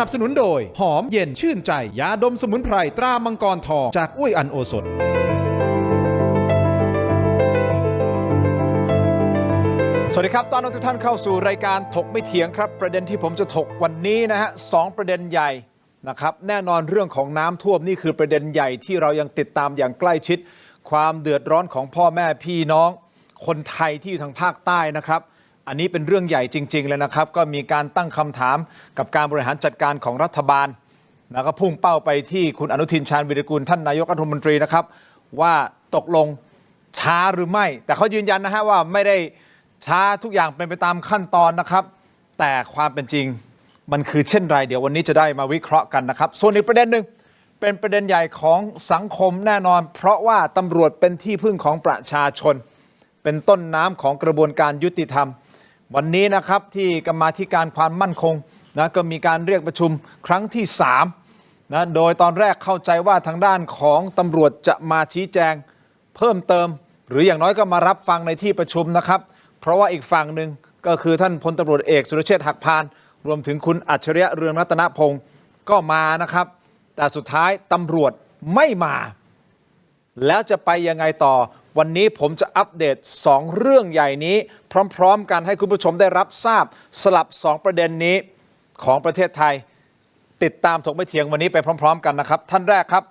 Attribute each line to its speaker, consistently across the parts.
Speaker 1: นับสนุนโดยหอมเย็นชื่นใจยาดมสมุนไพรตรามังกรทองจากอุ้ยอันโอสถสวัสดีครับต้อนรับทุกท่านเข้าสู่รายการถกไม่เถียงครับประเด็นที่ผมจะถกวันนี้นะฮะ2ประเด็นใหญ่นะครับแน่นอนเรื่องของน้ำท่วมนี่คือประเด็นใหญ่ที่เรายังติดตามอย่างใกล้ชิดความเดือดร้อนของพ่อแม่พี่น้องคนไทยที่อยู่ทางภาคใต้นะครับอันนี้เป็นเรื่องใหญ่จริงๆเลยนะครับก็มีการตั้งคำถามกับการบริหารจัดการของรัฐบาลแล้วก็พุ่งเป้าไปที่คุณอนุทินชาญวิรากูลท่านนายกรัฐมนตรีนะครับว่าตกลงช้าหรือไม่แต่เขายืนยันนะฮะว่าไม่ได้ช้าทุกอย่างเป็นไปตามขั้นตอนนะครับแต่ความเป็นจริงมันคือเช่นไรเดี๋ยววันนี้จะได้มาวิเคราะห์กันนะครับส่วนอีกประเด็นหนึ่งเป็นประเด็นใหญ่ของสังคมแน่นอนเพราะว่าตำรวจเป็นที่พึ่งของประชาชนเป็นต้นน้ำของกระบวนการยุติธรรมวันนี้นะครับที่กรรมาธิการความมั่นคงนะก็มีการเรียกประชุมครั้งที่3นะโดยตอนแรกเข้าใจว่าทางด้านของตำรวจจะมาชี้แจงเพิ่มเติมหรืออย่างน้อยก็มารับฟังในที่ประชุมนะครับเพราะว่าอีกฝั่งหนึ่งก็คือท่านพลตำรวจเอกสุรเชษฐ์หักพานรวมถึงคุณอัจฉริยะเรืองรัตนพงศ์ก็มานะครับแต่สุดท้ายตำรวจไม่มาแล้วจะไปยังไงต่อวันนี้ผมจะอัปเดต2เรื่องใหญ่นี้พร้อมๆกันให้คุณผู้ชมได้รับทราบสลับ2ประเด็นนี้ของประเทศไทยติดตามถกไม่เถียงวันนี้ไปพร้อมๆกันนะครับท่านแรกครับ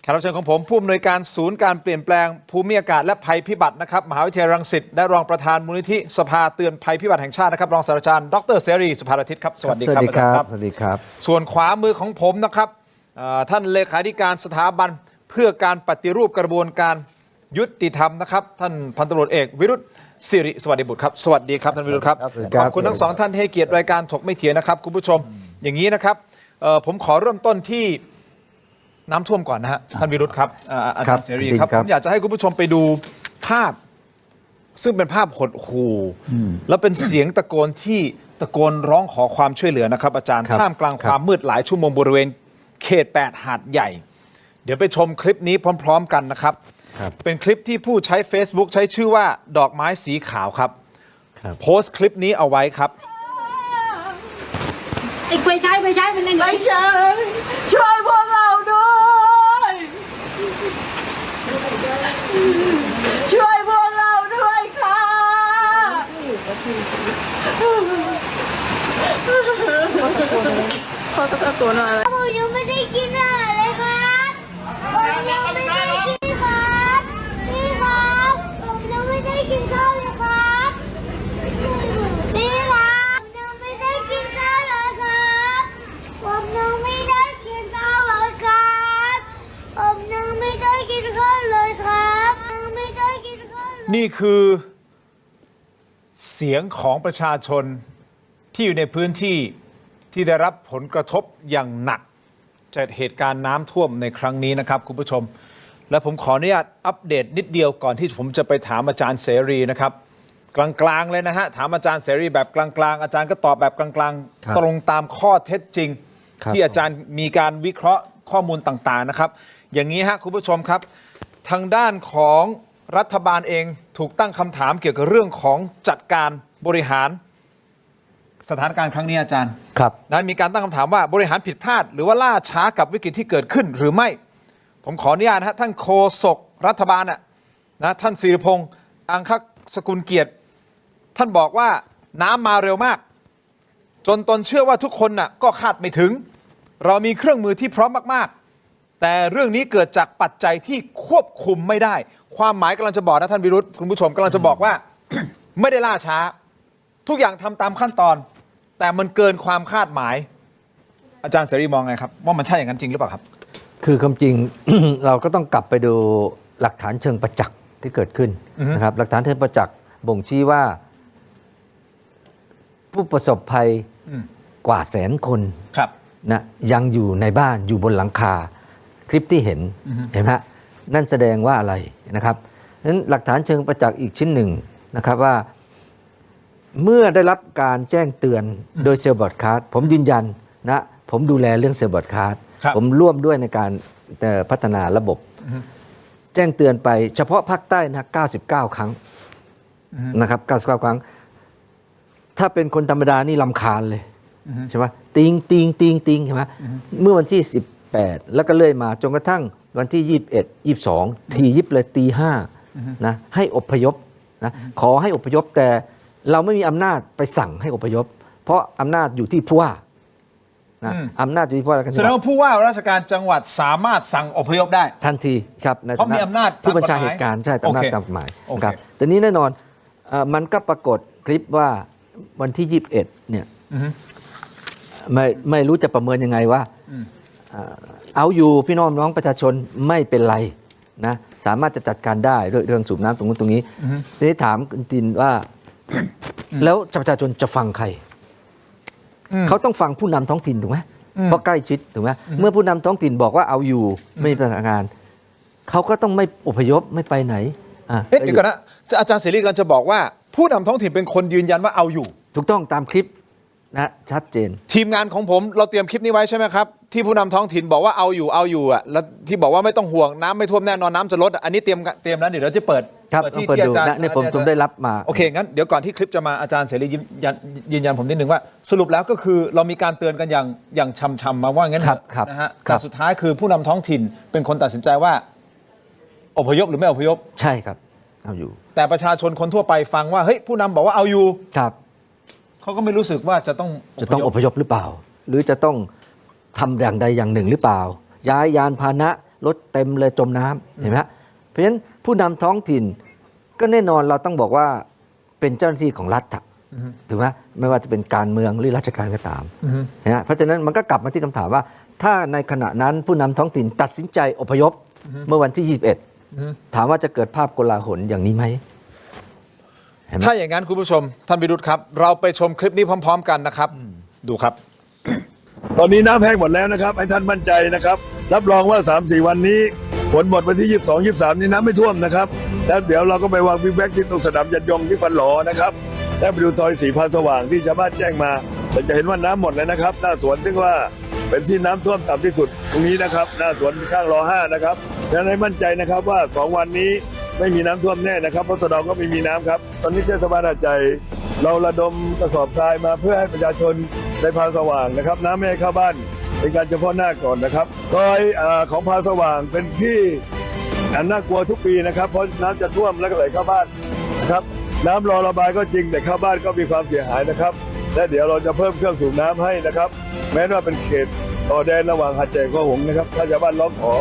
Speaker 1: แขกรับเชิญของผมผู้อำนวยการศูนย์การเปลี่ยนแปลงภูมิอากาศและภัยพิบัตินะครับมหาวิทยาลัยรังสิตและรองประธานมูลนิธิสภาเตือนภัยพิบัติแห่งชาตินะครับรองศาสตราจารย์ดรเสรีสุภารทิตครับสวัสดีครับอาจารย์ครับสวัสดีครับส่วนขวามือของผมนะครับท่านเลขาธิการสถาบันเพื่อการปฏิรูปกระบวนการยุติธรรมนะครับท่านพันตำรวจเอกวิรุธสิริสวัสดิบุตรครับสวัสดีครับท่านวิรุธครับขอบคุณทั้งสองท่านที่ให้เกียรติรายการถกไม่เถียงนะครับคุณผู้ชมอย่างนี้นะครับผมขอเริ่มต้นที่น้ำท่วมก่อนนะฮะท่านวิรุธครับอาจารย์เสรีครับผมอยากจะให้คุณผู้ชมไปดูภาพซึ่งเป็นภาพหดหู่แล้วเป็นเสียงตะโกนที่ตะโกนร้องขอความช่วยเหลือนะครับอาจารย์ท่ามกลางความมืดหลายชั่วโมงบริเวณเขต8หาดใหญ่เดี๋ยวไปชมคลิปนี้พร้อมๆกันนะครับเป็นคลิปที่ผู้ใช้ Facebook ใช้ชื่อว่าดอกไม้สีขาวครับโพสต์คลิปนี้เอาไว้ครับ
Speaker 2: ไปใช้มันยังไง
Speaker 3: ไม่ใช่ช่วยพวกเราด้วยช่วยพวกเราด้วยค่ะ
Speaker 2: เขาตะโกนอะไร
Speaker 4: ผมยังไม่ได้กินอาหารเลยครับผมยังไม่ได้กินครับพี่ครับผมยังไม่ได้กินข้าวเลยครับพี่ครับผมยังไม่ได้กินข้าวเลยครับผมยังไม่ได้กินข้าวเลยครับผมยังไม่ได้กินข้าวเลยครับยังไม่ได้กินข้าว
Speaker 1: นี่คือเสียงของประชาชนที่อยู่ในพื้นที่ที่ได้รับผลกระทบอย่างหนักจากเหตุการณ์น้ำท่วมในครั้งนี้นะครับคุณผู้ชมและผมขออนุญาตอัปเดตนิดเดียวก่อนที่ผมจะไปถามอาจารย์เสรีนะครับกลางๆเลยนะฮะถามอาจารย์เสรีแบบกลางๆอาจารย์ก็ตอบแบบกลางๆตรงตามข้อเท็จจริงที่อาจารย์มีการวิเคราะห์ข้อมูลต่างๆนะครับอย่างนี้ฮะคุณผู้ชมครับทางด้านของรัฐบาลเองถูกตั้งคำถามเกี่ยวกับเรื่องของจัดการบริหารสถานการณ์ครั้งนี้อาจารย์
Speaker 5: ครับ
Speaker 1: นั้นมีการตั้งคำถามว่าบริหารผิดพลาดหรือว่าล่าช้ากับวิกฤตที่เกิดขึ้นหรือไม่ผมขออนุญาตนะฮะท่านโฆษกรัฐบาลนะท่านศิริพงษ์อังคสกุลเกียรติท่านบอกว่าน้ำมาเร็วมากจนตนเชื่อว่าทุกคนก็คาดไม่ถึงเรามีเครื่องมือที่พร้อมมากๆแต่เรื่องนี้เกิดจากปัจจัยที่ควบคุมไม่ได้ความหมายกำลังจะบอกนะท่านวิรุธคุณผู้ชมกำลังจะบอกว่า ไม่ได้ล่าช้าทุกอย่างทำตามขั้นตอนแต่มันเกินความคาดหมายอาจารย์เสรีมองไงครับว่ามันใช่อย่างนั้นจริงหรือเปล่าครับ
Speaker 5: คือความจริง เราก็ต้องกลับไปดูหลักฐานเชิงประจักษ์ที่เกิดขึ้นนะครับหลักฐานเชิงประจักษ์บ่งชี้ว่าผู้ประสบภัยกว่า100,000 คนนะยังอยู่ในบ้านอยู่บนหลังคาคลิปที่เห็นเห็นไหมนั่นแสดงว่าอะไรนะครับนั้นหลักฐานเชิงประจักษ์อีกชิ้นหนึ่งนะครับว่าเมื่อได้รับการแจ้งเตือนโดยเซลล์บอร์ดคาสต์ผมยืนยันนะผมดูแลเรื่องเซลล์บอร์ดคาสต์ผมร่วมด้วยในการพัฒนาระบบแจ้งเตือนไปเฉพาะภาคใต้นะ99 ครั้งนะครับ99 ครั้งถ้าเป็นคนธรรมดานี่รำคาญเลย ใช่ไหมติงติงติงติงใช่ไหมเมื่อวันที่ 18 แล้วก็เลื่อยมาจนกระทั่งวันที่ 21 22 ทียิบเลยตีห้านะให้อพยพนะขอให้อพยพแต่เราไม่มีอำนาจไปสั่งให้อพยพ เพราะอำนาจอยู่ที่ผู้ว่านะอำนาจอยู่ที่ผู้ว่าราชการ
Speaker 1: แสดงว่าผู้ว่าราชการจังหวัดสามารถสั่งอพยพได้
Speaker 5: ทันทีครับใน
Speaker 1: เพราะมีอำนาจ
Speaker 5: ผู้บัญชา
Speaker 1: ตามกฎหมาย
Speaker 5: เหตุการณ์ใช่ตามอำนาจ
Speaker 1: โอเค
Speaker 5: ตามกฎหมาย
Speaker 1: โอเค
Speaker 5: ครับแต่นี้แน่นอนมันก็ปรากฏคลิปว่าวันที่ 21 เนี่ยไม่รู้จะประเมินยังไงว่าเอาอยู่พี่น้องประชาชนไม่เป็นไรนะสามารถจะจัดการได้เรื่องสูบน้ำตรงนู้นตรงนี้ทีนี้ถามคุณตินว่า แล้วประชาชนจะฟังใคร เขาต้องฟังผู้นำท้องถิ่นถูกไหมเพราะใกล้ชิดถูกไหมเมื่อผู้นำท้องถิ่นบอกว่าเอาอยู่ไม่มีปัญหาการเขาก็ต้องไม่อพยพไม่ไปไหน
Speaker 1: เดี๋ยวก่อนนะอาจารย์เสรีกำลังจะบอกว่าผู้นำท้องถิ่นเป็นคนยืนยันว่าเอาอยู่
Speaker 5: ถูกต้องตามคลิปนะชัดเจน
Speaker 1: ทีมงานของผมเราเตรียมคลิปนี้ไว้ใช่ไหมครับที่ผู้นำท้องถิ่นบอกว่าเอาอยู่อ่ะแล้วที่บอกว่าไม่ต้องห่วงน้ำไม่ท่วมแน่นอนน้ำจะลดอันนี้เตรียมนั้นเดี๋ยวเราจะเปิด
Speaker 5: ครับ
Speaker 1: ที่
Speaker 5: เปิดดู
Speaker 1: อาจารย์
Speaker 5: นะเนี่ยผมได้รับมา
Speaker 1: โอเคงั้นเดี๋ยวก่อนที่คลิปจะมาอาจารย์เสรียืนยันผมนิดนึงว่าสรุปแล้วก็คือเรามีการเตือนกันอย่างช่ำๆมาว่างั้นเถอะ
Speaker 5: ครับ
Speaker 1: นะฮะ
Speaker 5: ครั
Speaker 1: แต่
Speaker 5: บ
Speaker 1: สุดท้ายคือผู้นำท้องถิ่นเป็นคนตัดสินใจว่าอพยพหรือไม่อพยพ
Speaker 5: ใช่ครับเอาอยู่
Speaker 1: แต่ประชาชนคนทั่วไปฟังว่าเฮ้ยผู้นำบอกว่าเอาอยู่
Speaker 5: ครับ
Speaker 1: เขาก็ไม่รู้สึกว่าจะต้อง
Speaker 5: อพยพหรือเปล่า หรือจะต้องทำอย่างใดอย่างหนึ่งหรือเปล่า ย้ายยานพาหนะรถเต็มเลยจมน้ำเห็นไหมฮะเพราะฉะนั้นผู้นำท้องถิ่นก็แน่นอนเราต้องบอกว่าเป็นเจ้าหน้าที่ของรัฐอะถูกไหมไม่ว่าจะเป็นการเมืองหรือราชการก็ตามนะฮะเพราะฉะนั้นมันก็กลับมาที่คำถามว่า ถ้าในขณะนั้นผู้นำท้องถิ่นตัดสินใจอพยพเมื่อวันที่ 21 ถามว่าจะเกิดภาพโกลาหลอย่างนี้ไหมเห็นไหม
Speaker 1: ถ้าอย่างนั้นคุณผู้ชมท่านวิรุธครับ เราไปชมคลิปนี้พร้อม ๆ กันนะครับ ดูครับ
Speaker 6: ตอนนี้น้ำแห้งหมดแล้วนะครับให้ท่านมั่นใจนะครับรับรองว่า 3-4 วันนี้ฝนหมดวันที่ 22-23 นี้น้ำไม่ท่วมนะครับแล้วเดี๋ยวเราก็ไปวางบิ๊กแบ็กที่ตรงสนามยันยงที่ฟันหลอนะครับแล้วไปดูซอยสีพานสว่างที่ชาวบ้านแจ้งมาแต่จะเห็นว่าน้ำหมดแล้วนะครับหน้าสวนซึ่งว่าเป็นที่น้ำท่วมต่ำที่สุดตรงนี้นะครับหน้าสวนข้างร5นะครับดังนั้นให้มั่นใจนะครับว่า 2 วันนี้ไม่มีน้ำท่วมแน่นะครับเพราะสะเดาก็ไม่มีน้ำครับตอนนี้เทศบาลหาดใหญ่เราระดมกระสอบทรายมาเพื่อให้ประชาชนได้พานสว่างนะครับน้ำไม่ให้เข้าบ้านเป็นการเฉพาะหน้าก่อนนะครับซอยของพานสว่างเป็นที่น่ากลัวทุกปีนะครับเพราะน้ำจะท่วมแล้วก็ไหลเข้าบ้านนะครับน้ำรอระบายก็จริงแต่เข้าบ้านก็มีความเสียหายนะครับและเดี๋ยวเราจะเพิ่มเครื่องสูบน้ำให้นะครับแม้ว่าเป็นเขตต่อแดนระหว่างหาดใหญ่กับหงส์นะครับถ้าชาวบ้านร้องขอ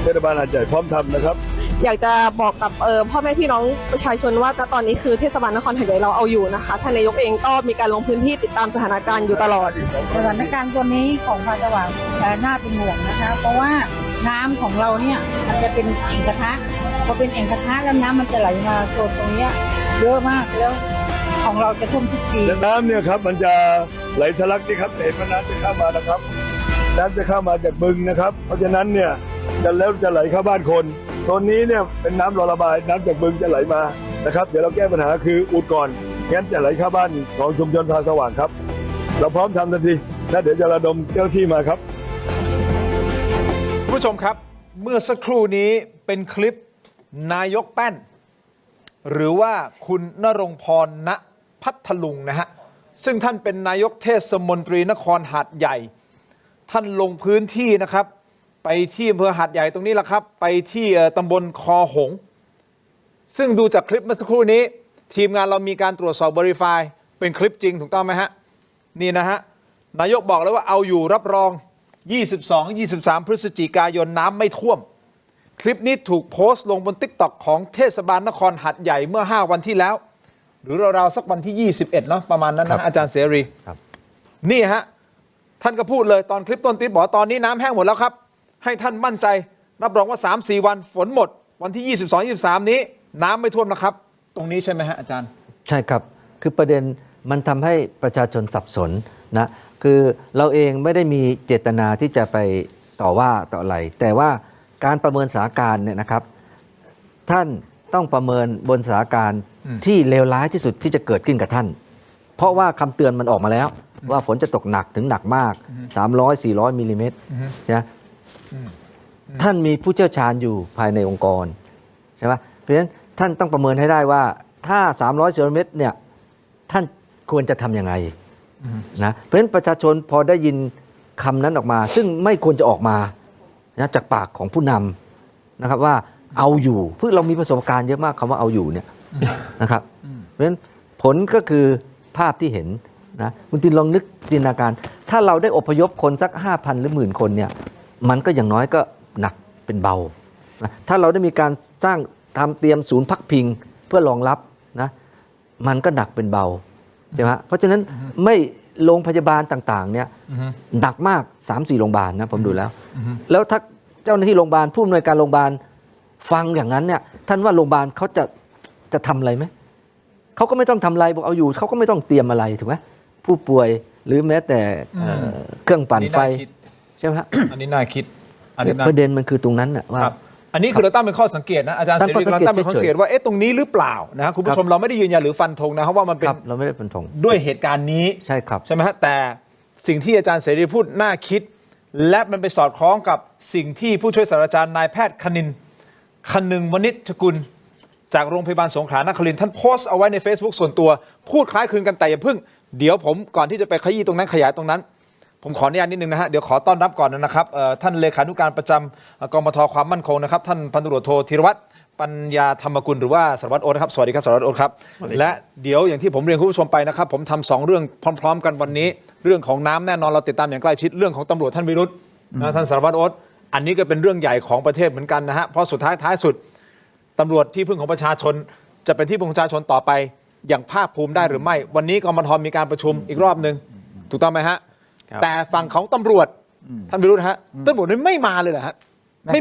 Speaker 6: เทศบาลหาดใหญ่พร้อมทำนะครับ
Speaker 3: อยากจะบอกกับพ่อแม่พี่น้องประชาชนว่าตอนนี้คือเทศบาลนครหาดใหญ่เราเอาอยู่นะคะท่านนายกเองก็มีการลงพื้นที่ติดตามสถานการณ์อยู่ตลอด
Speaker 7: สถานการณ์ตัวนี้ของพานสว่างน่าเป็นห่วงนะคะ เพราะว่าน้ำของเราเนี่ยมันจะเป็นเอ่งกระทะพอเป็นเอ่งกระทะแล้วน้ำมันจะไหลมาโซนตรงเนี้ยเยอะมากแล้วของเราจะท่วมทุกปี
Speaker 6: น้ำเนี่ยครับมันจะไหลทะลักนี่ครับเห็นว่าน้ำจะเข้ามานะครับน้ำจะเข้ามาจากบึงนะครับเพราะฉะนั้นเนี่ยจะไหลเข้าบ้านคนโซนนี้เนี่ยเป็นน้ำรอระบายน้ำจากบึงจะไหลมานะครับเดี๋ยวเราแก้ปัญหาคืออุดก่อนงั้นจะไหลเข้าบ้านของชุมชนพานสว่างครับเราพร้อมทำทันทีแล้วเดี๋ยวจะระดมเจ้าหน้าที่มาครับ
Speaker 1: คุณผู้ชมครับ เมื่อสักครู่นี้เป็นคลิปนายกแป้น หรือว่าคุณณรงค์พร ณ พัทลุงนะฮะซึ่งท่านเป็นนายกเทศมนตรีนครหาดใหญ่ ท่านลงพื้นที่นะครับไปที่อำเภอหาดใหญ่ตรงนี้แหละครับไปที่ตำบลคอหงส์ซึ่งดูจากคลิปเมื่อสักครู่นี้ทีมงานเรามีการตรวจสอบ Verify เป็นคลิปจริงถูกต้องไหมฮะนี่นะฮะนายกบอกเลยว่าเอาอยู่รับรอง 22-23 พฤศจิกายนน้ำไม่ท่วมคลิปนี้ถูกโพสต์ลงบน TikTok ของเทศบาลนครหาดใหญ่เมื่อ5วันที่แล้วหรือราวๆสักวันที่ 21เนาะประมาณนั้นนะอาจารย์เสรี
Speaker 5: ครับ
Speaker 1: นี่ฮะท่านก็พูดเลยตอนคลิปต้นติดบอกตอนนี้น้ำแห้งหมดแล้วครับให้ท่านมั่นใจรับรองว่า 3-4 วันฝนหมดวันที่ 22-23 นี้น้ำไม่ท่วมนะครับตรงนี้ใช่ไหมฮะอาจารย์
Speaker 5: ใช่ครับคือประเด็นมันทำให้ประชาชนสับสนนะคือเราเองไม่ได้มีเจตนาที่จะไปต่อว่าต่ออะไรแต่ว่าการประเมินสถานการณ์เนี่ยนะครับท่านต้องประเมินบนสถานการณ์ที่เลวร้ายที่สุดที่จะเกิดขึ้นกับท่าน เพราะว่าคำเตือนมันออกมาแล้วว่าฝนจะตกหนักถึงหนักมาก 300-400 มิลลิเมตรใช่ไหมท่านมีผู้เชี่ยวชาญอยู่ภายในองค์กรใช่ไหมเพราะฉะนั้นท่านต้องประเมินให้ได้ว่าถ้า 300 มิลลิเมตรเนี่ยท่านควรจะทำยังไง นะเพราะฉะนั้นประชาชนพอได้ยินคำนั้นออกมา ซึ่งไม่ควรจะออกมานะจากปากของผู้นำนะครับว่าเอาอยู่เพื่อเรามีประสบการณ์เยอะมากคำว่าเอาอยู่เนี่ยนะครับเพราะฉะนั้นผลก็คือภาพที่เห็นนะคุณตินลองนึกจินตนาการ ถ้าเราได้อพยพคนสัก 5,000 หรือ 10,000 คนเนี่ยมันก็อย่างน้อยก็หนักเป็นเบานะถ้าเราได้มีการสร้างเตรียมศูนย์พักพิงเพื่อรองรับนะมันก็หนักเป็นเบาใช่ไหมเพราะฉะนั้นไม่โรงพยาบาลต่างๆเนี่ยหนักมาก 3-4 โรงพยาบาลนะผมดูแล้วแล้วถ้าเจ้าหน้าที่โรงพยาบาลผู้อำนวยการโรงพยาบาลฟังอย่างนั้นเนี่ยท่านว่าโรงพยาบาลเขาจะทำอะไรไหมเขาก็ไม่ต้องทำอะไรบอกเอาอยู่เขาก็ไม่ต้องเตรียมอะไรถูกไหมผู้ป่วยหรือแม้แต่เครื่องปั่นไฟใช่ไหมฮะ
Speaker 1: อันนี้น่าคิดอันนี้น่า
Speaker 5: ประเด็นมันคือตรงนั้นน่ะว่า
Speaker 1: ครับอันนี้คือเราตั้งเป็นข้อสังเกตนะอาจารย์เสรีกำลังตั้งเป็นข้อสังเกตว่าเอ๊ะตรงนี้หรือเปล่านะคุณผู้ชมเราไม่ได้ยืนยันหรือฟันธงนะครับว่ามันเป็น
Speaker 5: ครับเราไม่ได้เป็นธง
Speaker 1: ด้วยเหตุการณ์นี้
Speaker 5: ใช่ครับ
Speaker 1: ใช่ไหมฮะแต่สิ่งที่อาจารย์เสรีพูดน่าคิด และมันไปสอดคล้องกับสิ่งที่ผู้ช่วยศาสตราจารย์นายแพทย์คนึงวณิชกุลจากโรงพยาบาลสงขลานครินทร์ท่านโพสต์เอาไว้ใน Facebook ส่วนตัวพูดคล้ายคลึงกันแต่อย่าเพิ่งเดี๋ยวผมก่อนที่จะไปขยี้ตรงนั้นขยายตรงนั้น ผมขออนุญาตนิดนึงนะฮะเดี๋ยวขอต้อนรับก่อนนะครับท่านเลขานุการประจำกมทความมั่นคงนะครับท่านพันตำรวจโทธีรวัตรปัญญาธรรมกุลหรือว่าสารวัตรโอ๊ตนะครับสวัสดีครับสารวัตรโอ๊ตครับและเดี๋ยวอย่างที่ผมเรียนคุณผู้ชมไปนะครับผมทำ2เรื่องพร้อมๆกันวันนี้เรื่องของน้ำแน่นอนเราติดตามอย่างใกล้ชิดเรื่องของตำรวจท่านวิรุธนะท่านสารวัตรโอ๊ตอันนี้ก็เป็นเรื่องใหญ่ของประเทศเหมือนกันนะฮะเพราะสุดท้ายสุดตำรวจที่พึ่งของประชาชนจะเป็นที่พึ่งของประชาชนต่อไปอย่างภาคภูมิได้หรือไม่วันนี้กมทมีการประชุมอีกรอบนึงถูกต้องไหมฮะแต่ฝั่งของตำรวจท่านวิรุธฮะตำรวจนี่ไม่มาเลยเหรอฮะไม่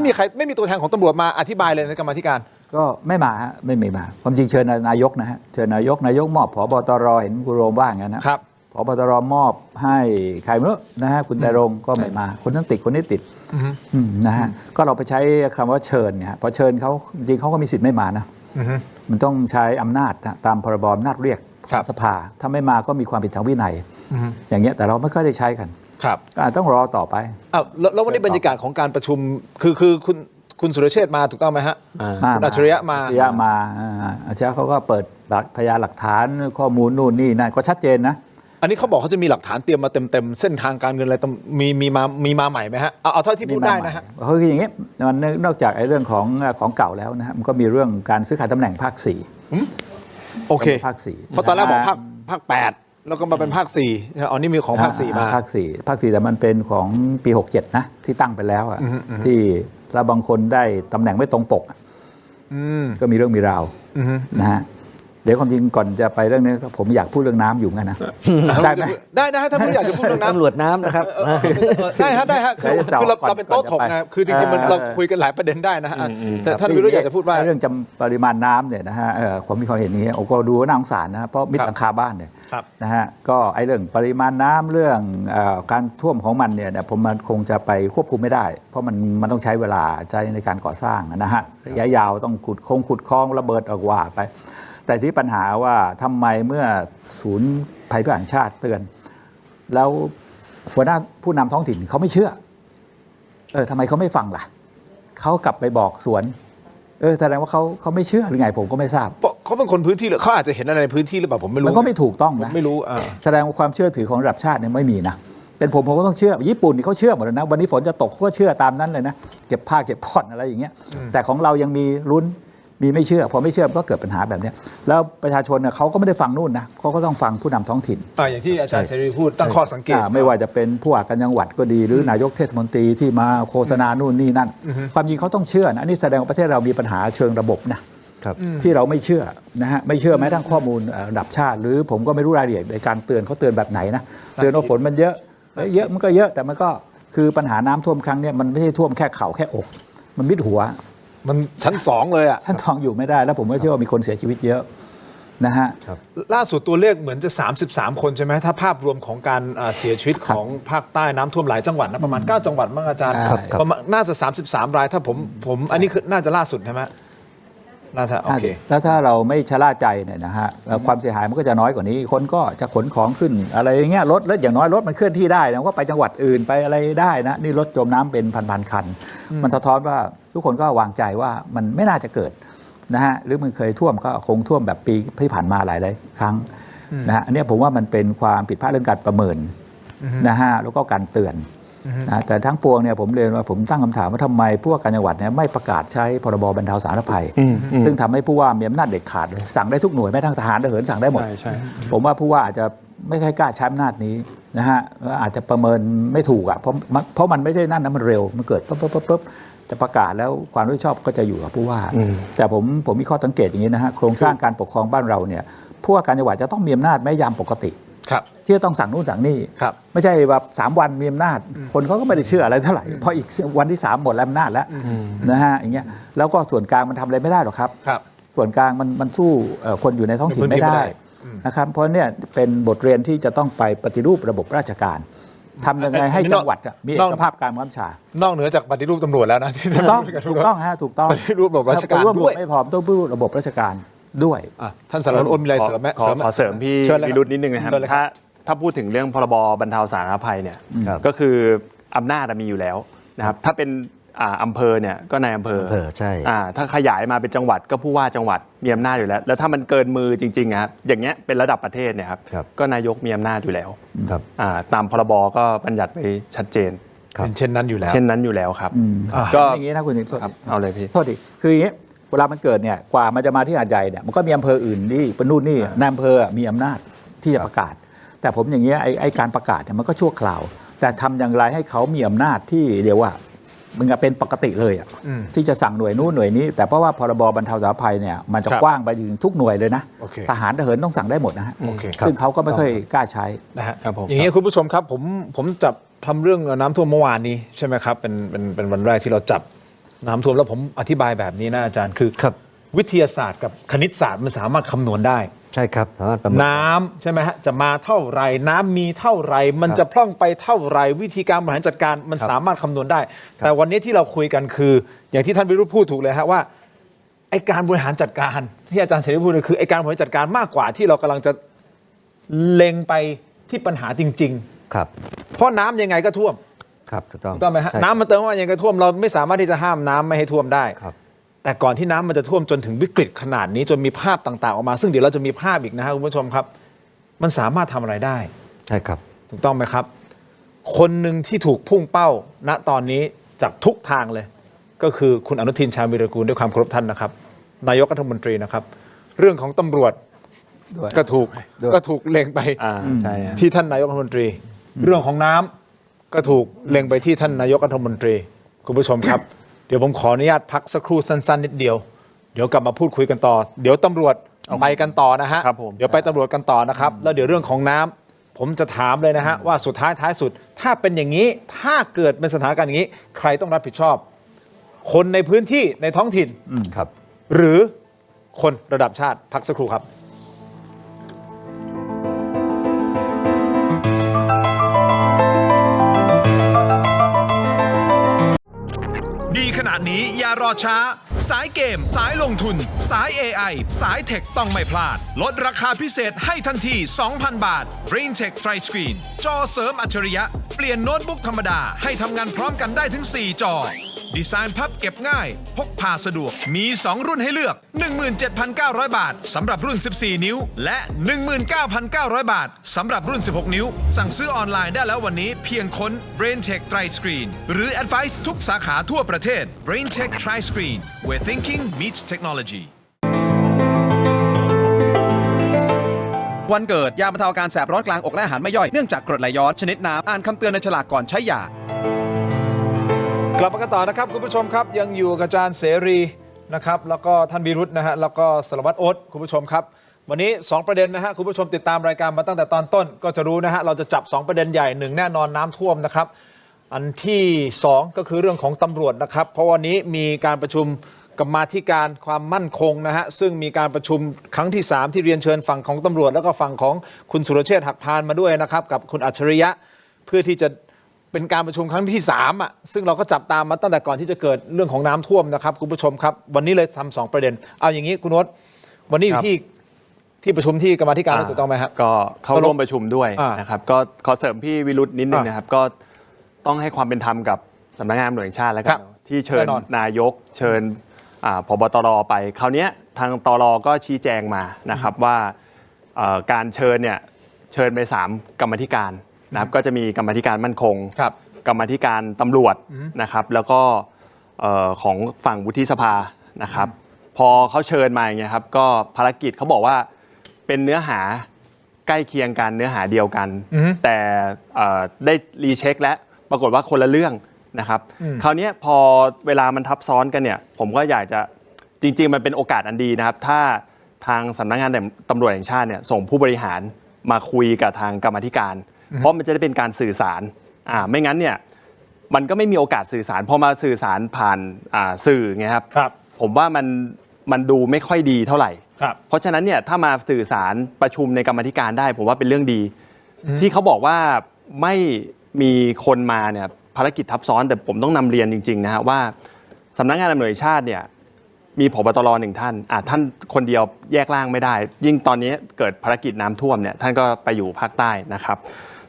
Speaker 1: มีตัวแทนของตำรวจมาอธิบายเลยในกรรมาธิการ
Speaker 8: ก็ไม่มาฮะไม่มาความจริงเชิญนายกนะฮะเชิญนายกมอบผบตรเห็นคุณโรมว่าอย่างนั้นนะครับผบตรมอบให้ใครไม่รู้นะฮะคุณไตรรงค์ก็ไม่มาคนนั้นติดคนนี้ติดนะฮะก็เราไปใช้คำว่าเชิญเนี่ยพอเชิญเขาจริงเขาก็มีสิทธิ์ไม่มานะมันต้องใช้อำนาจตามพรบอำนาจเรียกสภาถ้าไม่มาก็มีความผิดทางวินัยอย่างเงี้ยแต่เราไม่ค่อยได้ใช้กัน
Speaker 1: ครับ
Speaker 8: ต้องรอต่อไป
Speaker 1: อ้าวแล้ววันนี้บรรยากาศของการประชุมคือคุณสุรเชษฐ์มาถูกต้องไหมฮะคุณอัจฉริยะมา
Speaker 8: อัจฉริยะมาอัจฉริยะเขาก็เปิดพยานหลักฐานข้อมูลนู่นนี่นั่นก็ชัดเจนนะ
Speaker 1: อันนี้เขาบอกเขาจะมีหลักฐานเตรียมมาเต็มเส้นทางการเงินอะไรมีมาใหม่ไหมฮะเอาเท่าที่พูดได้นะฮะ
Speaker 8: คืออย่างเงี้ยมันนอกจากไอ้เรื่องของเก่าแล้วนะฮะมันก็มีเรื่องการซื้อขายตำแหน่งภาค4
Speaker 1: โอเค
Speaker 8: ภาค4
Speaker 1: เพราะตอนแรกบอกภาค8แล้วก็มาเป็นภาค4อ๋อนี่มีของภาค4มา
Speaker 8: ภาค4แต่มันเป็นของปี67นะที่ตั้งไปแล้วอ่ะที่แล้วบางคนได้ตำแหน่งไม่ตรงปกก็มีเรื่องมีราวนะฮะเดี๋ยวความจริงก่อนจะไปเรื่องนี้ผมอยากพูดเรื่องน้ำอยู่กันนะได้ไหม
Speaker 1: ได้นะฮะถ้าไม่อยากจะพูดเรื่องน้ำ
Speaker 5: ตำรวจน้ำนะครับ
Speaker 1: ได้ฮะคือเราเป็นโต๊ะถกนะคือจริงๆเราคุยกันหลายประเด็นได้นะฮะแต่ท่านวิรุธอยากจะพูดว่า
Speaker 8: เรื่องจำปริมาณน้ำเนี่ยนะฮะผมมีความเห็นนี้ผมก็ดูว่าน่าสงสารนะเพราะมิดหลังคาบ้านเนี่ยนะฮะก็ไอ้เรื่องปริมาณน้ำเรื่องการท่วมของมันเนี่ยผมมันคงจะไปควบคุมไม่ได้เพราะมันต้องใช้เวลาใช้ในการก่อสร้างนะฮะระยะยาวต้องขุดคลองระเบิดออกว่าไปแต่ที่ปัญหาว่าทำไมเมื่อศูนย์ภัยพิบัติแห่งชาติเตือนแล้วหัวหน้าผู้นำท้องถิ่นเขาไม่เชื่อทำไมเขาไม่ฟังล่ะเขากลับไปบอกสวนแสดงว่าเขาไม่เชื่อหรือไงผมก็ไม่ทราบ
Speaker 1: เขาเป็นคนพื้นที่หรือเขาอาจจะเห็นอะไรในพื้นที่หรือเปล่าผมไม่รู้
Speaker 8: มันก็ไม่ถูกต้องนะ
Speaker 1: ไม่รู้
Speaker 8: แสดงว่าความเชื่อถือของระดับชาติเนี่ยไม่มีนะเป็นผมก็ต้องเชื่อญี่ปุ่นนี่เขาเชื่อหมดแล้วนะวันนี้ฝนจะตกเขาก็เชื่อตามนั้นเลยนะเก็บผ้าเก็บผ่อนอะไรอย่างเงี้ยแต่ของเรายังมีลุ้นมีไม่เชื่อพอไม่เชื่อก็เกิดปัญหาแบบนี้แล้วประชาชนเนี่ยเขาก็ไม่ได้ฟังนู่นนะเขาก็ต้องฟังผู้นำท้องถิ่น
Speaker 1: อย่างที่อาจารย์เสรีพูดตั้งข้อสังเกต
Speaker 8: ไม่ว่าจะเป็นผู้ว่าการจังหวัดก็ดีหรือนายกเทศมนตรีที่มาโฆษณานู่นนี่นั่นความจริงเขาต้องเชื่อนะอันนี้แสดงว่าประเทศเรามีปัญหาเชิงระบบนะที่เราไม่เชื่อนะฮะไม่เชื่อแม้ทั้งข้อมูลระดับชาติหรือผมก็ไม่รู้รายละเอียดในการเตือนเขาเตือนแบบไหนนะเตือนว่าฝนมันเยอะมันก็เยอะแต่มันก็คือปัญหาน้ำท่วมครั้งนี้มันไม่ใช่ท่วมแค่เข่าแค่อกมันมิดหัว
Speaker 1: มันชั้น2เลยอ่ะ
Speaker 8: ชั้น2อยู่ไม่ได้แล้วผมก็เชื่อว่ามีคนเสียชีวิตเยอะนะฮะ
Speaker 1: ล่าสุดตัวเลขเหมือนจะ33คนใช่ไหมถ้าภาพรวมของการเสียชีวิตของภาคใต้น้ำท่วมหลายจังหวัดนะประมาณ9จังหวัดมั้งอาจารย์ประมาณน่าจะ33รายถ้าผมอันนี้คือน่าจะล่าสุดใช่ไหมน่าจะโอเค
Speaker 8: แล้วถ้าเราไม่ชะล่าใจเนี่ยนะฮะความเสียหายมันก็จะน้อยกว่านี้คนก็จะขนของขึ้นอะไรอย่างเงี้ยรถอย่างน้อยรถมันเคลื่อนที่ได้นะก็ไปจังหวัดอื่นไปอะไรได้นะนี่รถจมน้ำเป็นพันคันมันสะท้อนว่าทุกคนก็วางใจว่ามันไม่น่าจะเกิดนะฮะหรือมันเคยท่วมก็คงท่วมแบบปีที่ผ่านมาหลายครั้ง นะฮะอันเนี้ยผมว่ามันเป็นความผิดพลาดเรื่องการประเมินนะฮะแล้วก็การเตือนนะแต่ทั้งปวงเนี่ยผมเรียนว่าผมตั้งคำถามว่าทำไมผู้ว่าการจังหวัดเนี่ยไม่ประกาศใช้พรบบรรเทาสาธารณภัย ซึ่งทำให้ผู้ว่ามีอำนาจเด็ดขาดเลยสั่งได้ทุกหน่วยแม้ทั้งทหารทหารสั่งได้หมดผมว่าผู้ว่าอาจจะไม่ค่อยกล้าใช้อำนาจนี้นะฮะอาจจะประเมินไม่ถูกอ่ะเพราะมันไม่ใช่นั่นนะมันเร็วมันเกิดปุ๊บแต่ประกาศแล้วความรับผิดชอบก็จะอยู่กับผู้ว่าแต่ผมมีข้อสังเกตอย่างนี้นะฮะโครงสร้างการปกครองบ้านเราเนี่ยผู้ว่าการจังหวัดจะต้องมีอำนาจแม้ยามปกติที่จะต้องสั่งนู่นสั่งนี่ไม่ใช่แบบ3 วันมีอำนาจคนเขาก็ไม่ได้เชื่ออะไรเท่าไหร่พออีกวันที่3หมดแล้วอำนาจแล้วนะฮะอย่างเงี้ยแล้วก็ส่วนกลางมันทำอะไรไม่ได้หรอกครับส่วนกลางมันสู้คนอยู่ในท้องถิ่นไม่ได้นะครับเพราะเนี่ยเป็นบทเรียนที่จะต้องไปปฏิรูประบบราชการทำยังไงให้จังหวัดมีเอกภาพการบังคับบัญชาน
Speaker 1: อกเหนือจากปฏิรูปตำรวจแล้วนะที่
Speaker 8: ถูกต้องฮะถูกต้อง
Speaker 1: ปฏิรูประบบราชการด้วย
Speaker 8: ไม่พอต้องปฏิรูประบบราชการด้วย
Speaker 1: ท่านสารวัตรอ้นมีอะไรเสริมไหม
Speaker 9: ขอเสริมพี่วิรุธนิดนึงนะครับถ้าพูดถึงเรื่องพรบบรรเทาสาธารณภัยเนี่ยก็คืออำนาจมีอยู่แล้วนะครับถ้าเป็นอำเภอเนี่ยก็นายอำเภอ
Speaker 5: ใช่
Speaker 9: ถ้าขยายมาเป็นจังหวัดก็ผู้ว่าจังหวัดมีอำนาจอยู่แล้วแล้วถ้ามันเกินมือจริงๆครับอย่างเงี้ยเป็นระดับประเทศเนี่ยครับก็นายกมีอำนาจอยู่แล้วตามพรบก็บัญญัติไว้ชัดเจน
Speaker 1: เป็นเช่นนั้นอยู่แล้ว
Speaker 9: ครับ
Speaker 8: ก็อย่างนี้นะคุณ
Speaker 9: เอาเลยพี่
Speaker 8: โทษทีคืออย่างนี้เวลามันเกิดเนี่ยกว่ามันจะมาที่หาดใหญ่เนี่ยมันก็มีอำเภออื่นที่เป็นนู่นนี่นายอำเภอมีอำนาจที่จะประกาศแต่ผมอย่างเงี้ยไอ้การประกาศเนี่ยมันก็ชั่วคราวแต่ทำอย่างไรให้เขามีอำนาจที่เรียกว่ามันก็เป็นปกติเลยอ่ะที่จะสั่งหน่วยนู้นหน่วยนี้แต่เพราะว่าพรบบรรเทาสาธารณภัยเนี่ยมันจะกว้างไปถึงทุกหน่วยเลยนะทหารทหารต้องสั่งได้หมดนะฮะซึ่งเขาก็ไม่ค่อยกล้าใช้
Speaker 1: นะฮะอย่างนี้คุณผู้ชมครับผมจับทำเรื่องน้ำท่วมเมื่อวานนี้ใช่ไหมครับเป็นวันแรกที่เราจับน้ำท่วมแล้วผมอธิบายแบบนี้นะอาจารย์คือวิทยาศาสตร์กับคณิตศาสตร์มันสามารถคำนวณได้
Speaker 5: ใช่ครับ
Speaker 1: น้ำใช่ไหมฮะจะมาเท่าไรน้ำมีเท่าไรมันจะพร่องไปเท่าไรวิธีการบริหารจัดการมันสามารถคำนวณได้แต่วันนี้ที่เราคุยกันคืออย่างที่ท่านวิรุธพูดถูกเลยฮะว่าไอการบริหารจัดการที่อาจารย์เสรีพูดคือไอการบริหารจัดการมากกว่าที่เรากำลังจะเล็งไปที่ปัญหาจริงๆ
Speaker 5: ครับ
Speaker 1: เพราะน้ำยังไงก็ท่วม
Speaker 5: ครับถูก
Speaker 1: ต้องไหมฮะน้ำมันเติมว่ายังไงก็ท่วมเราไม่สามารถที่จะห้ามน้ำไม่ให้ท่วมได้แต่ก่อนที่น้ำมันจะท่วมจนถึงวิกฤตขนาดนี้จนมีภาพต่างๆออกมาซึ่งเดี๋ยวเราจะมีภาพอีกนะครับคุณผู้ชมครับมันสามารถทำอะไรได้
Speaker 5: ใช่ครับ
Speaker 1: ถูกต้องไหมครับคนหนึ่งที่ถูกพุ่งเป้าณตอนนี้จากทุกทางเลยก็คือคุณอนุทินชาญวีรกูลด้วยความเคารพท่านนะครับนายกรัฐมนตรีนะครับเรื่องของตำรวจก็ถูกเล็งไปที่ท่านนายกรัฐมนตรีเรื่องของน้ำก็ถูกเล็งไปที่ท่านนายกรัฐมนตรีคุณผู้ชมครับเดี๋ยวผมขออนุญาตพักสักครู่สั้นๆนิดเดียวเดี๋ยวกลับมาพูดคุยกันต่อเดี๋ยวตำรวจไปกันต่อนะฮะเดี๋ยวไปตำรวจกันต่อนะครับแล้วเดี๋ยวเรื่องของน้ำผมจะถามเลยนะฮะว่าสุดท้ายสุดถ้าเป็นอย่างนี้ถ้าเกิดเป็นสถานการณ์อย่างนี้ใครต้องรับผิดชอบคนในพื้นที่ในท้องถิ่น
Speaker 5: ครับ
Speaker 1: หรือคนระดับชาติพักสักครู่ครับ
Speaker 10: ขณะนี้อย่ารอช้าสายเกมสายลงทุนสาย AI สายเทคต้องไม่พลาดลดราคาพิเศษให้ทันที 2,000 บาท BrainTech Tri Screen จอเสริมอัจฉริยะเปลี่ยนโน้ตบุ๊กธรรมดาให้ทำงานพร้อมกันได้ถึง 4 จอดีไซน์พับเก็บง่ายพกพาสะดวกมี 2 รุ่นให้เลือก 17,900 บาทสำหรับรุ่น 14 นิ้วและ 19,900 บาทสำหรับรุ่น 16 นิ้วสั่งซื้อออนไลน์ได้แล้ววันนี้เพียงค้น BrainTech Tri Screen หรือ Advice ทุกสาขาทั่วประเทศ BrainTech Tri Screen where thinking meets technology
Speaker 11: วันเกิดยาบรรเทาอาการแสบร้อนกลางอกและอาหารไม่ย่อยเนื่องจากกรดไหลย้อนชนิดน้ำอ่านคำเตือนในฉลากก่อนใช้ยาก
Speaker 1: ลับมากันต่อนะครับคุณผู้ชมครับยังอยู่กับอาจารย์เสรีนะครับแล้วก็ท่านวิรุธนะฮะแล้วก็สารวัตรโอ๊ตคุณผู้ชมครับวันนี้2ประเด็นนะฮะคุณผู้ชมติดตามรายการมาตั้งแต่ตอนต้นก็จะรู้นะฮะเราจะจับ2ประเด็นใหญ่1แน่นอนน้ำท่วมนะครับอันที่2ก็คือเรื่องของตำรวจนะครับเพราะวันนี้มีการประชุมกรรมาธิการความมั่นคงนะฮะซึ่งมีการประชุมครั้งที่3ที่เรียนเชิญฝั่งของตำรวจแล้วก็ฝั่งของคุณสุรเชษฐ์หักพานมาด้วยนะครับกับคุณอัจฉริยะเพื่อที่จะเป็นการประชุมครั้งที่3ซึ่งเราก็จับตามมาตั้งแต่ก่อนที่จะเกิดเรื่องของน้ำท่วมนะครับคุณผู้ชมครับวันนี้เลยทำ2ประเด็นเอาอย่างนี้คุณโน้ตวันนี้อยู่ที่ประชุมที่กรรมาธิการถูกต้องไหมครับ
Speaker 9: ก็เข้าร่วมประชุมด้วยนะครับก็ขอเสริมพี่วิรุธนิดนึงนะครับก็ต้องให้ความเป็นธรรมกับสำนักงานตำรวจแห่งชาติแล้วกันที่เชิญนายกเชิญผบตรไปคราวนี้ทางตรก็ชี้แจงมานะครับว่า การเชิญเนี่ยเชิญไป3กรรมาธิการนะครับก็จะมีกรรมาธิการมั่นคงกรรมาธิการตำรวจนะครับแล้วก็ของฝั่งวุฒิสภานะครับพอเขาเชิญมาอย่างเงี้ยครับก็ภารกิจเขาบอกว่าเป็นเนื้อหาใกล้เคียงกันเนื้อหาเดียวกันแต่ได้รีเช็คแล้วปรากฏว่าคนละเรื่องนะครับคราวนี้พอเวลามันทับซ้อนกันเนี่ยผมก็อยากจะจริงๆมันเป็นโอกาสอันดีนะครับถ้าทางสำนักงานตำรวจแห่งชาติเนี่ยส่งผู้บริหารมาคุยกับทางกรรมาธิการเพราะมันจะได้เป็นการสื่อสารไม่งั้นเนี่ยมันก็ไม่มีโอกาสสื่อสารพอมาสื่อสารผ่านสื่อไงครับผมว่ามันดูไม่ค่อยดีเท่าไหร่เพราะฉะนั้นเนี่ยถ้ามาสื่อสารประชุมในกรรมาธิการได้ผมว่าเป็นเรื่องดีที่เขาบอกว่าไม่มีคนมาเนี่ยภารกิจทับซ้อนแต่ผมต้องนำเรียนจริงๆนะฮะว่าสำนักงานตำรวจแห่งชาติเนี่ยมีผบตร1ท่านท่านคนเดียวแยกร่างไม่ได้ยิ่งตอนนี้เกิดภารกิจน้ำท่วมเนี่ยท่านก็ไปอยู่ภาคใต้นะครับ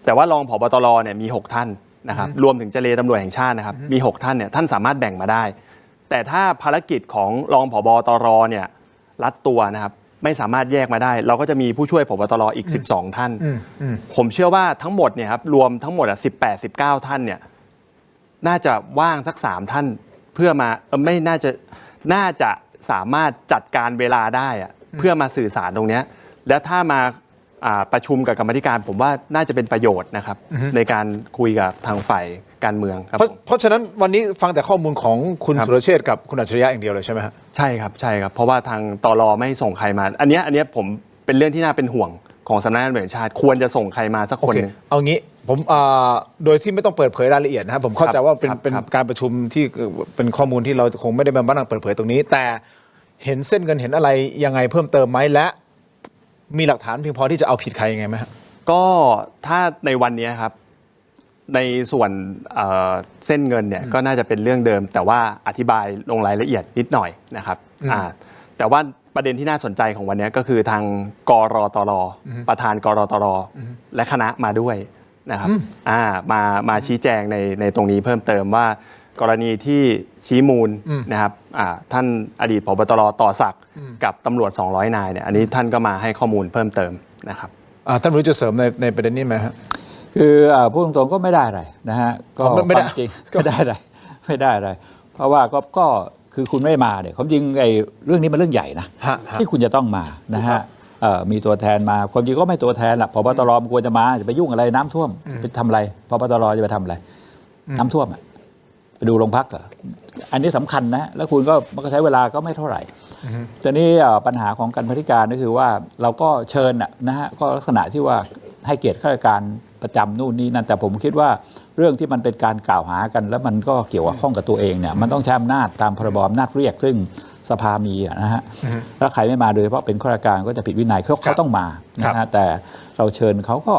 Speaker 9: แต่ว่ารองผบตรเนี่ยมี6ท่านนะครับรวมถึงเจรตำรวจแห่งชาตินะครับมี6ท่านเนี่ยท่านสามารถแบ่งมาได้แต่ถ้าภารกิจของรองผบตรเนี่ยรัดตัวนะครับไม่สามารถแยกมาได้เราก็จะมีผู้ช่วยผบตรอีก12ท่านผมเชื่อว่าทั้งหมดเนี่ยครับรวมทั้งหมด18-19ท่านเนี่ยน่าจะว่างสัก3ท่านเพื่อมาไม่น่าจะสามารถจัดการเวลาได้เพื่อมาสื่อสารตรงนี้และถ้ามาประชุมกับกรรมาธิการผมว่าน่าจะเป็นประโยชน์นะครับในการคุยกับทางฝ่ายการเมืองครับ
Speaker 1: เพราะฉะนั้นวันนี้ฟังแต่ข้อมูลของคุณสุรเชษฐ์กับคุณอัจฉริยะอย่างเดียวเลยใช่ไหมฮะ
Speaker 9: ใช่ครับเพราะว่าทางตร.ไม่ส่งใครมาอันเนี้ยผมเป็นเรื่องที่น่าเป็นห่วงของสำนักงานตำรวจแห่งชาติควรจะส่งใครมาสักคนนึง
Speaker 1: เอางี้ผมโดยที่ไม่ต้องเปิดเผยรายละเอียดนะครับผมเข้าใจว่าเป็นการประชุมที่เป็นข้อมูลที่เราคงไม่ได้มานั่งเปิดเผยตรงนี้แต่เห็นเส้นเงินเห็นอะไรยังไงเพิ่มเติมไหมและมีหลักฐานเพียงพอที่จะเอาผิดใครยังไงไหมครับ
Speaker 9: ก็ถ้าในวันนี้ครับในส่วนเส้นเงินเนี่ยก็น่าจะเป็นเรื่องเดิมแต่ว่าอธิบายลงรายละเอียดนิดหน่อยนะครับแต่ว่าประเด็นที่น่าสนใจของวันนี้ก็คือทางกรตร.ประธานกรตร.และคณะมาด้วยนะครับมาชี้แจงในตรงนี้เพิ่มเติมว่ากรณีที่ชี้มูลนะครับท่านอดีตผบตร.ต่อศักดิ์กับตำรวจ200นายเนี่ยอันนี้ท่านก็มาให้ข้อมูลเพิ่มเติมนะครับ
Speaker 1: ท่านรู้จะเสริมในประเด็นนี้ไหมครับ
Speaker 8: คือพูดตรงๆก็ไม่ได้อะไรนะฮะก็ความจริงไม่ได้อะไรเพราะว่าก็คือคุณไม่มาเนี่ยความจริงไอ้เรื่องนี้มันเรื่องใหญ่นะที่คุณจะต้องมานะฮะมีตัวแทนมาความจริงก็ไม่ตัวแทนแหละผบตรมันควรจะมาจะไปยุ่งอะไรน้ำท่วมไปทำอะไรผบตรจะไปทำอะไรน้ำท่วมไปดูโรงพักเหรออันนี้สำคัญนะแล้วคุณก็ใช้เวลาก็ไม่เท่าไหร่แต่นี่ปัญหาของการบริการก็คือว่าเราก็เชิญนะฮะก็ลักษณะที่ว่าให้เกียรติข้าราชการประจำนู่นนี่นั่นแต่ผมคิดว่าเรื่องที่มันเป็นการกล่าวหากันแล้วมันก็เกี่ยวข้องกับตัวเองเนี่ยมันต้องใช้อำนาจตามพรบอำนาจเรียกซึ่งสภามีนะฮะถ้าใครไม่มาโดยเฉพาะเป็นข้าราชการก็จะผิดวินัยเขาต้องมานะฮะแต่เราเชิญเขาก็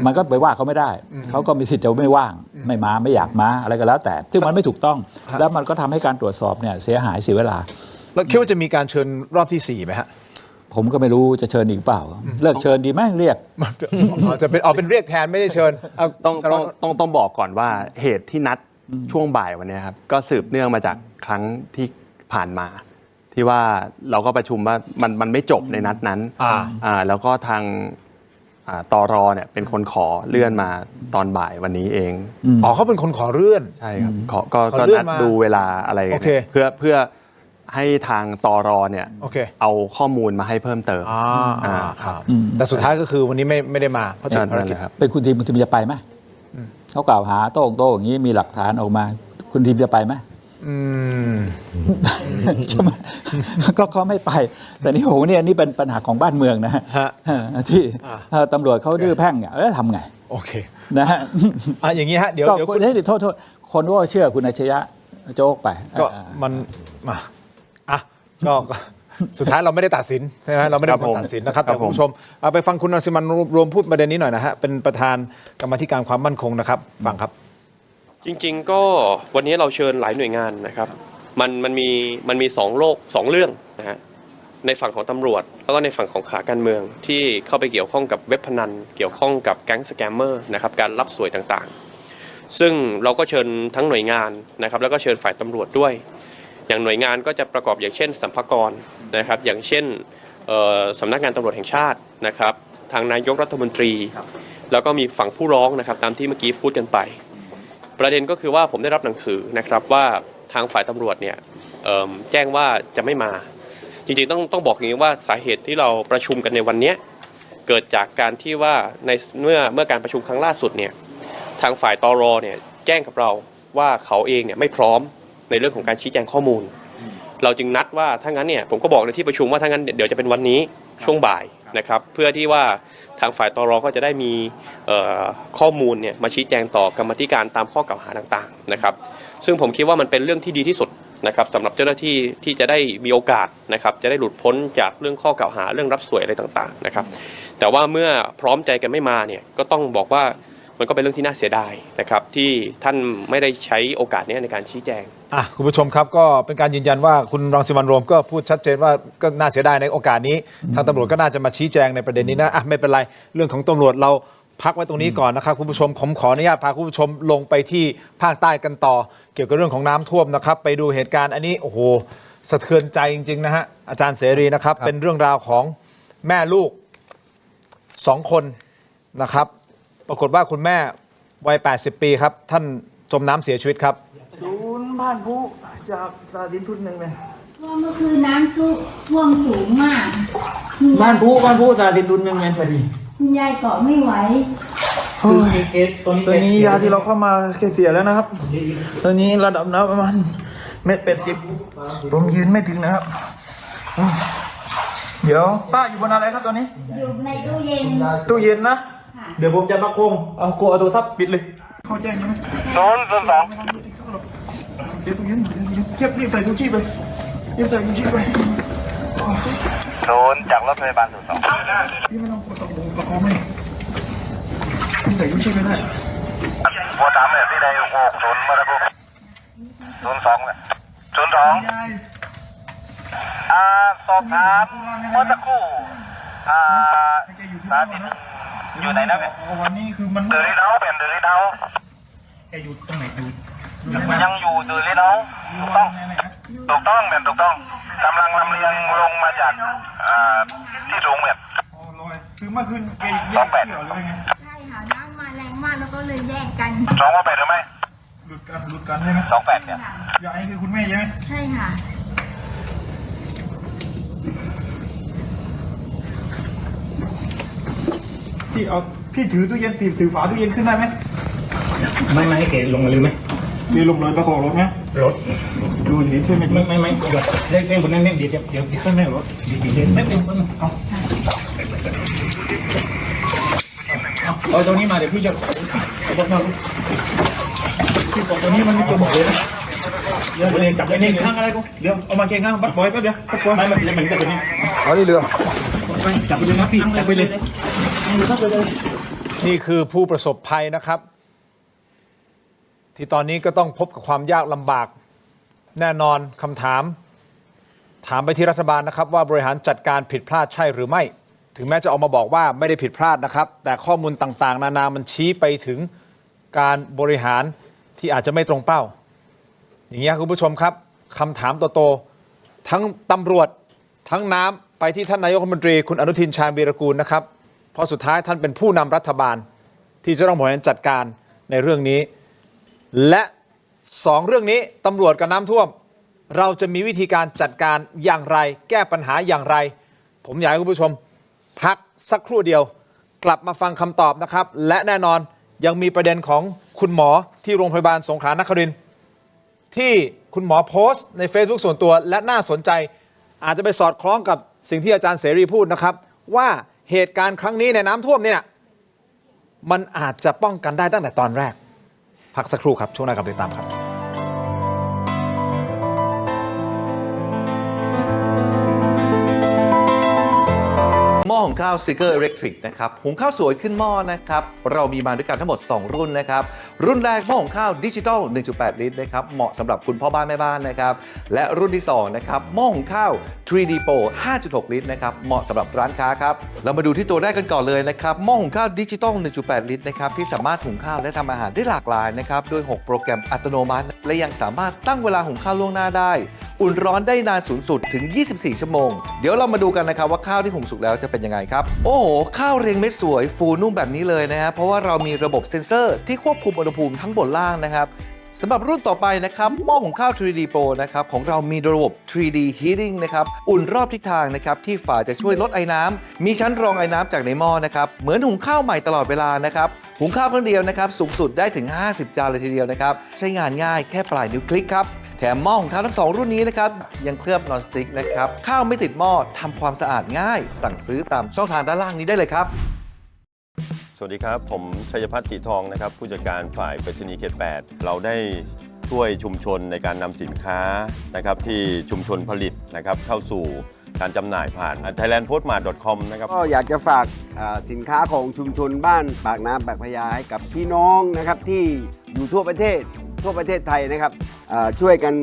Speaker 8: มันก็ไปว่าเขาไม่ได้เขาก็มีสิทธิ์จะไม่ว่างไม่มาไม่อยากมาอะไรก็แล้วแต่ซึ่งมันไม่ถูกต้องแล้วมันก็ทำให้การตรวจสอบเนี่ยเสียหายเสียเวลา
Speaker 1: แล้วคิดว่าจะมีการเชิญรอบที่4ไหมฮะ
Speaker 8: ผมก็ไม่รู้จะเชิญอีกเปล่าเลิกเชิญดีไหมเรียก
Speaker 1: จะเป็นเรียกแทนไม่ได้เชิญ
Speaker 9: ต้องบอกก่อนว่าเหตุที่นัดช่วงบ่ายวันนี้ครับก็สืบเนื่องมาจากครั้งที่ผ่านมาที่ว่าเราก็ประชุมว่ามันไม่จบในนัดนั้นแล้วก็ทางตร.เนี่ยเป็นคนขอเลื่อนมาตอนบ่ายวันนี้เอง
Speaker 1: เขาเป็นคนขอเลื่อน
Speaker 9: ใช่ครับก็นัดดูเวลาอะไรกันเพื่อให้ทางตร.เนี่ยเอาข้อมูลมาให้เพิ่มเติม
Speaker 1: ครับแต่สุดท้ายก็คือวันนี้ไม่ได้มาเพราะติดภารกิจครับ
Speaker 8: เป็นคุณทีมจะไปไหมเขากล่าวหาโต้อย่างนี้มีหลักฐานออกมาคุณทีมจะไปไหมใช่ไหมก็เขาไม่ไปแต่นี่โหเนี่ยนี่เป็นปัญหาของบ้านเมืองนะฮะที่ตำรวจเขาดื้อแพ่งเนี่ยแล้วทำไง
Speaker 1: โอเค
Speaker 8: นะฮะ
Speaker 1: อย่างนี้ฮะเดี๋ยว
Speaker 8: โทษคนว่าเชื่อคุณอัจฉริยะโจ๊กไป
Speaker 1: ก็มันมาก็สุดท้ายเราไม่ได้ตัดสินใช่ไหมเราไม่ได้ตัดสินนะครับแต่คุณผู้ชมไปฟังคุณรังสิมันต์รวมพูดประเด็นนี้หน่อยนะฮะเป็นประธานกรรมาธิการความมั่นคงนะครับฟังครับ
Speaker 12: จริงๆก็วันนี้เราเชิญหลายหน่วยงานนะครับมันมี2เรื่องนะฮะในฝั่งของตำรวจแล้วก็ในฝั่งของขาการเมืองที่เข้าไปเกี่ยวข้องกับเว็บพนันเกี่ยวข้องกับแก๊งสแกมเมอร์นะครับการรับสวยต่างๆซึ่งเราก็เชิญทั้งหน่วยงานนะครับแล้วก็เชิญฝ่ายตำรวจด้วยอย่างหน่วยงานก็จะประกอบอย่างเช่นสรรพากรนะครับอย่างเช่นสำนักงานตำรวจแห่งชาตินะครับ ทางนายกรัฐมนตรีแล้วก็มีฝั่งผู้ร้องนะครับตามที่เมื่อกี้พูดกันไปประเด็นก็คือว่าผมได้รับหนังสือนะครับว่าทางฝ่ายตำรวจเนี่ยแจ้งว่าจะไม่มาจริงๆต้องบอกอย่างนี้ว่าสาเหตุที่เราประชุมกันในวันนี้เกิดจากการที่ว่าในเมื่อการประชุมครั้งล่าสุดเนี่ยทางฝ่ายตรเนี่ยแจ้งกับเราว่าเขาเองเนี่ยไม่พร้อมในเรื่องของการชี้แจงข้อมูลเราจึงนัดว่าถ้างั้นเนี่ยผมก็บอกในที่ประชุมว่าถ้างั้นเดี๋ยวจะเป็นวันนี้ช่วงบ่ายนะครับเพื่อที่ว่าทางฝ่ายตรก็จะได้มีข้อมูลเนี่ยมาชี้แจงต่อกรรมธิการตามข้อกล่าวหาต่างๆนะครับซึ่งผมคิดว่ามันเป็นเรื่องที่ดีที่สุดนะครับสำหรับเจ้าหน้าที่ที่จะได้มีโอกาสนะครับจะได้หลุดพ้นจากเรื่องข้อกล่าวหาเรื่องรับสวยอะไรต่างๆนะครับแต่ว่าเมื่อพร้อมใจกันไม่มาเนี่ยก็ต้องบอกว่ามันก็เป็นเรื่องที่น่าเสียดายนะครับที่ท่านไม่ได้ใช้โอกาสนี้ในการชี้แจง
Speaker 1: คุณผู้ชมครับก็เป็นการยืนยันว่าคุณรังสิมันต์โรมก็พูดชัดเจนว่าก็น่าเสียดายในโอกาสนี้ทางตำรวจก็น่าจะมาชี้แจงในประเด็นนี้นะไม่เป็นไรเรื่องของตำรวจเราพักไว้ตรงนี้ก่อนนะครับคุณผู้ชมผมขออนุญาตพาคุณผู้ชมลงไปที่ภาคใต้กันต่อเกี่ยวกับเรื่องของน้ำท่วมนะครับไปดูเหตุการณ์อันนี้โอ้โหสะเทือนใจจริงๆนะฮะอาจารย์เสรีนะครับเป็นเรื่องราวของแม่ลูก2 คนนะครับปรากฏว่าคุณแม่วัย80 ปีครับท่านจมน้ำเสียชีวิตครับ
Speaker 13: ศูนย์บ้านผู้จากสาดินทุนหนึ่งเลย
Speaker 7: เมื่อคืนน้ำท่วมสูงมาก
Speaker 13: บ้านผู้สาดินทุนหนึ่งเลยพอดี
Speaker 7: คุณยายเกาะไม่ไหว
Speaker 13: คือเคสตัวนี้ยาที่เราเข้ามาเสียแล้วนะครับตัวนี้ระดับน้ำประมาณ1.80 ผมยืนไม่ถึงนะครับเดี๋ยวป้าอยู่บนอะไรครับตอนนี้
Speaker 7: อยู่ในตู้เ
Speaker 13: ย็นนะเดี๋ยวผมจะมาโค้งเอาโทรศัพท์ปิดเลยเข้าแจ้งยังไงเดี๋ยวตู้เย็นเทียบรีบใส่ตู้ชีพไป
Speaker 14: โดนจากรถพยาบาล02
Speaker 13: พี่ไม่ต้องประคองไหมพี่ใส่ตู้ชีพไม่ได้
Speaker 14: หัวตามเลยที่ใด60มาแล้วพวก02เลย02สอบถามเมื่อสักครู่สาธิตอยู่ไหนนะเนี่ย
Speaker 13: วันนี้คือมัน
Speaker 14: เดลิเนาเป็นเดลิเนา
Speaker 13: แกอยู่ตรงไหน
Speaker 14: ยังอยู่เดลิเนาถูกต้องเป็นถูกต้องกำลังลำเลียงลงมาจากที่สูงแบบ
Speaker 13: คือเมื่อคืนแกแยกเที่ยวหรือไง
Speaker 7: ใช่ค่ะน้ำมาแรงมากแล้วก็เลยแยกกัน
Speaker 14: 2.8หรือไม่
Speaker 13: หลุดกันใช่ไหม
Speaker 14: 2.8เนี่ย
Speaker 13: ยายคือคุณแม่ใช่ไหม
Speaker 7: ใช่ค่ะ
Speaker 13: พี่ถือตู้เย็นถือฝาตู้เย็นขึ้นได้ไหม
Speaker 15: ไม่ให้เกลลงมาเลยไหม
Speaker 13: เกลลงเลยประคองรถไหม
Speaker 15: รถ
Speaker 13: ดูเห็นใช่ไหม
Speaker 15: ไม่เร่งคนนั้นเดี๋ยว
Speaker 13: ขึ้นได้รถ
Speaker 15: เดี๋ยวแป๊บนึง
Speaker 13: เอาตัวนี้มาเดี๋ยวพี่จะเอาตัวนี้พี่บอกตัวนี้มันไม่ตัวหมดเลยนะเดี๋ยวเจับไว้ในข้างอะไรกูเดี๋ยวเอามาเก่งข้างบัดบอยแป๊บเดียวบัดบอย
Speaker 15: ไม่มันตัวนี้
Speaker 1: เอาที่เรือ
Speaker 13: จับไปเลยนะพี่จับไปเลย
Speaker 1: นี่คือผู้ประสบภัยนะครับที่ตอนนี้ก็ต้องพบกับความยากลำบากแน่นอนคำถามไปที่รัฐบาลนะครับว่าบริหารจัดการผิดพลาดใช่หรือไม่ถึงแม้จะออกมาบอกว่าไม่ได้ผิดพลาดนะครับแต่ข้อมูลต่างๆนานามันชี้ไปถึงการบริหารที่อาจจะไม่ตรงเป้าอย่างนี้คุณผู้ชมครับคำถามโตๆทั้งตำรวจทั้งน้ำไปที่ท่านนายกรัฐมนตรีคุณอนุทินชาญวีรกูลนะครับเพราะสุดท้ายท่านเป็นผู้นำรัฐบาลที่จะต้องบริหารจัดการในเรื่องนี้และ2เรื่องนี้ตำรวจกับน้ำท่วมเราจะมีวิธีการจัดการอย่างไรแก้ปัญหาอย่างไรผมอยากให้คุณผู้ชมพักสักครู่เดียวกลับมาฟังคำตอบนะครับและแน่นอนยังมีประเด็นของคุณหมอที่โรงพยาบาลสงขลานครินทร์ที่คุณหมอโพสต์ใน Facebook ส่วนตัวและน่าสนใจอาจจะไปสอดคล้องกับสิ่งที่อาจารย์เสรีพูดนะครับว่าเหตุการณ์ครั้งนี้ในน้ำท่วมเนี่ยมันอาจจะป้องกันได้ตั้งแต่ตอนแรกพักสักครู่ครับช่วงหน้ากลับติดตามครับ
Speaker 16: หม้อหุงข้าวซิกเกอร์อิเล็กทริกนะครับหุงข้าวสวยขึ้นหม้อนะครับเรามีมาด้วยกันทั้งหมด2รุ่นนะครับรุ่นแรกหม้อหุงข้าวดิจิตอล 1.8 ลิตรนะครับเหมาะสำหรับคุณพ่อบ้านแม่บ้านนะครับและรุ่นที่2นะครับหม้อหุงข้าว 3D Pro 5.6 ลิตรนะครับเหมาะสำหรับร้านค้าครับเรามาดูที่ตัวแรกกันก่อนเลยนะครับหม้อหุงข้าวดิจิตอล 1.8 ลิตรนะครับที่สามารถหุงข้าวและทำอาหารได้หลากหลายนะครับด้วย6โปรแกรมอัตโนมัติและยังสามารถตั้งเวลาหุงข้าวล่วงหน้าได้ อุ่นร้อนได้นานสูงสุดถึง 24 ชั่วโมง เดี๋ยวเรามาดูกันนะครับว่าข้าวที่หุงสุกแล้วจะเป็นยังไงครับ โอ้โห ข้าวเรียงเม็ดสวยฟูนุ่มแบบนี้เลยนะฮะเพราะว่าเรามีระบบเซ็นเซอร์ที่ควบคุมอุณหภูมิทั้งบนล่างนะครับสำหรับรุ่นต่อไปนะครับหม้อหุงข้าว 3D Pro นะครับของเรามีระบบ 3D Heating นะครับอุ่นรอบทิศทางนะครับที่ฝาจะช่วยลดไอน้ำมีชั้นรองไอน้ำจากในหม้อนะครับเหมือนหุงข้าวใหม่ตลอดเวลานะครับหุงข้าวครั้งเดียวนะครับสูงสุดได้ถึง 50 จานเลยทีเดียวนะครับใช้งานง่ายแค่ปลายนิ้วคลิกครับแถมหม้อหุงข้าวทั้ง2รุ่นนี้นะครับยังเคลือบนอนสติ๊กนะครับข้าวไม่ติดหม้อทำความสะอาดง่ายสั่งซื้อตามช่องทางด้านล่างนี้ได้เลยครับ
Speaker 17: สวัสดีครับ ผมชัยพัฒน์สีทองนะครับผู้จัดการฝ่ายไปรษณีย์เขต 8 เราได้ช่วยชุมชนในการนำสินค้านะครับที่ชุมชนผลิตนะครับเข้าสู่การจำหน่ายผ่าน thailandpostmart.com นะครับ
Speaker 18: ก็อยากจะฝากสินค้าของชุมชนบ้านปากน้ำปากพญาให้กับพี่น้องนะครับที่อยู่ทั่วประเทศไทยนะครับช่วยกัน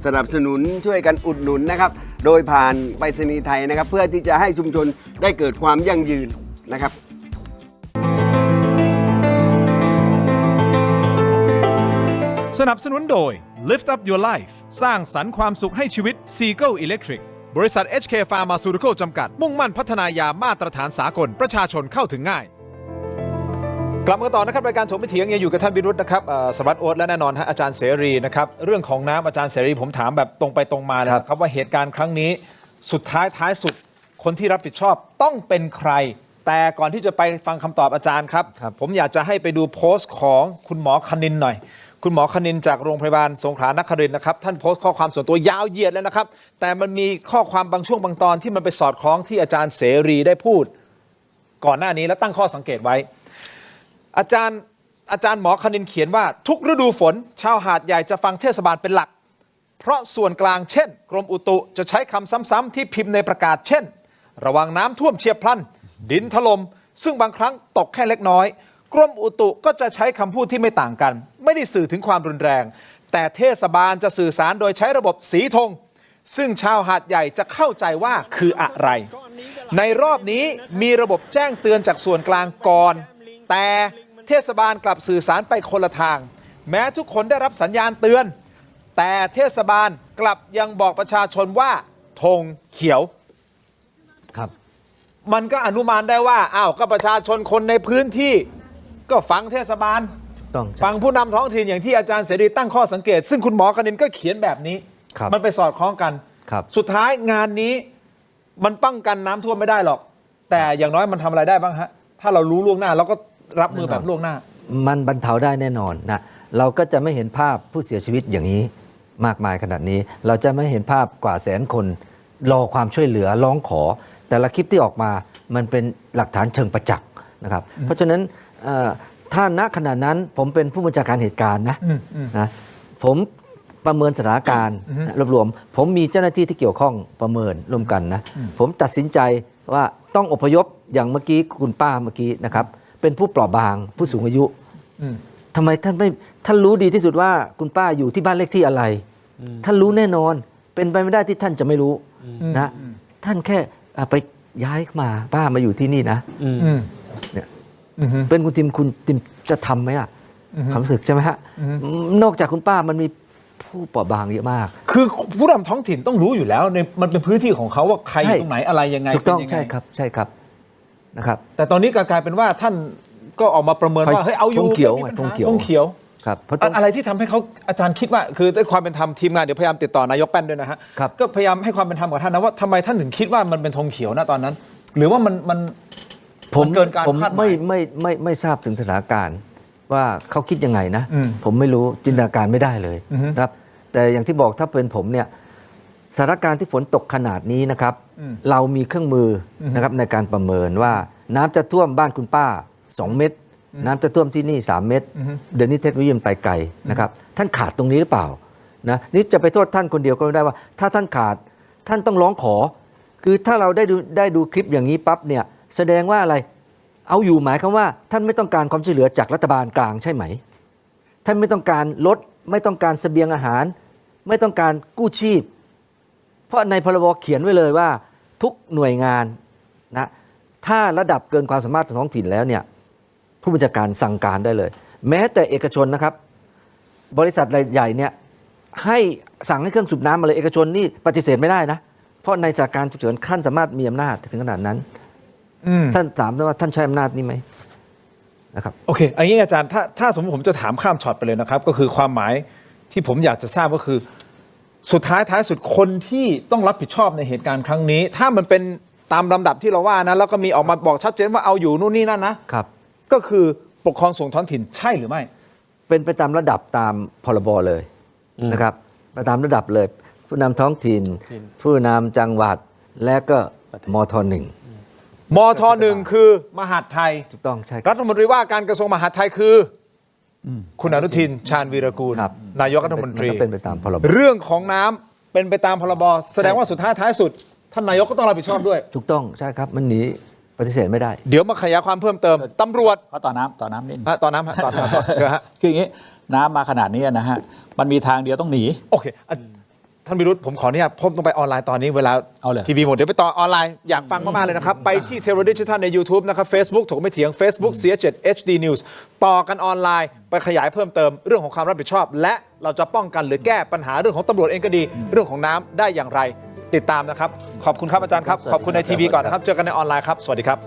Speaker 18: สนับสนุนช่วยกันอุดหนุนนะครับโดยผ่านไปรษณีย์ไทยนะครับเพื่อที่จะให้ชุมชนได้เกิดความยั่งยืนนะครับ
Speaker 10: สนับสนุนโดย Lift Up Your Life สร้างสรรค์ความสุขให้ชีวิต Seagull Electric บริษัท HK Pharmaceutical จำกัดมุ่งมั่นพัฒนายามาตรฐานสากลประชาชนเข้าถึงง่าย
Speaker 1: กลับมากันต่อนะครับรายการถกไม่เถียงยังอยู่กับท่านวิรุธนะครับสวัสดิ์โอ๊ตและแน่นอนฮะอาจารย์เสรีนะครับเรื่องของน้ำอาจารย์เสรีผมถามแบบตรงไปตรงมาเลยครับว่าเหตุการณ์ครั้งนี้สุดท้ายสุดคนที่รับผิดชอบต้องเป็นใครแต่ก่อนที่จะไปฟังคำตอบอาจารย์ครับผมอยากจะให้ไปดูโพสต์ของคุณหมอคณินหน่อยคุณหมอคณินจากโรงพยาบาลสงขลานครินทร์นะครับท่านโพสต์ข้อความส่วนตัวยาวเหยียดเลยนะครับแต่มันมีข้อความบางช่วงบางตอนที่มันไปสอดคล้องที่อาจารย์เสรีได้พูดก่อนหน้านี้และตั้งข้อสังเกตไว้อาจารย์หมอคณินเขียนว่าทุกฤดูฝนชาวหาดใหญ่จะฟังเทศบาลเป็นหลักเพราะส่วนกลางเช่นกรมอุตุจะใช้คำซ้ำๆที่พิมพ์ในประกาศเช่นระวังน้ำท่วมเฉียบพลันดินถล่มซึ่งบางครั้งตกแค่เล็กน้อยกรมอุตุก็จะใช้คำพูดที่ไม่ต่างกันไม่ได้สื่อถึงความรุนแรงแต่เทศบาลจะสื่อสารโดยใช้ระบบสีธงซึ่งชาวหาดใหญ่จะเข้าใจว่าคืออะไรในรอบนี้มีระบบแจ้งเตือนจากส่วนกลางก่อนแต่เทศบาลกลับสื่อสารไปคนละทางแม้ทุกคนได้รับสัญญาณเตือนแต่เทศบาลกลับยังบอกประชาชนว่าธงเขียว
Speaker 5: ครับ
Speaker 1: มันก็อนุมานได้ว่าอ้าวก็ประชาชนคนในพื้นที่ก็ฟังเทศบาลฟังผู้นำท้องถิ่นอย่างที่อาจารย์เสรีตั้งข้อสังเกตซึ่งคุณหมอคณินก็เขียนแบบนี้มันไปสอดคล้องกันสุดท้ายงานนี้มันป้องกันน้ำท่วมไม่ได้หรอกแต่อย่างน้อยมันทำอะไรได้บ้างฮะถ้าเรารู้ล่วงหน้าเราก็รับมือแบบล่วงหน้า
Speaker 5: มันบรรเทาได้แน่นอนนะเราก็จะไม่เห็นภาพผู้เสียชีวิตอย่างนี้มากมายขนาดนี้เราจะไม่เห็นภาพกว่าแสนคนรอความช่วยเหลือร้องขอแต่ละคลิปที่ออกมามันเป็นหลักฐานเชิงประจักษ์นะครับเพราะฉะนั้นถ้าณขณะนั้นผมเป็นผู้บัญชาการเหตุการณ์นะผมประเมินสถานการณ์รวบรวมผมมีเจ้าหน้าที่ที่เกี่ยวข้องประเมินร่วมกันนะผมตัดสินใจว่าต้องอพยพอย่างเมื่อกี้คุณป้าเมื่อกี้นะครับเป็นผู้เปราะบางผู้สูงอายุทำไมท่านรู้ดีที่สุดว่าคุณป้าอยู่ที่บ้านเลขที่อะไรท่านรู้แน่นอนเป็นไปไม่ได้ที่ท่านจะไม่รู้นะท่านแค่ไปย้ายมาป้ามาอยู่ที่นี่นะเนี่ยเป็นคุณทิมจะทำไหมอ่ะความรู้สึกใช่ไหมฮะนอกจากคุณป้ามันมีผู้เปราะบางเยอะมาก
Speaker 1: คือผู้นำท้องถิ่นต้องรู้อยู่แล้วในมันเป็นพื้นที่ของเขาว่าใครอยู่ตรงไหนอะไรยังไง
Speaker 5: ถูกต้องใช่ครับนะครับ
Speaker 1: แต่ตอนนี้กลายเป็นว่าท่านก็ออกมาประเมินว่าเฮ้ยเอาอยู่
Speaker 5: ธงเขียว
Speaker 1: ครับอะไรที่ทำให้เขาอาจารย์คิดว่าคือด้วยความเป็นธรรมทีมงานเดี๋ยวพยายามติดต่อนายกแป้นด้วยนะฮะก็พยายามให้ความเป็นธรรมกับท่านนะว่าทำไมท่านถึงคิดว่ามันเป็นธงเขียวนะตอนนั้นหรือว่ามันเกินการคาดหมาย
Speaker 5: ไม่ทราบถึงสถานการณ์ว่าเขาคิดยังไงนะผมไม่รู้จินตนาการไม่ได้เลยครับแต่อย่างที่บอกถ้าเป็นผมเนี่ยสถานการณ์ที่ฝนตกขนาดนี้นะครับเรามีเครื่องมือนะครับในการประเมินว่าน้ำจะท่วมบ้านคุณป้า2 เมตรน้ำจะท่วมที่นี่3 เมตรเดี๋ยวนี้เทคโนโลยีไปไกลนะครับท่านขาดตรงนี้หรือเปล่านะนี่จะไปโทษท่านคนเดียวก็ไม่ได้ว่าถ้าท่านขาดท่านต้องร้องขอคือถ้าเราได้ดูคลิปอย่างนี้ปั๊บเนี่ยแสดงว่าอะไรเอาอยู่หมายความว่าท่านไม่ต้องการความช่วยเหลือจากรัฐบาลกลางใช่ไหมท่านไม่ต้องการรถไม่ต้องการเสบียงอาหารไม่ต้องการกู้ชีพเพราะในพรบเขียนไว้เลยว่าทุกหน่วยงานนะถ้าระดับเกินความสามารถของท้องถิ่นแล้วเนี่ยผู้บัญชาการสั่งการได้เลยแม้แต่เอกชนนะครับบริษัทใหญ่เนี่ย ให้สั่งให้เครื่องสูบน้ำมาเลยเอกชนนี่ปฏิเสธไม่ได้นะเพราะในสถานการณ์ฉุกเฉินท่านสามารถมีอำนาจถึงขนาดนั้นท่านถามว่าท่านใช้อำนาจนี้ไหมนะครับ
Speaker 1: โอเคอันนี้อาจารย์ถ้าสมมติผมจะถามข้ามช็อตไปเลยนะครับก็คือความหมายที่ผมอยากจะทราบก็คือสุดท้ายสุดคนที่ต้องรับผิดชอบในเหตุการณ์ครั้งนี้ถ้ามันเป็นตามลำดับที่เราว่านะแล้วก็มีออกมาบอกชัดเจนว่าเอาอยู่นู่นนี่นั่นนะครับก็คือปกครองส่งท้องถิ่นใช่หรือไม่
Speaker 5: เป็นไปตามระดับตามพรบเลยนะครับไปตามระดับเลยผู้นำท้องถิ่นผู้นำจังหวัดและก็มท.1
Speaker 1: มท.1คือมหาดไทย
Speaker 5: ถูกต้องใช่
Speaker 1: รัฐมนตรีว่าการกระทรวงมหาดไทยคือคุณอนุทินชาญวีรกูลนายกรัฐมนตรี
Speaker 5: เป็นไปตามพรบ
Speaker 1: เรื่องของน้ำเป็นไปตามพรบแสดงว่าสุดท้ายสุดท่านนายกก็ต้องรับผิดชอบด้วย
Speaker 5: ถูกต้องใช่ครับมันหนีปฏิเสธไม่ได้
Speaker 1: เดี๋ยวมาขยายความเพิ่มเติมตำรวจ
Speaker 8: เขาต่อน้ำนิด
Speaker 1: ต่อน้ำเชิญฮะ
Speaker 8: คืออย่างนี้น้ำมาขนาดนี้นะฮะมันมีทางเดียวต้องหนี
Speaker 1: โอเคท่านวิรุธผมขออนุญาตผมต้องไปออนไลน์ตอนนี้เวลาทีวีหมดเดี๋ยวไปต่อออนไลน์อยากฟังมากๆเลยนะครับไปที่เทเลดิจิทัลใน YouTube นะครับ Facebook ถกไม่เถียง Facebook CS7 HD News ต่อกันออนไลน์ไปขยายเพิ่มเติมเรื่องของความรับผิดชอบและเราจะป้องกันหรือแก้ปัญหาเรื่องของตำรวจเองก็ดีเรื่องของน้ำได้อย่างไรติดตามนะครับขอบคุณครับอาจารย์ครับขอบคุณในทีวีก่อนนะครับเจอกันในออนไลน์ครับสวัสดีครับ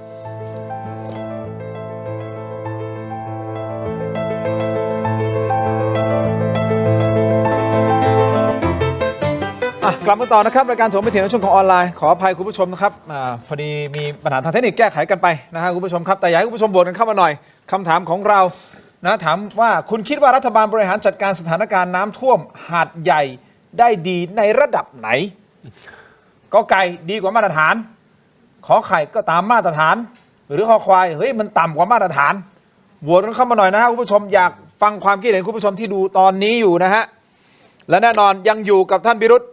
Speaker 1: กลับมาต่อนะครับรายการถกไม่เถียงในช่วงของออนไลน์ขออภัยคุณผู้ชมนะครับพอดีมีปัญหาทางเทคนิคแก้ไขกันไปนะฮะคุณผู้ชมครับแต่อยากให้คุณผู้ชมโหวตกันเข้ามาหน่อยคำถามของเรานะถามว่าคุณคิดว่ารัฐบาลบริหารจัดการสถานการณ์น้ำท่วมหาดใหญ่ได้ดีในระดับไหนกอไก่ดีกว่ามาตรฐานขอไข่ก็ตามมาตรฐานหรือคอควายเฮ้ยมันต่ำกว่ามาตรฐานโหวตกันเข้ามาหน่อยนะฮะคุณผู้ชมอยากฟังความคิดเห็นคุณผู้ชมที่ดูตอนนี้อยู่นะฮะและแน่นอนยังอยู่กับท่านวิรุธ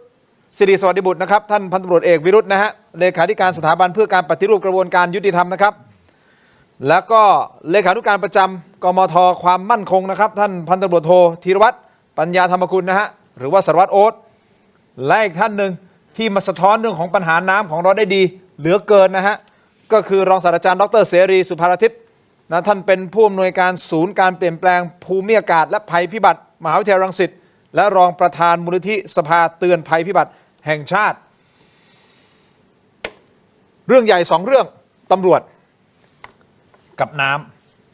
Speaker 1: สิริสวัสดิบุตรนะครับท่านพันตำรวจเอกวิรุธนะฮะเลขาธิการสถาบันเพื่อการปฏิรูปกระบวนการยุติธรรมนะครับแล้วก็เลขานุการประจำกมท.ความมั่นคงนะครับท่านพันตำรวจโทธีรวัตรปัญญาธรรมกุลนะฮะหรือว่าสารวัตรโอ๊ตและอีกท่านหนึ่งที่มาสะท้อนเรื่องของปัญหาน้ำของเราได้ดีเหลือเกินนะฮะก็คือรองศาสตราจารย์ดร.เสรีสุภารทิตนะท่านเป็นผู้อำนวยการศูนย์การเปลี่ยนแปลงภูมิอากาศและภัยพิบัติมหาวิทยาลัยรังสิตและรองประธานมูลนิธิสภาเตือนภัยพิบัติแห่งชาติเรื่องใหญ่2เรื่องตำรวจกับน้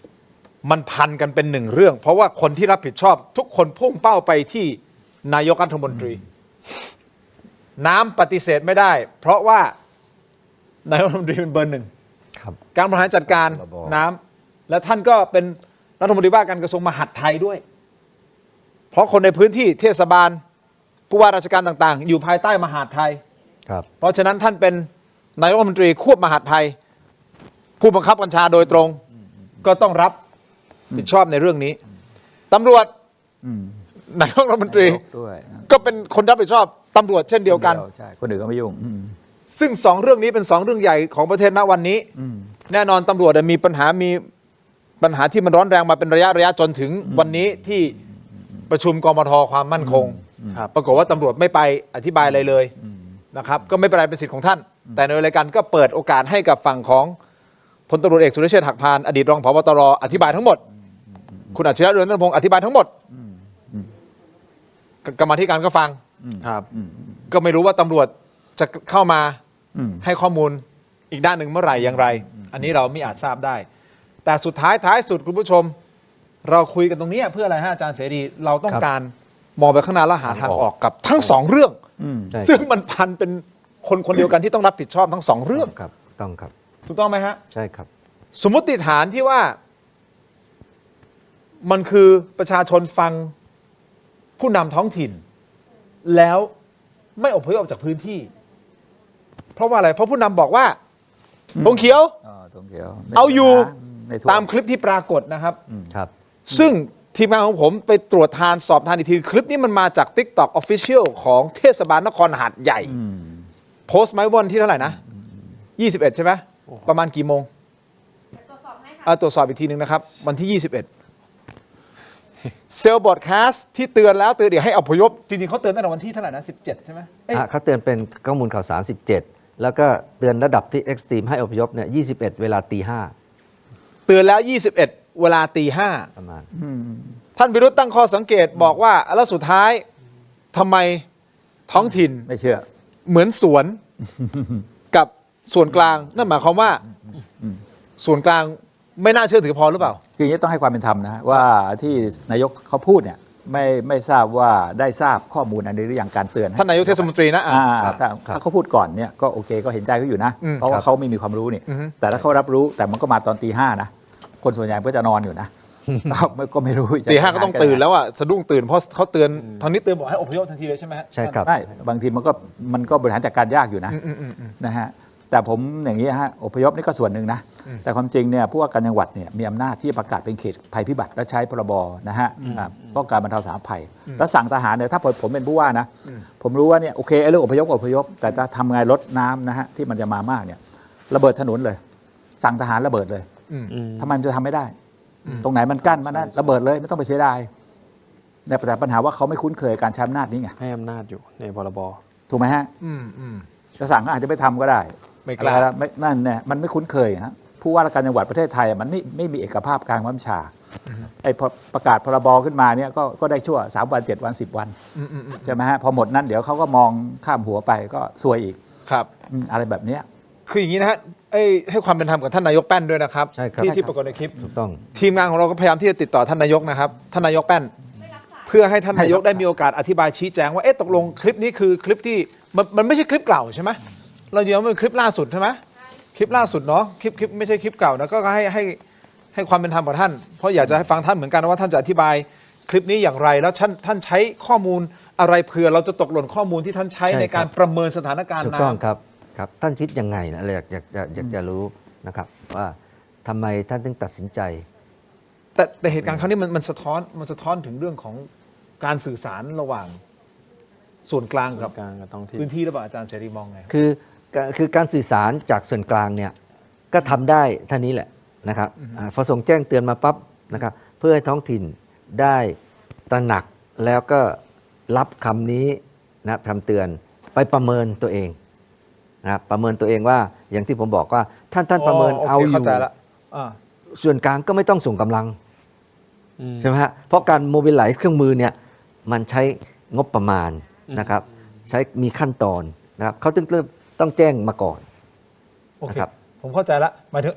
Speaker 1: ำมันพันกันเป็น1เรื่องเพราะว่าคนที่รับผิดชอบทุกคนพุ่งเป้าไปที่นายกรัฐมนตรีน้ำปฏิเสธไม่ได้เพราะว่านายกรัฐมนตรีเป็นเบอร์1การบริหารจัดการน้ำและท่านก็เป็นรัฐมนตรีว่าการกระทรวงมหาดไทยด้วยเพราะคนในพื้นที่เทศบาลผู้ว่าราชการต่างๆอยู่ภายใต้มหาดไทยเพราะฉะนั้นท่านเป็นนายกรัฐมนตรีควบมหาดไทยผู้บังคับบัญชาโดยตรงก็ต้องรับผิดชอบในเรื่องนี้ตำรวจนายกรัฐมนตรีก็เป็นคนรับผิดชอบตำรวจเช่นเดียวกัน
Speaker 8: ใช่คนอื่นก็ไม่ยุ่ง
Speaker 1: ซึ่ง2เรื่องนี้เป็น2เรื่องใหญ่ของประเทศณวันนี้แน่นอนตำรวจมีปัญหาที่มันร้อนแรงมาเป็นระยะจนถึงวันนี้ที่ประชุมกมท.ความมั่นคงปรากฏว่าตำรวจไม่ไปอธิบายอะไรเลยนะครับก็ไม่เป็นไรเป็นสิทธิ์ของท่านแต่ในรายการก็เปิดโอกาสให้กับฝั่งของพลตำรวจเอกสุรเชษฐ์หักพานอดีตรองผบ.ตร.อธิบายทั้งหมดคุณอัจฉริยะ เรืองรัตนพงศ์อธิบายทั้งหมดกรรมาธิการก็ฟังก็ไม่รู้ว่าตำรวจจะเข้ามาให้ข้อมูลอีกด้านหนึ่งเมื่อไหร่อย่างไรอันนี้เราไม่อาจทราบได้แต่สุดท้ายสุดคุณผู้ชมเราคุยกันตรงนี้เพื่ออะไรฮะอาจารย์เสรีเราต้องการมองไปข้างหน้าแล้วหาทางออกกับทั้ง2เรื่องซึ่งมันพันเป็นคนเดียวกันที่ต้องรับผิดชอบทั้ง2เรื่อง
Speaker 5: ครับต้องครับ
Speaker 1: ถูกต้องไหมฮะ
Speaker 5: ใช่ครับ
Speaker 1: สมมติฐานที่ว่ามันคือประชาชนฟังผู้นำท้องถิ่นแล้วไม่อพยพออกจากพื้นที่เพราะว่าอะไรเพราะผู้นำบอกว่าธงเขียวเอาอยู่ตามคลิปที่ปรากฏนะครับซึ่งทีมงานของผมไปตรวจทานสอบทานอีกทีคลิปนี้มันมาจาก TikTok Official ของเทศบาลนครหาดใหญ่โพสต์ไว้วันที่เท่าไหร่นะ21ใช่ไหมประมาณกี่โมงตรวจสอบอีกทีนึงนะครับวันที่21เซลล์บอดแคสต์ที่เตือนแล้วเตือนเดี๋ยวให้อพยพจริงๆเขาเตือนตั้งแต่วันที่เท่าไหร่นะ17ใช่ไหม
Speaker 5: เขาเตือนเป็นข้อมูลข่าวสาร17แล้วก็เตือนระดับที่เอ็กซ์ตรีมให้อพยพเนี่ย21เวลาตี 5
Speaker 1: เตือนแล้ว21เวลาตี 5ประมาณท่านวิรุธตั้งข้อสังเกตบอกว่าแล้วสุดท้าย ทำไมท้องถิ่น
Speaker 8: ไม่เชื่อ
Speaker 1: เหมือนสวน กับส่วนกลางนั่นหมายความว่าส่วนกลางไม่น่าเชื่อถือพอหรือเปล่า
Speaker 8: คืออย่างนี้ต้องให้ความเป็นธรรมนะว่าที่นายกเขาพูดเนี่ยไม่ทราบว่าได้ทราบข้อมูลอันนี้หรือยังการเตือน
Speaker 1: ท่านนายกเทศมนตรีนะ
Speaker 8: ถ้าเขาพูดก่อนเนี่ยก็โอเคก็เห็นใจเขาอยู่นะเพราะว่าเขาไม่มีความรู้นี่แต่ถ้าเขารับรู้แต่มันก็มาตอนตี 5นะคนส่วนใหญ่ก็จะนอนอยู่นะ ก็ไม่รู้
Speaker 1: ตี 5ก็ต้องตื่นแล้วอ่ะสะดุ้งตื่นเพราะเขาเตือนทางนี้เตือนบอกให้อพยพทันทีเลยใช่ไหมฮะ
Speaker 8: ใช่ครับบางทีมันก็บริหารจัดการยากอยู่นะนะฮะแต่ผมอย่างนี้ฮะอพยพนี่ก็ส่วนหนึ่งนะแต่ความจริงเนี่ยผู้ว่าการจังหวัดเนี่ยมีอำนาจที่ประกาศเป็นเขตภัยพิบัติและใช้พรบนะฮะป้องกันบรรเทาสาธารณภัยแล้วสั่งทหารเนี่ยถ้าผมเป็นผู้ว่านะผมรู้ว่าเนี่ยโอเคเรื่องอพยพแต่ถ้าทำไงลดน้ำนะฮะที่มันจะมามากเนี่ยระเบิดถนนเลยสั่งทหารระเบิดเลยทำไมมันจะทำไม่ได้ตรงไหนมันกั้นมันระเบิดเลยไม่ต้องไปเสียดายแต่ปัญหาว่าเขาไม่คุ้นเคยการใช้อำนาจนี้ไง
Speaker 9: ให้อำนาจอยู่ในพรบ
Speaker 8: ถูกไหมฮะจะสั่งก็อาจจะไม่ททำก็ได้
Speaker 1: ไม่กล้า
Speaker 8: นั่นเนี่ยมันไม่คุ้นเคยฮะผู้ว่าราชการจังหวัดประเทศไทยมันไม่มีเอกภาพการบังคับบัญชาไอ้พอประกาศพรบขึ้นมาเนี่ยก็ได้ชั่ว3 วัน 7 วัน 10 วันใช่ไหมฮะพอหมดนั้นเดี๋ยวเขาก็มองข้ามหัวไปก็ซวยอีก
Speaker 1: ครับ
Speaker 8: อะไรแบบเนี้ย
Speaker 1: คืออย่างนี้นะฮะให้ความเป็นธรรมกับท่านนายกแป้นด้วยนะครับที่ปรากฏในคลิป
Speaker 5: ถูกต้อง
Speaker 1: ทีมงานของเราก็พยายามที่จะติดต่อท่านนายกนะครับท่านนายกแป้นเพื่อให้ท่านนายกได้มีโอกาสอธิบายชี้แจงว่าตกลงคลิปนี้คือคลิปที่มันไม่ใช่คลิปเก่าใช่ไหมเราเดี๋ยวมันเป็นคลิปล่าสุดใช่ไหมคลิปล่าสุดเนาะคลิปไม่ใช่คลิปเก่านะก็ให้ความเป็นธรรมกับท่านเพราะอยากจะให้ฟังท่านเหมือนกันว่าท่านจะอธิบายคลิปนี้อย่างไรแล้วท่านใช้ข้อมูลอะไรเผื่อเราจะตกหล่นข้อมูลที่ท่านใช้ในการประเมินสถานการณ์น้ำ
Speaker 5: ถูกต้องครับท่านคิดยังไงนะอยากจะรู้นะครับว่าทำไมท่านถึงตัดสินใจ
Speaker 1: แต่เหตุการณ์ครั้งนี้มันสะท้อนถึงเรื่องของการสื่อสารระหว่างส่วนกลางกับพื้นที่หรือเปล่าอาจารย์เสรีมองไง
Speaker 5: คือการสื่อสารจากส่วนกลางเนี่ยก็ทำได้เท่านี้แหละนะครับพอส่งแจ้งเตือนมาปั๊บนะครับเพื่อให้ท้องถิ่นได้ตระหนักแล้วก็รับคำนี้นะคำเตือนไปประเมินตัวเองนะประเมินตัวเองว่าอย่างที่ผมบอกว่าท่านประเมินเอาอยู่ส่วนกลางก็ไม่ต้องส่งกำลังใช่ไหมฮะเพราะการโมบิลไลซ์เครื่องมือเนี่ยมันใช้งบประมาณนะครับใช้มีขั้นตอนนะครับเขาต้องแจ้งมาก่อน
Speaker 1: โอเคผมเข้าใจแล้วหมายถึง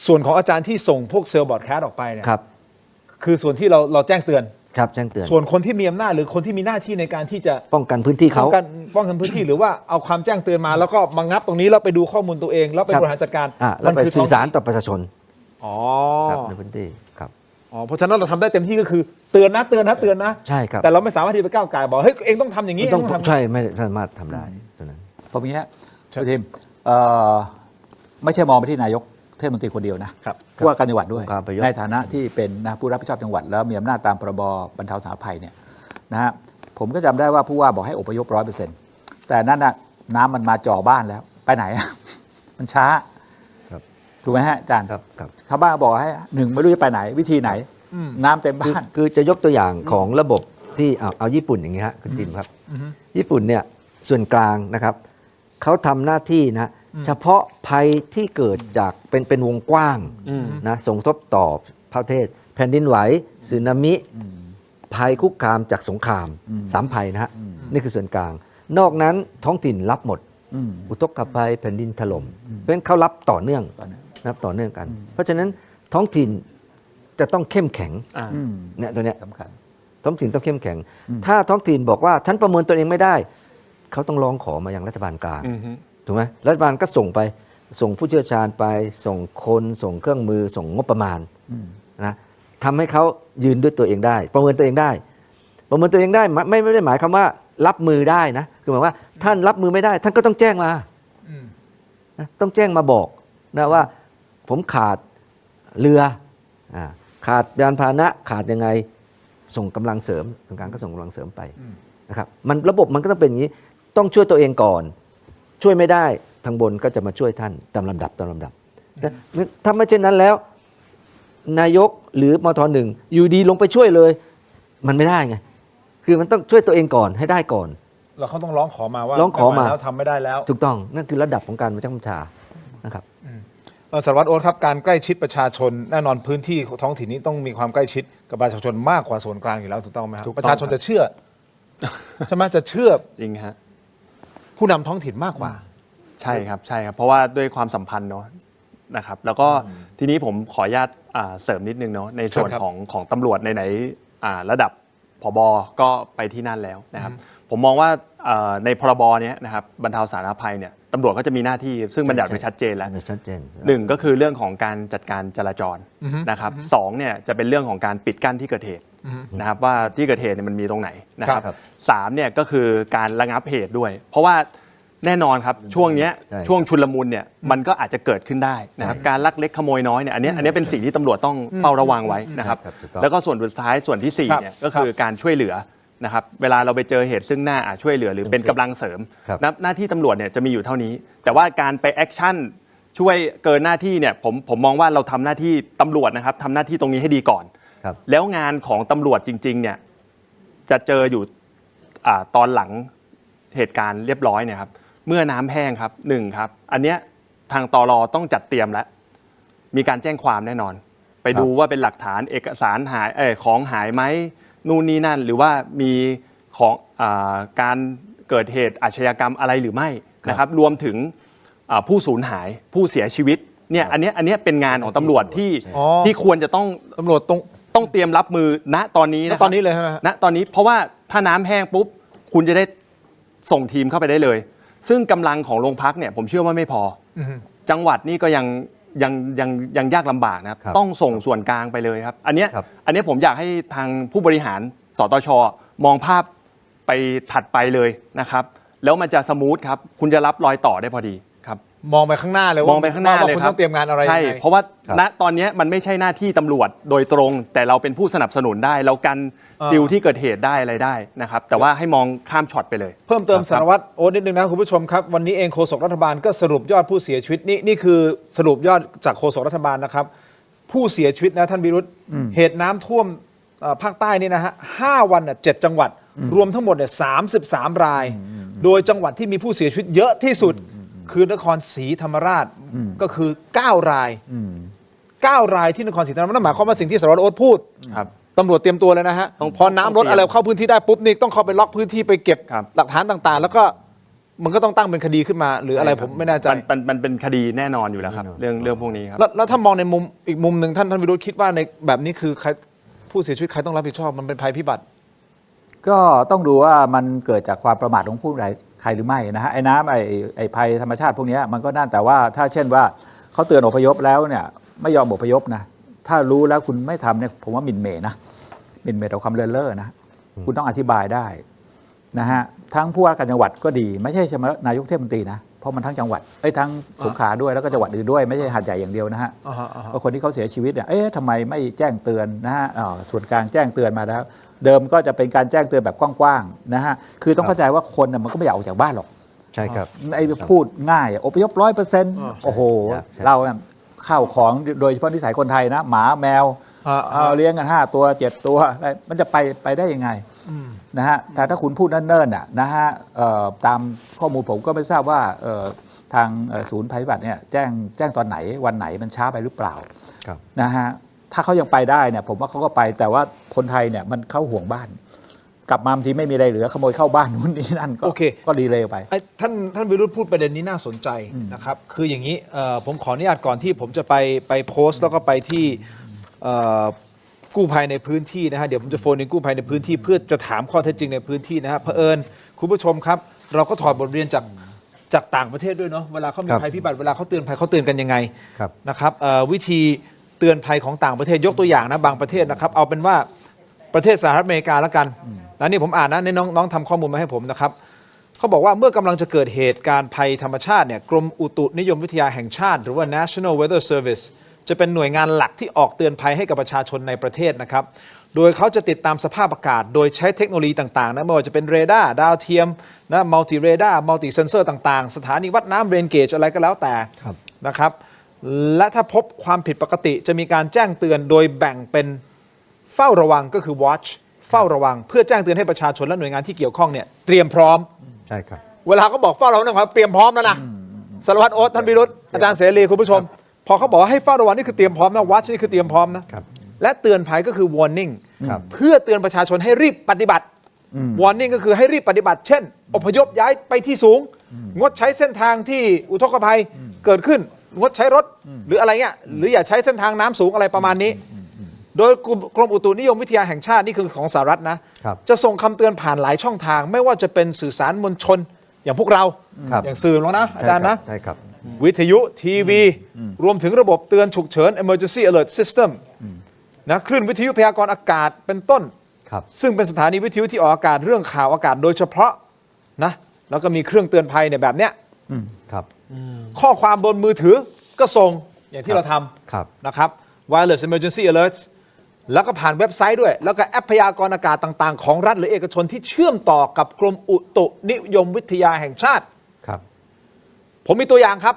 Speaker 1: ส่วนของอาจารย์ที่ส่งพวกเซลล์บอร์ดแคสต์ออกไปเนี่ยคือส่วนที่เราแจ้งเตือน
Speaker 5: ครับแจ้งเตือน
Speaker 1: ส่วนคนที่มีอำนาจหรือคนที่มีหน้าที่ในการที่จะ
Speaker 5: ป้องกันพื้นที่เขา
Speaker 1: ป้องกันพื้นที่หรือว่าเอาความแจ้งเตือนมาแล้วก็มางับตรงนี้แล้วไปดูข้อมูลตัวเองแล้วไปบริหารจัดการ
Speaker 5: แล้วไปสื่อสารต่อประชาชนในพื้นที่ครับ
Speaker 1: เพราะฉะนั้นเราทำได้เต็มที่ก็คือเตือนนะ
Speaker 5: ใช่ครับ
Speaker 1: แต่เราไม่สามารถที่ไปก้าวไก่บอกเฮ้ยเองต้องทำอย่างนี้
Speaker 5: ต้องใช่ไม่สามารถทำได้เท่านั้น
Speaker 8: เพราะงี้ทีมไม่ใช่มองไปที่นายกเทศมนตรีคนเดียวนะผู้ว่าการจังหวัดด้วยในฐานะที่เป็นผู้รับผิดชอบจังหวัดแล้วมีอำนาจตามพรบบรรเทาสาธารณภัยเนี่ยนะฮะผมก็จำได้ว่าผู้ว่าบอกให้อพยพ 100%แต่นั่นน่ะน้ำมันมาจ่อบ้านแล้วไปไหนมันช้าถูกไหมฮะอาจารย์ชาวบ้านบอกให้ไม่รู้จะไปไหนวิธีไหนน้ำเต็มบ้าน
Speaker 5: คือจะยกตัวอย่างของระบบที่เอาญี่ปุ่นอย่างนี้ฮะคุณติมครับญี่ปุ่นเนี่ยส่วนกลางนะครับเขาทำหน้าที่นะเฉพาะภัยที่เกิดจากเป็นวงกว้างนะส่งทบต่อประเทศแผ่นดินไหวสึนามิภัยคุกคามจากสงคราม3 ภัยนะฮะนี่คือส่วนกลางนอกนั้นท้องถิ่นรับหมดอุทกภัยแผ่นดินถล่มเพราะฉะนั้นเขารับต่อเนื่องกัน เพราะฉะนั้นท้องถิ่นจะต้องเข้มแข็งเนี่ยตัวเนี้ย
Speaker 8: สำคัญ
Speaker 5: ท้องถิ่นต้องเข้มแข็งถ้าท้องถิ่นบอกว่าฉันประเมินตัวเองไม่ได้เขาต้องร้องขอมายังรัฐบาลกลางถูกไหมรัฐบาลก็ส่งผู้เชี่ยวชาญไปส่งคนส่งเครื่องมือส่งงบประมาณนะทำให้เขายืนด้วยตัวเองได้ประเมินตัวเองได้ไม่ได้หมายความว่ารับมือได้นะคือหมายว่าท่านรับมือไม่ได้ท่านก็ต้องแจ้งมาต้องแจ้งมาบอกนะว่าผมขาดเรือขาดยานพาหนะขาดยังไงส่งกำลังเสริมทางการก็ส่งกำลังเสริมไปนะครับระบบมันก็ต้องเป็นอย่างนี้ต้องช่วยตัวเองก่อนช่วยไม่ได้ทางบนก็จะมาช่วยท่านตามลำดับนะถ้าไม่เช่นนั้นแล้วนายกหรือมท.1อยู่ดีลงไปช่วยเลยมันไม่ได้ไงคือมันต้องช่วยตัวเองก่อนให้ได้ก่อน
Speaker 1: แล้วเขาต้องร้องขอมาว่าแล้วทำไม่ได้แล้ว
Speaker 5: ถูกต้องนั่นคือระดับของการบังคับบัญชานะครับ
Speaker 1: สารวัตรโอ๊ตครับการใกล้ชิดประชาชนแน่นอนพื้นที่ท้องถิ่นนี้ต้องมีความใกล้ชิดกับประชาชนมากกว่าส่วนกลางอยู่แล้วถูกต้องไหมครับประชาชนจะเชื่อ ใช่ไหมจะเชื่อ
Speaker 9: จริงฮะ
Speaker 1: ผู้นำท้องถิ่นมากกว่า
Speaker 9: ใช่ครับใช่ครับเพราะว่าด้วยความสัมพันธ์เนาะนะครับแล้วก็ทีนี้ผมขออนุญาตเสริมนิดนึงเนาะในส่วน
Speaker 1: เชิญครับ
Speaker 9: ของตำรวจไหนๆระดับผบก็ไปที่นั่นแล้วนะครับผมมองว่าในพรบเนี้ยนะครับบรรเทาสาธารณภัยเนี่ยตำรวจก็จะมีหน้าที่ซึ่งบัญญัติไว้ชัดเจนแล้ว
Speaker 5: ชัดเจน
Speaker 9: หนึ่งก็คือเรื่องของการจัดการจราจร
Speaker 1: อือฮึ
Speaker 9: นะครับสองเนี่ยจะเป็นเรื่องของการปิดกั้นที่เกิดเหตุ
Speaker 1: อือฮึ
Speaker 9: นะครับว่าที่เกิดเหตุเนี่ยมันมีตรงไหนนะครับ
Speaker 1: ครับ
Speaker 9: สามเนี่ยก็คือการระงับเหตุด้วย เพราะว่าแน่นอนครับช่วงเนี้ย
Speaker 5: ใช่
Speaker 9: ช่วงชุลมุนเนี่ยมันก็อาจจะเกิดขึ้นได้นะครับการลักเล็กขโมยน้อยเนี่ยอันเนี้ยเป็นสิ่งที่ตำรวจต้องเฝ้าระวังไว้นะครับ
Speaker 5: ถูกต้อง
Speaker 9: แล้วก็ส่วนสุดท้ายส่วนที่สี่เนี่ยก็คือการช่วยเหลือนะครับเวลาเราไปเจอเหตุซึ่งหน้าช่วยเหลือหรือเป็นกำลังเสริม
Speaker 5: ครับ
Speaker 9: หน้าที่ตำรวจเนี่ยจะมีอยู่เท่านี้ แต่ว่าการไปแอคชั่นช่วยเกินหน้าที่เนี่ยผมมองว่าเราทำหน้าที่ตำรวจนะครับทำหน้าที่ตรงนี้ให้ดีก่อน
Speaker 5: ครับ
Speaker 9: แล้วงานของตำรวจจริงๆเนี่ยจะเจออยู่ตอนหลังเหตุการณ์เรียบร้อยเนี่ยครับเมื่อน้ำแห้งครับหนึ่งครับอันเนี้ยทางตรต้องจัดเตรียมแล้วมีการแจ้งความแน่นอน ไปดูว่าเป็นหลักฐานเอกสารหายของหายไหมนู่นนี่นั่นหรือว่ามีของการเกิดเหตุอาชญากรรมอะไรหรือไม่นะครับรวมถึงผู้สูญหายผู้เสียชีวิตเนี่ยอันเนี้ยเป็นงานของตำรวจที่ควรจะต้อง
Speaker 1: ตำรวจ
Speaker 9: ต้องเตรียมรับมือณตอนนี้นะ
Speaker 1: ตอนนี้เลยใช่ไหม
Speaker 9: ณตอนนี้เพราะว่าถ้าน้ำแห้งปุ๊บคุณจะได้ส่งทีมเข้าไปได้เลย ซึ่งกำลังของโรงพักเนี่ยผมเชื่อว่าไม่พอ
Speaker 1: อือฮึ
Speaker 9: จังหวัดนี่ก็ยังยากลำบากนะครับ
Speaker 5: ครับ
Speaker 9: ต้องส่งส่วนกลางไปเลยครับอันเนี้ยผมอยากให้ทางผู้บริหารสตชมองภาพไปถัดไปเลยนะครับแล้วมันจะสมูทครับคุณจะรับรอยต่อได้พอดีครับ
Speaker 1: มองไปข้างหน้าเลย
Speaker 9: มองไปข้างหน้าเลย
Speaker 1: คุณ
Speaker 9: ครับ
Speaker 1: ต้องเตรียมงานอะไร
Speaker 9: ใช่
Speaker 1: ยังไง
Speaker 9: เพราะว่าณตอนนี้มันไม่ใช่หน้าที่ตำรวจโดยตรง แต่เราเป็นผู้สนับสนุนได้เรากันซิลที่เกิดเหตุได้อะไรได้นะครับแต่ว่าให้มองข้ามช็อตไปเลย
Speaker 1: เพิ่มเติมสารวัตรโอ๊ตนิดนึงนะคุณผู้ชมครับวันนี้เองโฆษกรัฐบาลก็สรุปยอดผู้เสียชีวิตนี่คือสรุปยอดจากโฆษกรัฐบาลนะครับผู้เสียชีวิตนะท่านวิรุธเหตุน้ำท่วมภาคใต้นี่นะฮะ5 วัน7 จังหวัด รวมทั้งหมดเนี่ย33 ราย โดยจังหวัดที่มีผู้เสียชีวิตเยอะที่สุดคือนครศรีธรรมราชก็คือ9 ราย 9 รายที่นครศรีธรรมราชนั่นหมายความว่าสิ่งที่สารวัตรโอ๊ตพูด
Speaker 9: ครับ
Speaker 1: ตำรวจเตรียมตัวแล้วนะฮะพอน้ำลดอะไรเข้าพื้นที่ได้ปุ๊บนี่ต้องเข้าไปล็อกพื้นที่ไปเก็บหลักฐานต่างๆ แล้วก็มันก็ต้องตั้งเป็นคดีขึ้นมา หรืออะไรผมไม่แน่ใจ
Speaker 9: มันเป็นคดีแน่นอนอยู่แล้วครับเรื่องพวกนี้ครับ
Speaker 1: แล้วถ้ามองในมุมอีกมุมหนึ่งท่านวิรุธคิดว่าในแบบนี้คือใครผู้เสียชีวิตใครต้องรับผิดชอบมันเป็นภัยพิบัติ
Speaker 8: ก็ต้องดูว่ามันเกิดจากความประมาทของผู้ใดใครหรือไม่นะฮะไอ้น้ำไอ้ภัยธรรมชาติพวกนี้มันก็น่าแต่ว่าถ้าเช่นว่าเขาเตือนอพยพแล้วเนี่ยไม่ยอมอพยพนะถ้ารู้แล้วคุณไม่ทำเนี่ยผมว่าหมิ่นเหม่นะหมิ่นเหม่ต่อความเลินเล่อนะคุณต้องอธิบายได้นะฮะทั้งผู้ว่าการจังหวัดก็ดีไม่ใช่เฉพาะนายกเทศมนตรีนะเพราะมันทั้งจังหวัดทั้งสงขลาด้วยแล้วก็จังหวัดอื่นด้วยไม่ใช่หาดใหญ่อย่างเดียวนะฮะว่าคนที่เขาเสียชีวิตเนี่ยทำไมไม่แจ้งเตือนนะฮะส่วนกลางแจ้งเตือนมาแล้ว เดิมก็จะเป็นการแจ้งเตือนแบบกว้างๆนะฮะคือต้องเข้าใจว่าคนน่ะมันก็ไม่อยากออกจากบ้านหรอก
Speaker 5: ใช่ครับ
Speaker 8: ไอ้พูดง่ายอพยพ100%โอ้โหเราเนี่ยข้าวของโดยเฉพาะนิสัยคนไทยนะหมาแมวเลี้ยงกัน5 ตัว 7 ตัวอะไรมันจะไปได้ยังไงนะฮะแต่ถ้าคุณพูดเนิ่นๆนะฮะตามข้อมูลผมก็ไม่ทราบว่าทางศูนย์ภัยพิบัติเนี่ยแจ้งตอนไหนวันไหนมันช้าไปหรือเปล่านะฮะถ้าเขายังไปได้เนี่ยผมว่าเขาก็ไปแต่ว่าคนไทยเนี่ยมันเข้าห่วงบ้านกลับมาบางทีไม่มีอะไรเหลือขโมยเข้าบ้านนู้นนี่นั่นก็ดีเลยไป
Speaker 1: ท่านวิรุธพูดประเด็นนี้น่าสนใจนะครับคืออย่างนี้ผมขออนุญาตก่อนที่ผมจะไปโพสต์แล้วก็ไปที่กู้ภัยในพื้นที่นะฮะเดี๋ยวผมจะโฟนในกู้ภัยในพื้นที่เพื่อจะถามข้อเท็จจริงในพื้นที่นะฮะเผอิญคุณผู้ชมครับเราก็ถอดบทเรียนจากต่างประเทศด้วยเนาะเวลาเขามีภัยพิบัติเวลาเขาเตือนภัยเขาเตือนกันยังไงนะครับวิธีเตือนภัยของต่างประเทศยกตัวอย่างนะบางประเทศนะครับเอาเป็นว่าประเทศสหรัฐอเมริกาแล้วกันนะนี่ผมอ่านนะในน้องทำข้อมูลมาให้ผมนะครับเขาบอกว่าเมื่อกำลังจะเกิดเหตุการณ์ภัยธรรมชาติเนี่ยกรมอุตุนิยมวิทยาแห่งชาติหรือว่า National Weather Service จะเป็นหน่วยงานหลักที่ออกเตือนภัยให้กับประชาชนในประเทศนะครับโดยเขาจะติดตามสภาพอากาศโดยใช้เทคโนโลยีต่างๆนะไม่ว่าจะเป็นเรดาร์ดาวเทียมนะมัลติเรดาร์มัลติเซนเซอร์ต่างๆสถานีวัดน้ำเรนเกจอะไรก็แล้วแต่นะครับและถ้าพบความผิดปกติจะมีการแจ้งเตือนโดยแบ่งเป็นเฝ้าระวังก็คือ watch เฝ้าระวังเพื่อแจ้งเตือนให้ประชาชนและหน่วยงานที่เกี่ยวข้องเนี่ยเตรียมพร้อม
Speaker 5: ใช่ครับ
Speaker 1: เวลาเขาบอกเฝ้าระวังนะครับเตรียมพร้อมแล้วนะสารวัตรโอ๊ตท่านวิรุธอาจารย์เสรีคุณผู้ชมพอเขาบอกว่าให้เฝ้าระวังนี่คือเตรียมพร้อมนะ watch นี่คือเตรียมพร้อมนะและเตือนภัยก็คือ warning เพื่อเตือนประชาชนให้รีบปฏิบัติ วอร์นิ่งก็คือให้รีบปฏิบัติเช่นอพยพย้ายไปที่สูง งดใช้เส้นทางที่อุทกภัยเกิดขึ้น งดใช้รถหรืออะไรเงี้ยหรืออย่าใช้เส้นทางน้ำสูงอะไรประมาณนี้ โดยกรมอุตุนิยมวิทยาแห่งชาตินี่คือของสหรัฐนะจะส่งคำเตือนผ่านหลายช่องทาง ไม่ว่าจะเป็นสื่อสารมวลชนอย่างพวกเราอย่างสื่อแล้วนะอาจารย์นะ
Speaker 5: ใช่ครับ
Speaker 1: วิทยุทีวีรวมถึงระบบเตือนฉุกเฉิน emergency alert system นะคลื่นวิทยุพยากรณ์อากาศเป็นต้นซึ่งเป็นสถานีวิทยุที่ออกอากาศเรื่องข่าวอากาศโดยเฉพาะนะแล้วก็มีเครื่องเตือนภัยเนี่ยแบบเนี้ย
Speaker 5: ครับ
Speaker 1: ข้อความบนมือถือก็ส่งอย่างที่เราทำนะครับ wireless emergency alerts แล้วก็ผ่านเว็บไซต์ด้วย แล้วก็แอปพยากรณ์อากาศต่างๆของรัฐหรือเอกชนที่เชื่อมต่อกับกรมอุตุนิยมวิทยาแห่งชาติผมมีตัวอย่างครับ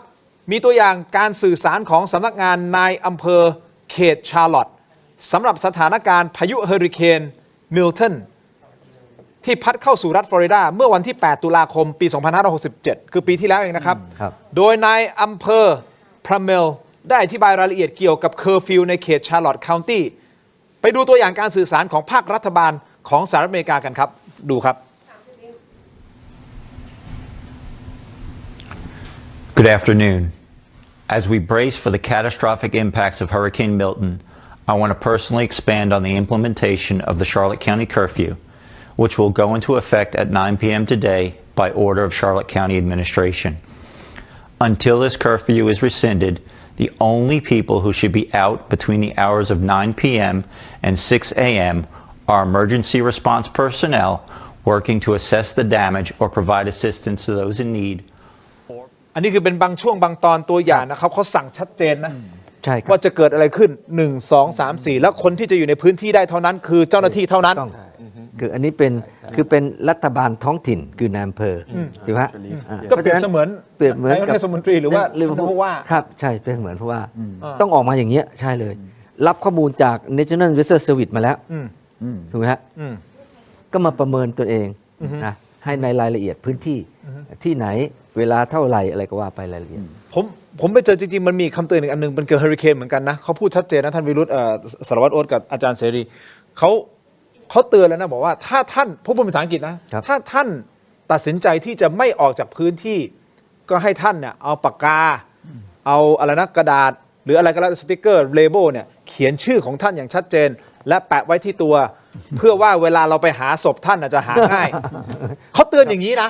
Speaker 1: มีตัวอย่างการสื่อสารของสำนักงานนายอำเภอเขตชาร์ลอตต์สำหรับสถานการณ์พายุเฮอริเคนมิลตันที่พัดเข้าสู่รัฐฟลอริดาเมื่อวันที่ 8 ตุลาคม ปี 2567 คือปีที่แล้วเองนะครับ โดยนายอำเภอพราเมลได้อธิบายรายละเอียดเกี่ยวกับเคอร์ฟิวในเขตชาร์ลอตต์คันตี้ไปดูตัวอย่างการสื่อสารของภาครัฐบาลของสหรัฐอเมริกากันครับ ดูครับ
Speaker 19: Good afternoon. As we brace for the catastrophic impacts of Hurricane Milton, I want to personally expand on the implementation of the Charlotte County curfew, which will go into effect at 9 p.m. today by order of Charlotte County Administration. Until this curfew is rescinded, the only people who should be out between the hours of 9 p.m. and 6 a.m. are emergency response personnel working to assess the damage or provide assistance to those in need.
Speaker 1: อันนี้คือเป็นบางช่วงบางตอนตัวอย่างนะครับเขาสั่งชัดเจนนะ
Speaker 5: ใช่ครับ
Speaker 1: ว่าจะเกิดอะไรขึ้น 1 2 3 4 แล้วคนที่จะอยู่ในพื้นที่ได้เท่านั้นคือเจ้าหน้าที่เท่านั้น
Speaker 5: คืออันนี้เป็นรัฐบาลท้องถิ่นคือนายอำเภอถูกไหม
Speaker 1: ก็เปรียบเสมือน
Speaker 5: เปรียบเหมือน
Speaker 1: นายกเทศมนตรีหรือว่าผู้ว่า
Speaker 5: ครับใช่เป็นเหมือนผู้ว่าต้องออกมาอย่างเงี้ยใช่เลย รับข้อมูลจาก National Weather Service มาแล้วถูกไหมฮะก็มาประเมินตัวเองนะให้ในรายละเอียดพื้นที่ที่ไหนเวลาเท่าไหร่อะไรก็ว่าไปรายละเอียด
Speaker 1: ผมไปเจอจริงๆมันมีคำเตือนอีกอันหนึ่งเป็นเกี่ยวกับเฮอริเคนเหมือนกันนะเขาพูดชัดเจนนะท่านวิรุธสารวัตรโอ๊ตกับอาจารย์เสรีเขาเตือนแล้วนะบอกว่าถ้าท่านพูดเป็นภาษาอังกฤษนะถ้าท่านตัดสินใจที่จะไม่ออกจากพื้นที่ก็ให้ท่านเนี่ยเอาปากกาเอาอะไรนะกระดาษหรืออะไรก็แล้วสติ๊กเกอร์เลเบลเนี่ยเขียนชื่อของท่านอย่างชัดเจนและแปะไว้ที่ตัว เพื่อว่าเวลาเราไปหาศพท่านจะหาง่ายเขาเตือนอย่างนี้นะ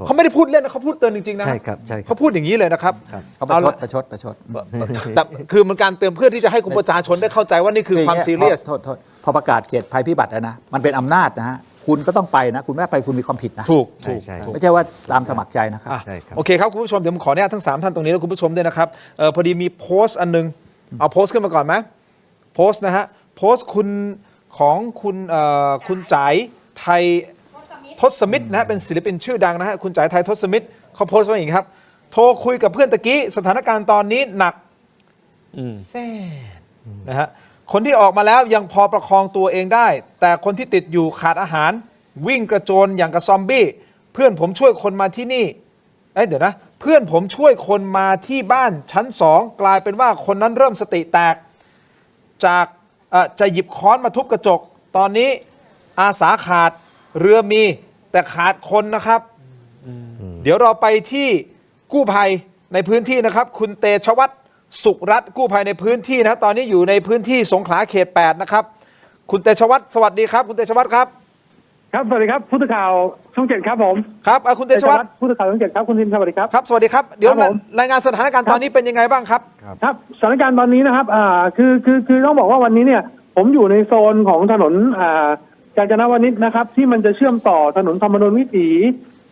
Speaker 1: เขาไม่ได้พูดเล่นนะเขาพูดเตือนจริงๆนะ
Speaker 5: ใช่ครับใช่
Speaker 1: เขาพูดอย่างนี้เลยนะครับ
Speaker 8: เขาประชด
Speaker 1: แต่คือมันการเตือนเพื่อที่จะให้คุณประชาชนได้เข้าใจว่านี่คือความซีเรียส
Speaker 8: โทษพอประกาศเขตภัยพิบัติแล้วนะมันเป็นอำนาจนะฮะคุณก็ต้องไปนะคุณไม่ไปคุณมีความผิดนะ
Speaker 1: ถูก
Speaker 8: ไม่ใช่ว่าตามสมัครใจนะครับ
Speaker 1: โอเคครับคุณผู้ชมเดี๋ยวผมขออนุญาตทั้ง3ท่านตรงนี้แล้วคุณผู้ชมด้วยนะครับพอดีมีโพสต์อันนึงเอาโพสต์ขึ้นมาก่อนไหมโพสต์นะฮะโพสต์ของคุณจ๋ายไทยทศมิตรนะฮะเป็นศิลปินชื่อดังนะฮะคุณจ๋ายไทยทศมิตรเขาโพสต์ว่าอย่างนี้ครับโทรคุยกับเพื่อนตะกี้สถานการณ์ตอนนี้หนักแซ่นะฮะคนที่ออกมาแล้วยังพอประคองตัวเองได้แต่คนที่ติดอยู่ขาดอาหารวิ่งกระโจนอย่างกับซอมบี้เพื่อนผมช่วยคนมาที่นี่เดี๋ยวนะเพื่อนผมช่วยคนมาที่บ้านชั้น2กลายเป็นว่าคนนั้นเริ่มสติแตกจากจะหยิบค้อนมาทุบกระจกตอนนี้อาสาขาดเรือมีแต่ขาดคนนะครับเดี๋ยวเราไปที่กู้ภัยในพื้นที่นะครับคุณเตชวัฒน์สุขรัตน์กู้ภัยในพื้นที่นะตอนนี้อยู่ในพื้นที่สงขลาเขต8นะครับคุณเตชวัฒน์สวัสดีครับคุณเตชวัฒน์ครับ
Speaker 20: ครับสวัสดีครับผู้สื่อข่าวช่อง7ครับผม
Speaker 1: ครับคุณเตชวัฒน์
Speaker 20: ผู้สื่อข่าวช่อง7ครับคุณทิมสวัสดีครับ
Speaker 1: ครับสวัสดีครับเดี๋ยวรายงานสถานการณ์ตอนนี้เป็นยังไงบ้างครับ
Speaker 20: ครับสถานการณ์ตอนนี้นะครับคือต้องบอกว่าวันนี้เนี่ยผมอยู่ในโซนของถนนกาญจนวนิชนะครับที่มันจะเชื่อมต่อถนนธรรมนนท์วิถี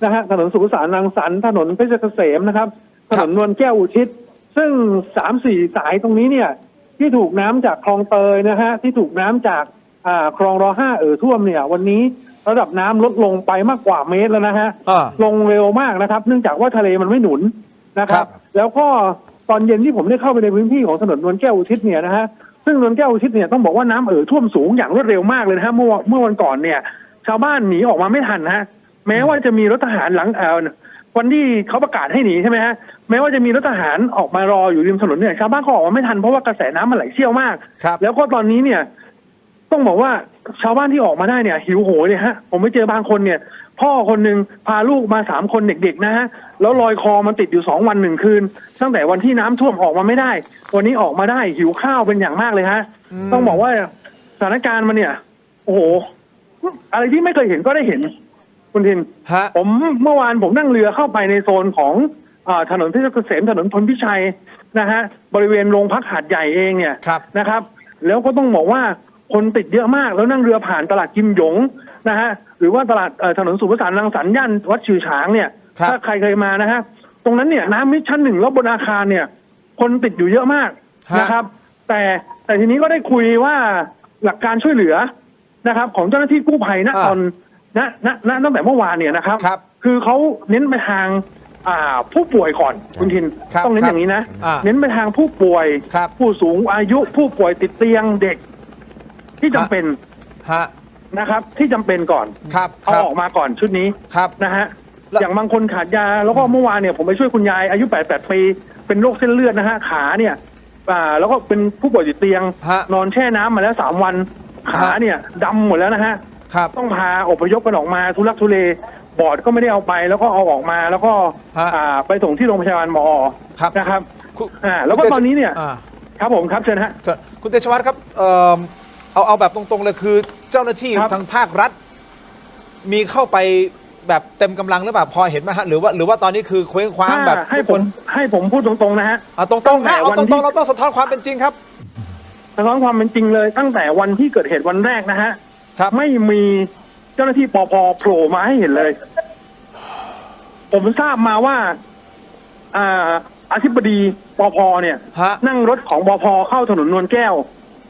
Speaker 20: นะฮะถนนสุขสารรังสรรค์ถนนเพชรเกษมนะครับถนนนวลแก้วอุทิศซึ่ง 3-4 สายตรงนี้เนี่ยที่ถูกน้ำจากคลองเตยนะฮะที่ถูกน้ำจากคลองร5ท่วมเนี่ยวันนี้ระดับน้ำลดลงไปมากกว่าเมตรแล้วนะฮะลงเร็วมากนะครับเนื่องจากว่าทะเลมันไม่หนุนนะครับแล้วก็ตอนเย็นที่ผมได้เข้าไปในพื้นที่ของถนนนวลแก้วอุทิศเนี่ยนะฮะซึ่งนวลแก้วอุทิศเนี่ยต้องบอกว่าน้ำท่วมสูงอย่างรวดเร็วมากเลยนะฮะเมื่อวันก่อนเนี่ยชาวบ้านหนีออกมาไม่ทันนะฮะแม้ว่าจะมีรถทหารหลังวันที่เขาประกาศให้หนีใช่ไหมฮะแม้ว่าจะมีรถทหารออกมารออยู่ริมถนนเนี่ยชาวบ้านก็ออกมาไม่ทันเพราะว่ากระแสน้ำมันไหลเชี่ยวมากแล้วก็ตอนนี้เนี่ย ต้องบอกว่าชาวบ้านที่ออกมาได้เนี่ยหิวโหยเลยฮะผมไปเจอบางคนเนี่ยพ่อคนหนึ่งพาลูกมา3 คนเด็กๆนะฮะแล้วลอยคอมันติดอยู่2 วัน1 คืนตั้งแต่วันที่น้ำท่วมออกมาไม่ได้วันนี้ออกมาได้หิวข้าวเป็นอย่างมากเลยฮะต้องบอกว่าสถานการณ์มันเนี่ยโอ้โหอะไรที่ไม่เคยเห็นก็ได้เห็นคุณทินผมเมื่อวานผมนั่งเรือเข้าไปในโซนของถนนเพชรเกษมถนนพลพิชัยนะฮะบริเวณโรงพักหาดใหญ่เองเนี่ยนะครับแล้วก็ต้องบอกว่าคนติดเยอะมากแล้วนั่งเรือผ่านตลาดกิมหยงนะฮะหรือว่าตลาดถนนสุภาษารังสรรค์ย่านวัดชื่อฉางเนี่ยถ้าใครเคยมานะฮะตรงนั้นเนี่ยน้ำมิดชั้น 1แล้วบนอาคารเนี่ยคนติดอยู่เยอะมากนะครับแต่ทีนี้ก็ได้คุยว่าหลักการช่วยเหลือนะครับของเจ้าหน้าที่กู้ภัยณตอนตั้งแต่เมื่อวานเนี่ยนะครับคือเขาเน้นไปทางผู้ป่วยก่อนคุณทินต้องเน้นอย่างนี้นะเน้นไปทางผู้ป่วยผู้สูงอายุผู้ป่วยติดเตียงเด็กที่จำเป็นนะครับที่จำเป็นก่อนเอาออกมาก่อนชุดนี้นะฮะอย่างบางคนขาดยาแล้วก็เมื่อวานเนี่ยผมไปช่วยคุณยายอายุ88 ปีเป็นโรคเส้นเลือดนะฮะขาเนี่ยแล้วก็เป็นผู้ป่วยติดเตียงนอนแช่น้ำมาแล้ว3 วันขาเนี่ยดำหมดแล้วนะฮะต้องพาอพยพกันออกมาทุลักทุเลบอร์ดก็ไม่ได้เอาไปแล้วก็เอาออกมาแล้วก็ไปส่งที่โรงพยาบาลมอนะครับแล้วก็ตอนนี้เนี่ยครับผมครับเชิญฮะ
Speaker 1: คุณเตชวัฒน์ครับเอาแบบตรงๆเลยคือเจ้าหน้าที่ทางภาครัฐมีเข้าไปแบบเต็มกำลังหรือเปล่าพอเห็นไหมฮะหรือว่าตอนนี้คือเคว้งคว้างแบบ
Speaker 20: ให้ผมพูดตรงๆนะฮะ
Speaker 1: ตรงๆนะเอาตรงๆเราต้องสะท้อนความเป็นจริงครับ
Speaker 20: สะท้อนความเป็นจริงเลยตั้งแต่วันที่เกิดเหตุวันแรกนะฮะไม่มีเจ้าหน้าที่ปภ.โผล่มาให้เห็นเลยผมทราบมาว่าอธิบดีปภ.เนี่ยนั่งรถของปภ.เข้าถนนนวลแก้ว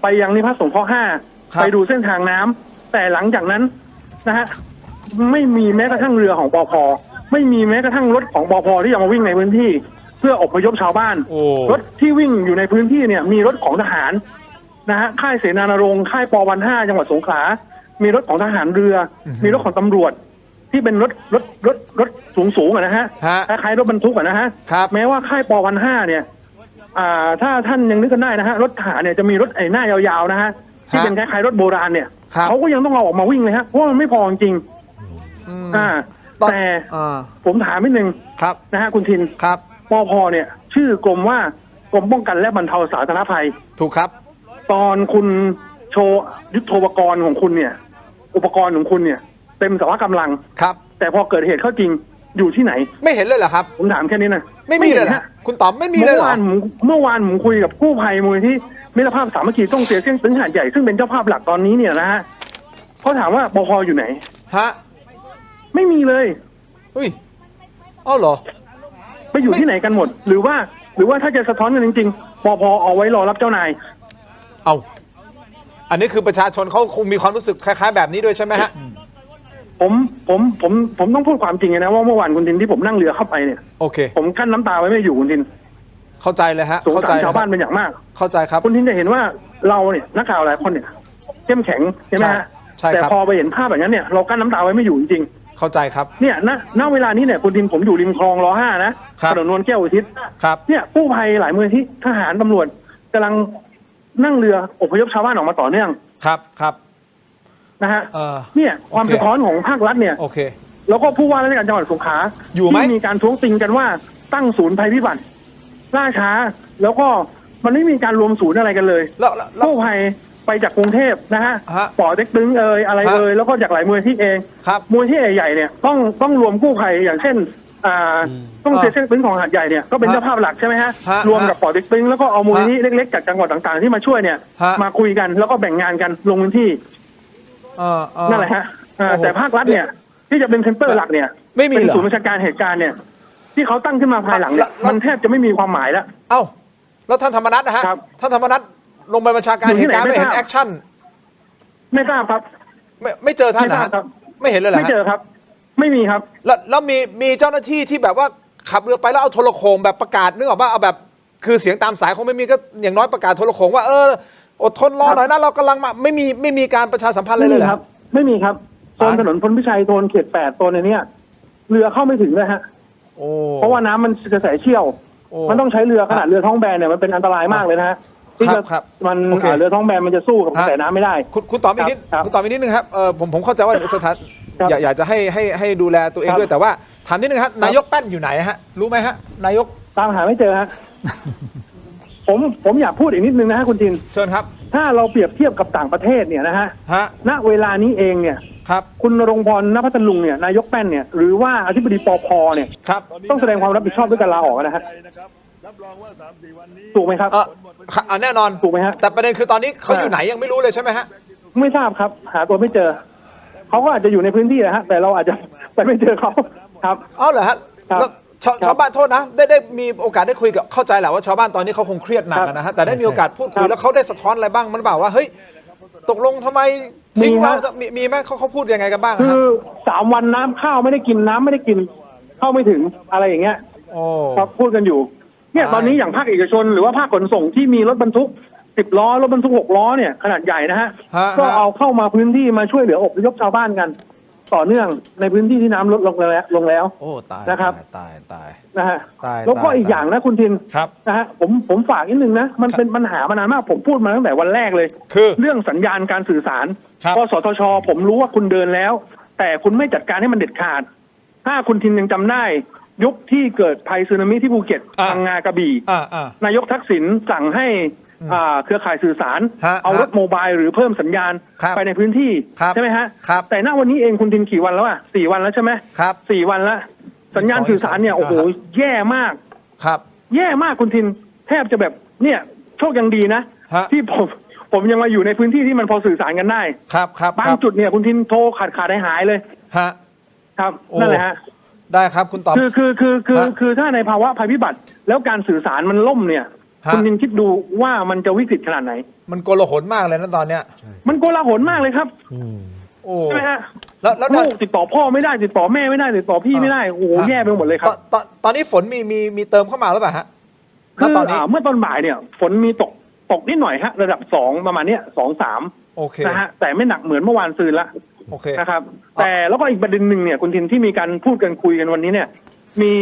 Speaker 20: ไปยังนิพัฒน์สงเคราะห์5ไปดูเส้นทางน้ำแต่หลังจากนั้นนะฮะไม่มีแม้กระทั่งเรือของปภ.ไม่มีแม้กระทั่งรถของปภ.ที่จะมาวิ่งในพื้นที่เพื่ออพยพชาวบ้านรถที่วิ่งอยู่ในพื้นที่เนี่ยมีรถของทหารนะฮะค่ายเสนานรงค์ค่ายปวัน5จังหวัดสงขลามีรถของทหารเรือมีรถของตำรวจที่เป็นรถสูงนะฮะคล้ายๆรถบรรทุกนะฮะแม้ว่าค่ายปวัน5เนี่ยถ้าท่านยังนึกกันได้นะฮะรถทหารเนี่ยจะมีรถหน้ายาวๆนะฮะที่เป็นคล้ายๆรถโบราณเนี่ยเขาก็ยังต้องเอาออกมาวิ่งเลยฮะเพราะมันไม่พอจริงแต่ผมถามนิดนึงนะฮะคุณทินปภ.เนี่ยชื่อกรมว่ากรมป้องกันและบรรเทาสาธารณภัย
Speaker 1: ถูกครับ
Speaker 20: ตอนคุณโชว์ยุทโธปกรณ์ของคุณเนี่ยอุปกรณ์ของคุณเนี่ยเต็มสภาพกำลังแต่พอเกิดเหตุเข้าจริงอยู่ที่ไหน
Speaker 1: ไม่เห็นเลยเหรอครับ
Speaker 20: ผมถามแค่นี้นะ
Speaker 1: ไม่มีเลยฮะคุณตอบไม่มีเลยเหรอ
Speaker 20: เมื่อวานผมคุยกับกู้ภัยมูลที่มิตรภาพสามัคคีส่งเสียเสียงตึงหาดใหญ่ซึ่งเป็นเจ้าภาพหลักตอนนี้เนี่ยนะฮะเขาถามว่าปภ.อยู่ไหนไม่มีเลย
Speaker 1: เหรอ
Speaker 20: ไปอยู่ที่ไหนกันหมดหรือว่าถ้าจะสะท้อนกันจริงๆปภ.เอาไว้รอรับเจ้านาย
Speaker 1: อันนี้คือประชาชนเขาคงมีความรู้สึกคล้ายๆแบบนี้ด้วยใช่ไหมฮะ
Speaker 20: ผมต้องพูดความจริงนะว่าเมื่อวานคุณทินที่ผมนั่งเรือเข้าไปเนี่ย
Speaker 1: โอเค
Speaker 20: ผมกั้นน้ำตาไว้ไม่อยู่คุณทิน
Speaker 1: เข้าใจเลยฮะ
Speaker 20: สงสารชาวบ้านเป็นอย่างมาก
Speaker 1: เข้าใจครับ
Speaker 20: คุณทินจะเห็นว่าเราเนี่ยนักข่าวหลายคนเนี่ยเข้มแข็งใช่ไหมฮะแต่พอไปเห็นภาพแบบนั้นเนี่ยเรากั้นน้ำตาไว้ไม่อยู่จริง
Speaker 1: เข้าใจครับ
Speaker 20: เนี่ยณเวลานี้เนี่ยคุณทินผมอยู่ริมคลองร.5นะถนนนวลแก้วอุทิศเนี่ยกู้ภัยหลายมูลนิธิทหารตำรวจกำลังนั่งเรืออพยพชาวบ้านออกมาต่อเนื่อง
Speaker 1: ครับ
Speaker 20: นะฮะเนี่ยความสะท้อนของภาครัฐเนี่ย
Speaker 1: โอเค
Speaker 20: แล้วก็ผู้ว่าราชการจังหวัดสงขลาที่มีการท้วงติงกันว่าตั้งศูนย์ภัยพิบัติล่าช้าแล้วก็มันไม่มีการรวมศูนย์อะไรกันเลยกู้ภัยไปจากกรุงเทพนะฮะป่อเต็กตึงอะไรแล้วก็จากหลายมูลที่เองมูลที่ใหญ่เนี่ยต้องรวมกู้ภัยอย่างเช่นต้องเซ็นตึงของหาดใหญ่เนี่ยก็เป็นเจ้าภาพหลักใช่ไหมฮะรวมกับป่อเต็กตึงแล้วก็เอามูลที่เล็กๆจากจังหวัดต่างๆที่มาช่วยเนี่ยมาคุยกันแล้วก็แบ่งงานกันลงพื้นที่นั่นแหละฮะแต่ภาครัฐเนี่ยที่จะเป็นเซ็นเตอร์หลักเนี่ยเป็นศูนย์บัญชาการเหตุการณ์เนี่ยที่เขาตั้งขึ้นมาภายหลังเนี่ยมันแทบจะไม่มีความหมายแล้ว
Speaker 1: แล้วท่านธรรมนัสนะฮะท่านธรรมนัสลงไปบัญชาการเหตุการณ์ไม่เห็นแอคชั่น
Speaker 20: ไม่ทราบครับ
Speaker 1: ไม่เจอท่านนะครับไม่เห็นเลยเหรอ
Speaker 20: ไม่เจอครับไม่มีครับ
Speaker 1: แล้วมีเจ้าหน้าที่ที่แบบว่าขับเรือไปแล้วเอาโทรโข่งแบบประกาศนึกออกว่าเอาแบบคือเสียงตามสายคงไม่มีก็อย่างน้อยประกาศโทรโข่งว่าอดทนรอหน่อยนะเรากำลังมาไม่มีการประชาสัมพันธ์เลย
Speaker 20: ครับไม่มีครับโซนถนนพลพิชัยโซนเขต8โซนในนี้เรือเข้าไม่ถึงเลยฮะเพราะว่าน้ำมันกระแสเชี่ยวมันต้องใช้เรือขนาดเรือท้องแบนเนี่ยมันเป็นอันตรายมากเลยนะฮะ ที่จะ
Speaker 1: ครับ
Speaker 20: มัน
Speaker 1: โอเค
Speaker 20: เรือท้องแบนมันจะสู้กับกระแสน้ำไม่ได้
Speaker 1: คุณตอบอีกนิด
Speaker 20: ครับ
Speaker 1: คุณตอบอีกนิดนึงครับผมเข้าใจว่าสถาน
Speaker 20: ครับ
Speaker 1: อยากจะให้ดูแลตัวเอง
Speaker 20: ครับ
Speaker 1: ด้วยแต่ว่าถามนิดนึงครับนายกแป้นอยู่ไหนฮะรู้ไหมฮะนายก
Speaker 20: ตามหาไม่เจอฮะ ผมอยากพูดอีกนิดนึงนะฮะคุณทิน
Speaker 1: เชิญครับ
Speaker 20: ถ้าเราเปรียบเทียบกับต่างประเทศเนี่ยนะฮะ ณเวลานี้เองเนี่ยคุณณรงค์พร ณพัทลุงเนี่ยนายกแป้นเนี่ยหรือว่าอธิบดีปภเนี่ยต้องแสดงความรับผิดชอบด้วยการลาออกนะฮะถูกไหมครับ
Speaker 1: แน่นอน
Speaker 20: ถูกไหมฮะ
Speaker 1: แต่ประเด็นคือตอนนี้เขาอยู่ไหนยังไม่รู้เลยใช่ไหมฮะ
Speaker 20: ไม่ทราบครับ หาตัวไม่เจอเขาก็อาจจะอยู่ในพื้นที่นะฮะแต่เราอาจจะไปไม่เจอเขาครับ
Speaker 1: อ๋อเหรอฮะแล้วชาวบ้านโทษนะได้มีโอกาสได้คุยกับเข้าใจแหละว่าชาวบ้านตอนนี้เขาคงเครียดหนักนะฮะแต่ได้มีโอกาสพูดคุยแล้วเขาได้สะท้อนอะไรบ้างมันบอกว่าเฮ้ยตกลงทำไมทิ้งเรามีไหมเขาพูดยังไงกันบ้าง
Speaker 20: คือ3 วันน้ำข้าวไม่ได้กินน้ำไม่ได้กินเข้าไม่ถึงอะไรอย่างเงี้ยครับพูดกันอยู่เนี่ยตอนนี้อย่างภาคเอกชนหรือว่าภาคขนส่งที่มีรถบรรทุก10 ล้อรถบรรทุก6 ล้อเนี่ยขนาดใหญ่นะฮะก็เอาเข้ามาพื้นที่มาช่วยเหลืออพยพชาวบ้านกันต่อเนื่องในพื้นที่ที่น้ำลดลงแล้ว
Speaker 1: โอ้ตาย
Speaker 20: นะครับ
Speaker 1: ตาย
Speaker 20: นะฮะแล้วก็อีกอย่างนะคุณทินนะฮะผมฝากนิดนึงนะมันเป็นปัญหามานานมากผมพูดมาตั้งแต่วันแรกเลยคือเรื่องสัญญาณการสื่อสารกสทช.ผมรู้ว่าคุณเดินแล้ว แต่คุณไม่จัดการให้มันเด็ดขาดถ้าคุณทินยังจำได้ยุคที่เกิดภัยสึนามิที่ภูเก็ตพังงากระบี่นายกทักษิณสั่งให้เครือข่ายสื่อสารเอารถโมบายหรือเพิ่มสัญญาณไปในพื้นที่ใช่ไหมฮะแต่ณวันนี้เองคุณทินกี่วันแล้ว4 วันแล้วใช่ไหม4 วันแล้วสัญญาณสื่อสารเนี่ยโอ้โหแย่มากแย่มากคุณทินแทบจะแบบเนี่ยโชคยังดีนะที่ผมยังมาอยู่ในพื้นที่ที่มันพอสื่อสารกันได้บางจุดเนี่ยคุณทินโทรขาดหายเลยครับนั่นแหละฮะ
Speaker 1: ได้ครับคุณตอบ
Speaker 20: คือถ้าในภาวะภัยพิบัติแล้วการสื่อสารมันล่มเนี่ยคุณทินคิดดูว่ามันจะวิกฤตขนาดไหน
Speaker 1: มันโกลาหลมากเลยนะตอนเนี้ย
Speaker 20: มันโกลาหลมากเลยครับใช่ไหมฮะแล้วลูกติดต่อพ่อไม่ได้ติดต่อแม่ไม่ได้ติดต่อพี่ไม่ได้โอ้โหแย่ไปหมดเลยครับ
Speaker 1: ตอนนี้ฝนมีเติมเข้ามาแล้วเปล่าฮะ
Speaker 20: คือเมื่อตอนบ่ายเนี่ยฝนมีตกนิดหน่อยฮะระดับ2ประมาณเนี้ย2-3
Speaker 1: โอเค
Speaker 20: นะฮะแต่ไม่หนักเหมือนเมื่อวานซืนละ
Speaker 1: โอเค
Speaker 20: นะครับแต่แล้วก็อีกประเด็นหนึ่งเนี่ยคุณทินที่มีการพูดกันคุยกันวันนี้เนี่ยมี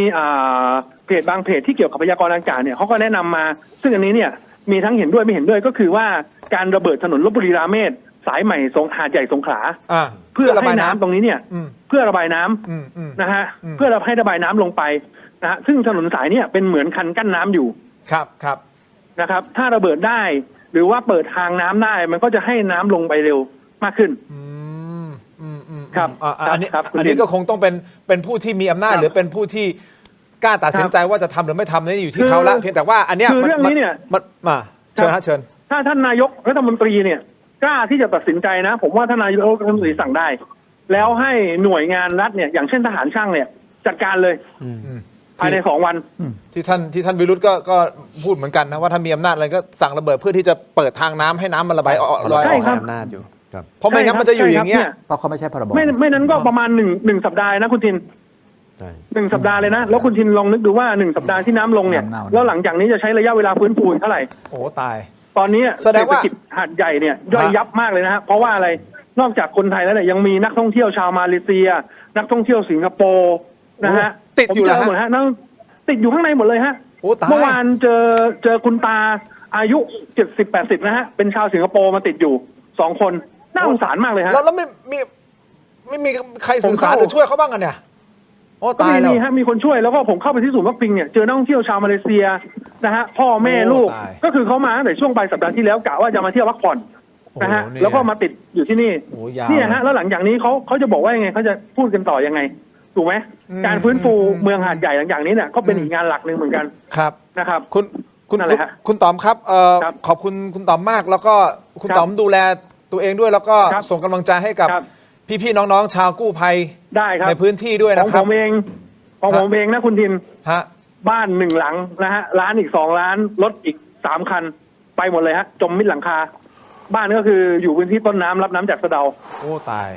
Speaker 20: เพจบางเพจที่เกี่ยวกับพยากรณ์อากาศเนี่ยเขาก็แนะนำมาซึ่งอันนี้เนี่ยมีทั้งเห็นด้วยไม่เห็นด้วยก็คือว่าการระเบิดถนนลพบุรีราเมศสายใหม่หาดใหญ่สงขลาเพื่อให้น้ำตรงนี้เนี่ยเพื่อระบายน้ำนะฮะเพื่อให้ระบายน้ำลงไปนะฮะซึ่งถนนสายเนี่ยเป็นเหมือนคันกั้นน้ำอยู่
Speaker 1: ครับ
Speaker 20: นะครับถ้าระเบิดได้หรือว่าเปิดทางน้ำได้มันก็จะให้น้ำลงไปเร็วมากขึ้นครับ
Speaker 1: อันนี้ก็คงต้องเป็นผู้ที่มีอำนาจหรือเป็นผู้ที่กล้าตัดสินใจว่าจะทำหรือไม่ทำนี่อยู่ที่เขาละเพียงแต่ว่าอันเนี้ย
Speaker 20: คือเรื่องนี้เนี่ย
Speaker 1: มาเชิญฮะเชิญ
Speaker 20: ถ้าท่านนายกรัฐมนตรีเนี่ยกล้าที่จะตัดสินใจนะผมว่าท่านนายกรัฐมนตรีสั่งได้แล้วให้หน่วยงานรัฐเนี่ยอย่างเช่นทหารช่างเนี่ยจัดการเลยภายใน2 วัน
Speaker 1: ที่ท่านวิรุธก็พูดเหมือนกันนะว่าถ้ามีอำนาจอะไรก็สั่งระเบิดเพื่อที่จะเปิดทางน้ำให้น้ำมันระบายออกลอยออกอำนาจอยู่เพราะไม่งั้นมันจะอยู่อย่างเงี้ย
Speaker 8: เพราะเขาไม่ใช่พรบ
Speaker 20: ไม่นั้นก็ประมาณ1 สัปดาห์นะคุณทิน1 สัปดาห์เลยนะแล้วคุณทินลองนึกดูว่า1 สัปดาห์ที่น้ำลงเนี่ยแล้วหลังจากนี้จะใช้ระยะเวลาฟื้นฟูเท่าไหร่
Speaker 1: โอ้ตาย
Speaker 20: ตอนนี้เศรษฐกิจหาดใหญ่เนี่ยย่อยยับมากเลยนะฮะเพราะว่าอะไรนอกจากคนไทยแล้วเนี่ยยังมีนักท่องเที่ยวชาวมาเลเซียนักท่องเที่ยวสิงคโปร์นะฮะ
Speaker 1: ติดอยู่แล้ว
Speaker 20: หมดฮะนั่งติดอยู่ข้างในหมดเลยฮะเมื่อวานเจอคุณตาอายุ70-80นะฮะเป็นชาวสิงคโปร์มาติดอยู่2 คนน่าสงสารมากเลยฮะ
Speaker 1: แล้วไม่มีใครสื่อสารหรือช่วยเขาบ้างกันเนี่ย
Speaker 20: ก็มีฮะมีคนช่วยแล้วก็ผมเข้าไปที่ศูนย์พักพิงเนี่ยเจอนักท่องเที่ยวชาวมาเลเซียนะฮะพ่อแม่ลูกก็คือเขามาตั้งแต่ช่วงปลายสัปดาห์ที่แล้วกะว่าจะมาเที่ยวพักผ่อนนะฮะแล้วก็มาติดอยู่ที่นี่เนี่ยฮะแล้วหลังจากนี้เขาจะบอกว่ายังไงเขาจะพูดกันต่อยังไงถูกไหมการฟื้นฟูเมืองหาดใหญ่หลังจากนี้เนี่ยก็เป็นอีกงานหลักหนึ่งเหมือนกัน
Speaker 1: ครับ
Speaker 20: นะครับ
Speaker 1: คุณต๋อมครับขอบคุณคุณต๋อมมากแล้วก็คุณต๋อมดูแลตัวเองด้วยแล้วก็ส่งกำลังใจให้กับพี่ๆน้องๆชาวกู้ภัยในพื้นที่ด้วยนะครับ
Speaker 20: ของผมเองนะคุณทินบ้าน1 หลังนะฮะร้านอีก2 ล้านรถอีก3 คันไปหมดเลยฮะจมมิดหลังคาบ้านก็คืออยู่พื้นที่ต้นน้ำรับน้ำจากสะเดา
Speaker 1: โอ้ตาย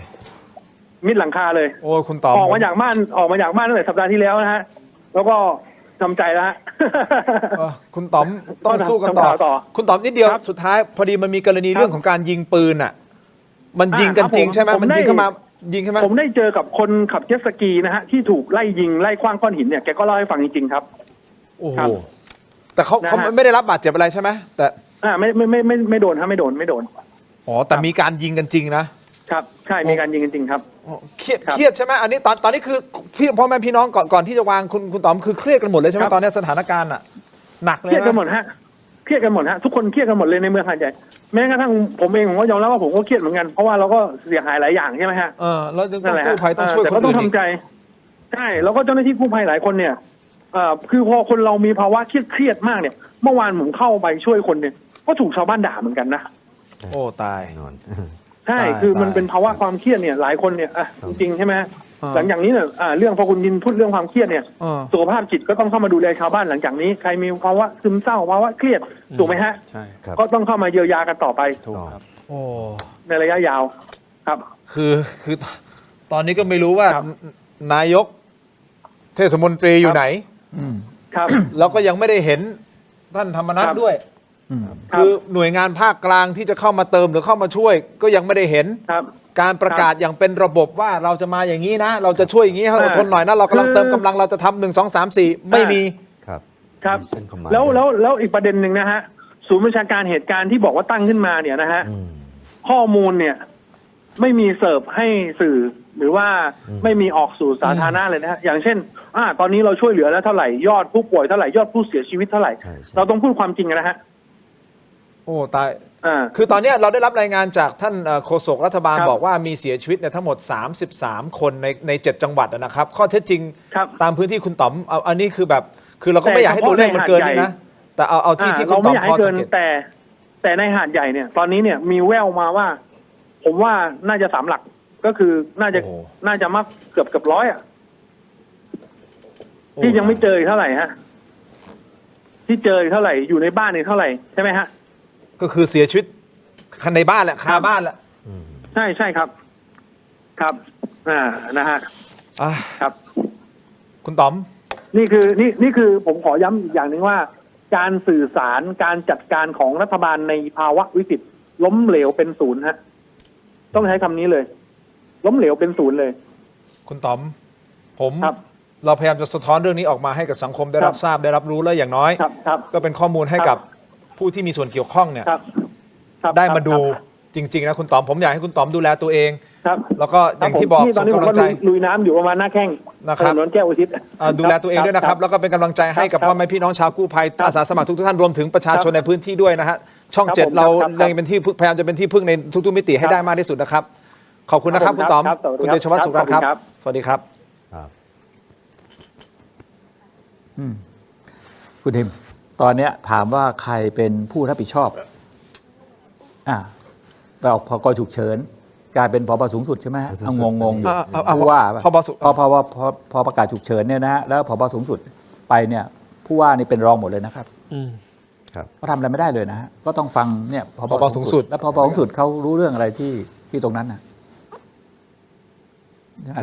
Speaker 20: มิดหลังคาเลย
Speaker 1: โอ้คุณต๋อม
Speaker 20: ออกมาจากบ้านตั้งแต่สัปดาห์ที่แล้วนะฮะแล้วก็ทำใจแล้วฮะ
Speaker 1: คุณต๋อมต้องสู้กันต่อคุณต๋อมนิดเดียวสุดท้ายพอดีมันมีกรณีเรื่องของการยิงปืนอ่ะมันยิงกันจริงใช่ไหมมันยิงเข้ามายิงใช่ไหม
Speaker 20: ผมได้เจอกับคนขับเจ็ตสกีนะฮะที่ถูกไล่ยิงไล่คว้างก้อนหินเนี่ยแกก็เล่าให้ฟังจริงๆครับ
Speaker 1: โอ้โหแต่เขาไม่ได้รับบาดเจ็บอะไรใช่ไหมแต่
Speaker 20: ไม่โดนครับไม่โดน
Speaker 1: อ๋อแต่มีการยิงกันจริงนะครับ
Speaker 20: ใช่มีการยิงกันจริงครับ
Speaker 1: เครียดใช่ไหมอันนี้ตอนนี้คือพี่พ่อแม่พี่น้องก่อนที่จะวางคุณต๋อมคือเครียดกันหมดเลยใช่ไหมตอนนี้สถานการณ์หนักเลย
Speaker 20: เครียดกันหมดฮะทุกคนเครียดกันหมดเลยในเมืองหาดใหญ่แม้กระทั่งผมเองผมก็ยอมรับว่าผมก็เครียดเหมือนกันเพราะว่าเราก็เสียหายหลายอย่างใช่ไหมฮะ
Speaker 1: แล้วต้องกู้ภัยต้องช่วยคนอื่น
Speaker 20: แต่ก็ต้องทำใจใช่แล้วก็เจ้าหน้าที่กู้ภัยหลายคนเนี่ยคือพอคนเรามีภาวะเครียดมากเนี่ยเมื่อวานผมเข้าไปช่วยคนเนี่ยก็ถูกชาวบ้านด่าเหมือนกันนะ
Speaker 1: โอ้ตาย
Speaker 20: ใช่คือมันเป็นภาวะความเครียดเนี่ยหลายคนเนี่ยจริงๆใช่ไหมหลังจากนี้เนี่ยเรื่องพอคุณยินพูดเรื่องความเครียดเนี่ยสุขภาพจิตก็ต้องเข้ามาดูแลชาวบ้านหลังจากนี้ใครมีภาวะซึมเศร้าภาวะเครียดถูกไหมฮะ
Speaker 1: ใช่ครับ
Speaker 20: ก็ต้องเข้ามาเยียวยากันต่อไป
Speaker 1: ถูกครับโอ้
Speaker 20: ในระยะยาวครับ
Speaker 1: คือตอนนี้ก็ไม่รู้ว่านายกเทศมนตรีอยู่ไหน
Speaker 20: ครับ
Speaker 1: แล้วก็ยังไม่ได้เห็นท่านธรรมนัสด้วยคือหน่วยงานภาคกลางที่จะเข้ามาเติมหรือเข้ามาช่วยก็ยังไม่ได้เห็นการประกาศอย่างเป็นระบบว่าเราจะมาอย่างนี้นะเราจะช่วยอย่างนี้ให้อดทนหน่อยนะเรากำลังเติมกำลังเราจะทำ1 2 3 4ไม่มี
Speaker 20: ครับแล้วอีกประเด็นหนึ่งนะฮะศูนย์บัญชาการเหตุการณ์ที่บอกว่าตั้งขึ้นมาเนี่ยนะฮะข้อมูลเนี่ยไม่มีเสิร์ฟให้สื่อหรือว่าไม่มีออกสู่สาธารณะเลยนะฮะอย่างเช่นตอนนี้เราช่วยเหลือแล้วเท่าไหร่ยอดผู้ป่วยเท่าไหร่ยอดผู้เสียชีวิตเท่าไหร่เราต้องพูดความจริงนะฮะ
Speaker 1: โอ้ตายคือตอนนี้เราได้รับรายงานจากท่านโฆษกรัฐบาลบอกว่ามีเสียชีวิตเนี่ยทั้งหมด33คนใน7จังหวัดนะครับข้อเท็จจริงตามพื้นที่คุณต๋อมเอาอันนี้คือแบบคือเราก็ไม่อยากให้ตัวเลขมันเกินนี่นะแต่เอาที่คุณต๋อมพอสังเกต
Speaker 20: แต่ในหาดใหญ่เนี่ยตอนนี้เนี่ยมีแววมาว่าผมว่าน่าจะ3 หลักก็คือน่าจะมากเกือบ100ที่ยังไม่เจอเท่าไหร่ฮะที่เจอเท่าไหร่อยู่ในบ้านเท่าไหร่ใช่ไหมฮะ
Speaker 1: ก็คือเสียชีวิตในบ้านแหละคาบ้านแหละ
Speaker 20: ใช่ครับนะฮะครับ
Speaker 1: คุณต๋อม
Speaker 20: นี่คือผมขอย้ำอีกอย่างหนึ่งว่าการสื่อสารการจัดการของรัฐบาลในภาวะวิกฤตล้มเหลวเป็นศูนย์ฮะต้องใช้คำนี้เลยล้มเหลวเป็นศูนย์เลย
Speaker 1: คุณต๋อมเราพยายามจะสะท้อนเรื่องนี้ออกมาให้กับสังคมได้รับทราบได้รับรู้แล้วอย่างน้อยก็เป็นข้อมูลให้กับผู้ที่มีส่วนเกี่ยวข้องเนี่ยได้มาดูจริงๆนะคุณต๋อมผมอยากให้คุณต๋อมดูแลตัวเองแล้วก็อย่างที่บอกส่งกำลังใจ
Speaker 20: ลุยน้ำอยู่ประมาณหน้าแข้ง
Speaker 1: นะครับ
Speaker 20: ถนนแก้วอุทิศ
Speaker 1: ดูแลตัวเองด้วยนะครับแล้วก็เป็นกำลังใจให้กับพ่อแม่พี่น้องชาวกู้ภัยอาสาสมัครทุกท่านรวมถึงประชาชนในพื้นที่ด้วยนะฮะช่อง7เรายังเป็นที่พยายามจะเป็นที่พึ่งในทุกๆมิติให้ได้มากที่สุดนะครับขอบคุณนะครับคุณต๋อมคุณเดชวัฒน์สุขรัตน์ครับสวัสดีครับ
Speaker 8: คุณทิมตอนนี้ถามว่าใครเป็นผู้รับผิดชอบไปออกพกฉุกเฉินกลายเป็นผบ.สูงสุดใช่ไหมฮะงงอยู่ผู้ว่าพอประกาศฉุกเฉินเนี่ยนะฮะแล้วผบ.สูงสุดไปเนี่ยผู้ว่านี่เป็นรองหมดเลยนะครับเขาทำอะไรไม่ได้เลยนะฮะก็ต้องฟังเนี่ยผบ.สูงสุดและผบ.สูงสุดเขารู้เรื่องอะไรที่ตรงนั้นนะ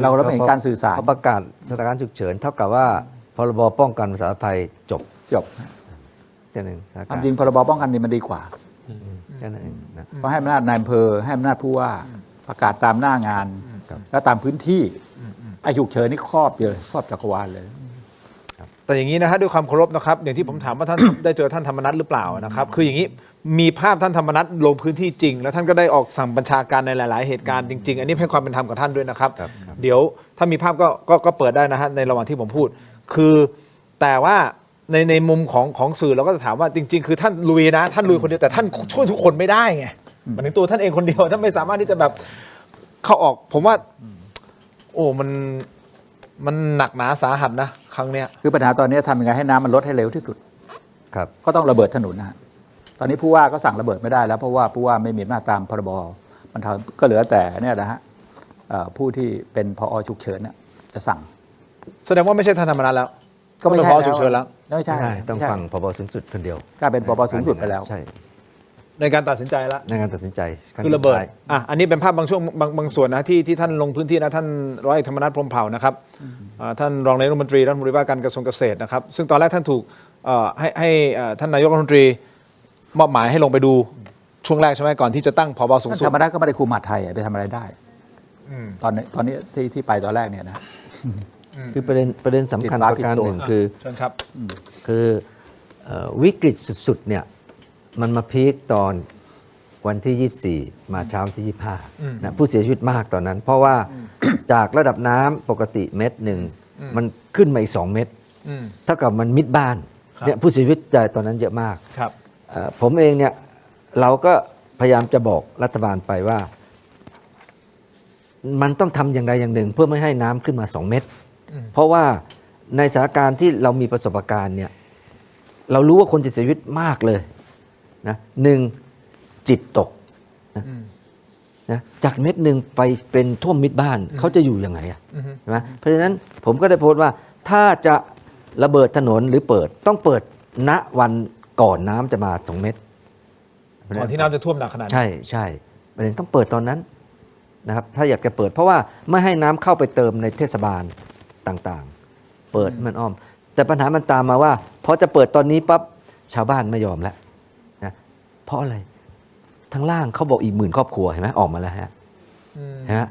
Speaker 8: เราไม่เห็นการสื่อสาร
Speaker 5: ประกาศสถานการณ์ฉุกเฉินเท่ากับว่าพรบป้องกันสาธารณภัยจบ
Speaker 8: จริงพรบป้องกันนี่มันดีกว่าเพราะให้อำนาจนายอำเภอให้อำนาจผู้ว่าประกาศตามหน้างานและตามพื้นที่ไอ้ฉุกเฉินนี่ครอบเลยครอบจักรวาลเลย
Speaker 1: แต่อย่างนี้นะฮะด้วยความเคารพนะครับอย่างที่ผมถามว่าท่าน ได้เจอท่านธรรมนัสหรือเปล่านะครับคืออย่างนี้มีภาพท่านธรรมนัสลงพื้นที่จริงแล้วท่านก็ได้ออกสั่งบัญชาการในหลายๆเหตุการณ์จริงๆอันนี้ให้ความเป็นธรรมกับท่านด้วยนะครับเดี๋ยวถ้ามีภาพก็เปิดได้นะฮะในระหว่างที่ผมพูดคือแต่ว่าในมุมของสื่อเราก็จะถามว่าจริงๆคือท่านลุยนะท่านลุยคนเดียวแต่ท่านช่วยทุกคนไม่ได้ไงมันถึงตัวท่านเองคนเดียวท่านไม่สามารถที่จะแบบเข้าออกผมว่าโอ้มันหนักหนาสาหัสนะครั้งเนี้ย
Speaker 8: คือปัญหาตอนนี้ทำยังไงให้น้ำมันลดให้เร็วที่สุด
Speaker 5: ครับ
Speaker 8: ก็ต้องระเบิดถนนนะตอนนี้ผู้ว่าก็สั่งระเบิดไม่ได้แล้วเพราะว่าผู้ว่าไม่มีอำนาจตามพรบมันก็เหลือแต่เนี่ยนะฮะผู้ที่เป็นผอ.ฉุกเฉินเนี่ยจะสั่ง
Speaker 1: แสดงว่าไม่ใช่ท่านธรรมนัสแล้วก็ไม่ใช่ผอ.ฉุกเฉินแล้ว
Speaker 8: ไม่ใช่
Speaker 5: ต้องฟังผบ.สูงสุดคนเดียว
Speaker 8: กลายเป็นผบ.สูงสุดไปแล้ว
Speaker 5: ใช่
Speaker 1: ในการตัดสินใจแล้ว
Speaker 5: ในการตัดสินใจ
Speaker 1: คือระเบิดอันนี้เป็นภาพบางช่วงบางส่วนนะที่ท่านลงพื้นที่นะท่านร้อยเอกธรรมนัสพรหมเผ่านะครับท่านรองนายกรัฐมนตรีว่าการกระทรวงเกษตรนะครับซึ่งตอนแรกท่านถูกให้ท่านนายกรัฐมนตรีมอบหมายให้ลงไปดูช่วงแรกใช่ไหมก่อนที่จะตั้งผบ.สูงสุด
Speaker 8: ธรรมนัสก็ไม่ได้คุมมหาดไทยไปทำอะไรได้ตอนนี้ที่ไปตอนแรกเนี่ยนะ
Speaker 5: คือประเด็นสำคัญประการหนึ่งคือวิกฤตสุดๆเนี่ย มันมาพีคตอนวันที่ 24 มาเช้าที่ 25นะผู้เสียชีวิตมากตอนนั้น เพราะว่าจากระดับน้ำปกติเม็ดหนึ่งมันขึ้นมาอีก2 เม็ดเท่ากับมันมิดบ้านเนี่ยผู้เสียชีวิตตอนนั้นเยอะมากผมเองเนี่ยเราก็พยายามจะบอกรัฐบาลไปว่ามันต้องทำอย่างใดอย่างหนึ่งเพื่อไม่ให้น้ำขึ้นมา 2 เม็ดเพราะว่าในสถานการณ์ที่เรามีประสบการณ์เนี่ยเรารู้ว่าคนจะเสียชีวิตมากเลยนะหนึ่งจิตตกนะจากเม็ดหนึ่งไปเป็นท่วมมิดบ้านเขาจะอยู่ยังไงใช่ไหมเพราะฉะนั้นผมก็ได้โพสต์ว่าถ้าจะระเบิดถนนหรือเปิดต้องเปิดณวันก่อนน้ำจะมา2 เม็ด
Speaker 1: ก่อนที่น้ำจะท่วมหนักขนาดนี้
Speaker 5: ใช่ประเด็นต้องเปิดตอนนั้นนะครับถ้าอยากจะเปิดเพราะว่าไม่ให้น้ำเข้าไปเติมในเทศบาลต่างๆเปิดมันอ้อมแต่ปัญหามันตามมาว่าพอจะเปิดตอนนี้ปั๊บชาวบ้านไม่ยอมแล้วนะเพราะอะไรทั้งล่างเขาบอกอีก10,000 ครอบครัวเห็นไหมออกมาแล้วฮะเห็นไหม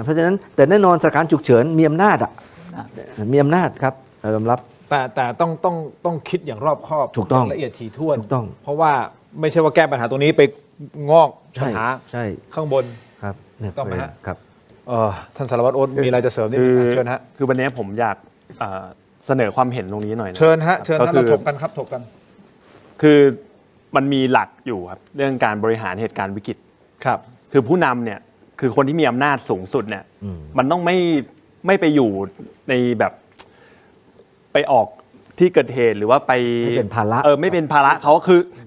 Speaker 5: เพราะฉะนั้นแต่แน่นอนสถานการณ์ฉุกเฉินมีอำนาจมีอำนาจครับยอมรับ
Speaker 1: แต่ต้องคิดอย่างรอบคอบ
Speaker 5: ถูกต้อง
Speaker 1: ละเอียดถี่ถ้วน
Speaker 5: ถูกต้อง
Speaker 1: เพราะว่าไม่ใช่ว่าแก้ปัญหาตรงนี้ไปงอกปัญหาข้างบน
Speaker 5: ครับ
Speaker 1: ต้องไหมฮะ
Speaker 5: ครับ
Speaker 1: ท่านสารวัตรโอ๊ตมีอะไรจะเสริมนิดนึงเชิญฮะ
Speaker 9: คือวันนี้ผมอยากเสนอความเห็นตรงนี้หน่อยนะ
Speaker 1: เชิญฮะเราถกกันครับถกกัน
Speaker 9: คือมันมีหลักอยู่ครับเรื่องการบริหารเหตุการณ์วิกฤต
Speaker 1: ครับ
Speaker 9: คือผู้นำเนี่ยคือคนที่มีอำนาจสูงสุดเนี่ยมันต้องไม่ไปอยู่ในแบบไปออกที่เกิดเหตุหรือว่าไป
Speaker 5: ไม่เป็นภาระ
Speaker 9: ไม่เป็นภาระเขา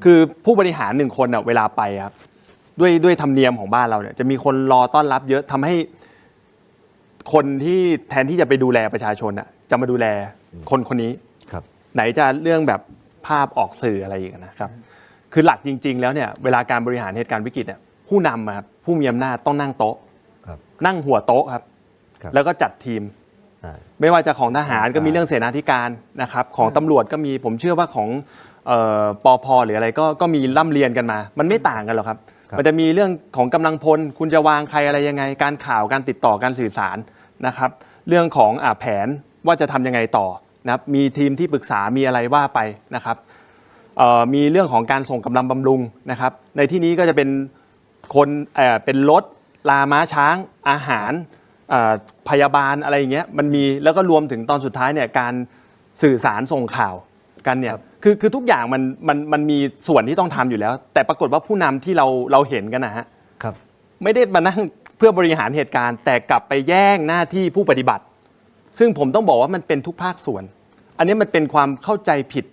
Speaker 9: คือผู้บริหาร1 คนเวลาไปครับด้วยธรรมเนียมของบ้านเราเนี่ยจะมีคนรอต้อนรับเยอะทำให้คนที่แทนที่จะไปดูแลประชาชนจะมาดูแลคนนี้ไหนจะเรื่องแบบภาพออกสื่ออะไรอีกนะครับคือหลักจริงๆแล้วเนี่ยเวลาการบริหารเหตุการณ์วิกฤตผู้นำครับผู้มีอำนาจต้องนั่งโต๊ะนั่งหัวโต๊ะครับแล้วก็จัดทีมไม่ว่าจะของทหารก็มีเรื่องเสนาธิการนะครับของตำรวจก็มีผมเชื่อว่าของปภ.หรืออะไรก็มีร่ำเรียนกันมามันไม่ต่างกันหรอกครับมันจะมีเรื่องของกำลังพลคุณจะวางใครอะไรยังไงการข่าวการติดต่อการสื่อสารนะครับเรื่องของแผนว่าจะทำยังไงต่อนะครับมีทีมที่ปรึกษามีอะไรว่าไปนะครับมีเรื่องของการส่งกำลังบำรุงนะครับในที่นี้ก็จะเป็นคนเป็นรถลาม้าช้างอาหารพยาบาลอะไรอย่างเงี้ยมันมีแล้วก็รวมถึงตอนสุดท้ายเนี่ยการสื่อสารส่งข่าวกันเนี่ยคือทุกอย่างมันมีส่วนที่ต้องทำอยู่แล้วแต่ปรากฏว่าผู้นำที่เราเห็นกันนะฮะไม่ได้มานั่งเพื่อบริหารเหตุการณ์แต่กลับไปแย่งหน้าที่ผู้ปฏิบัติซึ่งผมต้องบอกว่ามันเป็นทุกภาคส่วนอันนี้มันเป็นความเข้าใจผิด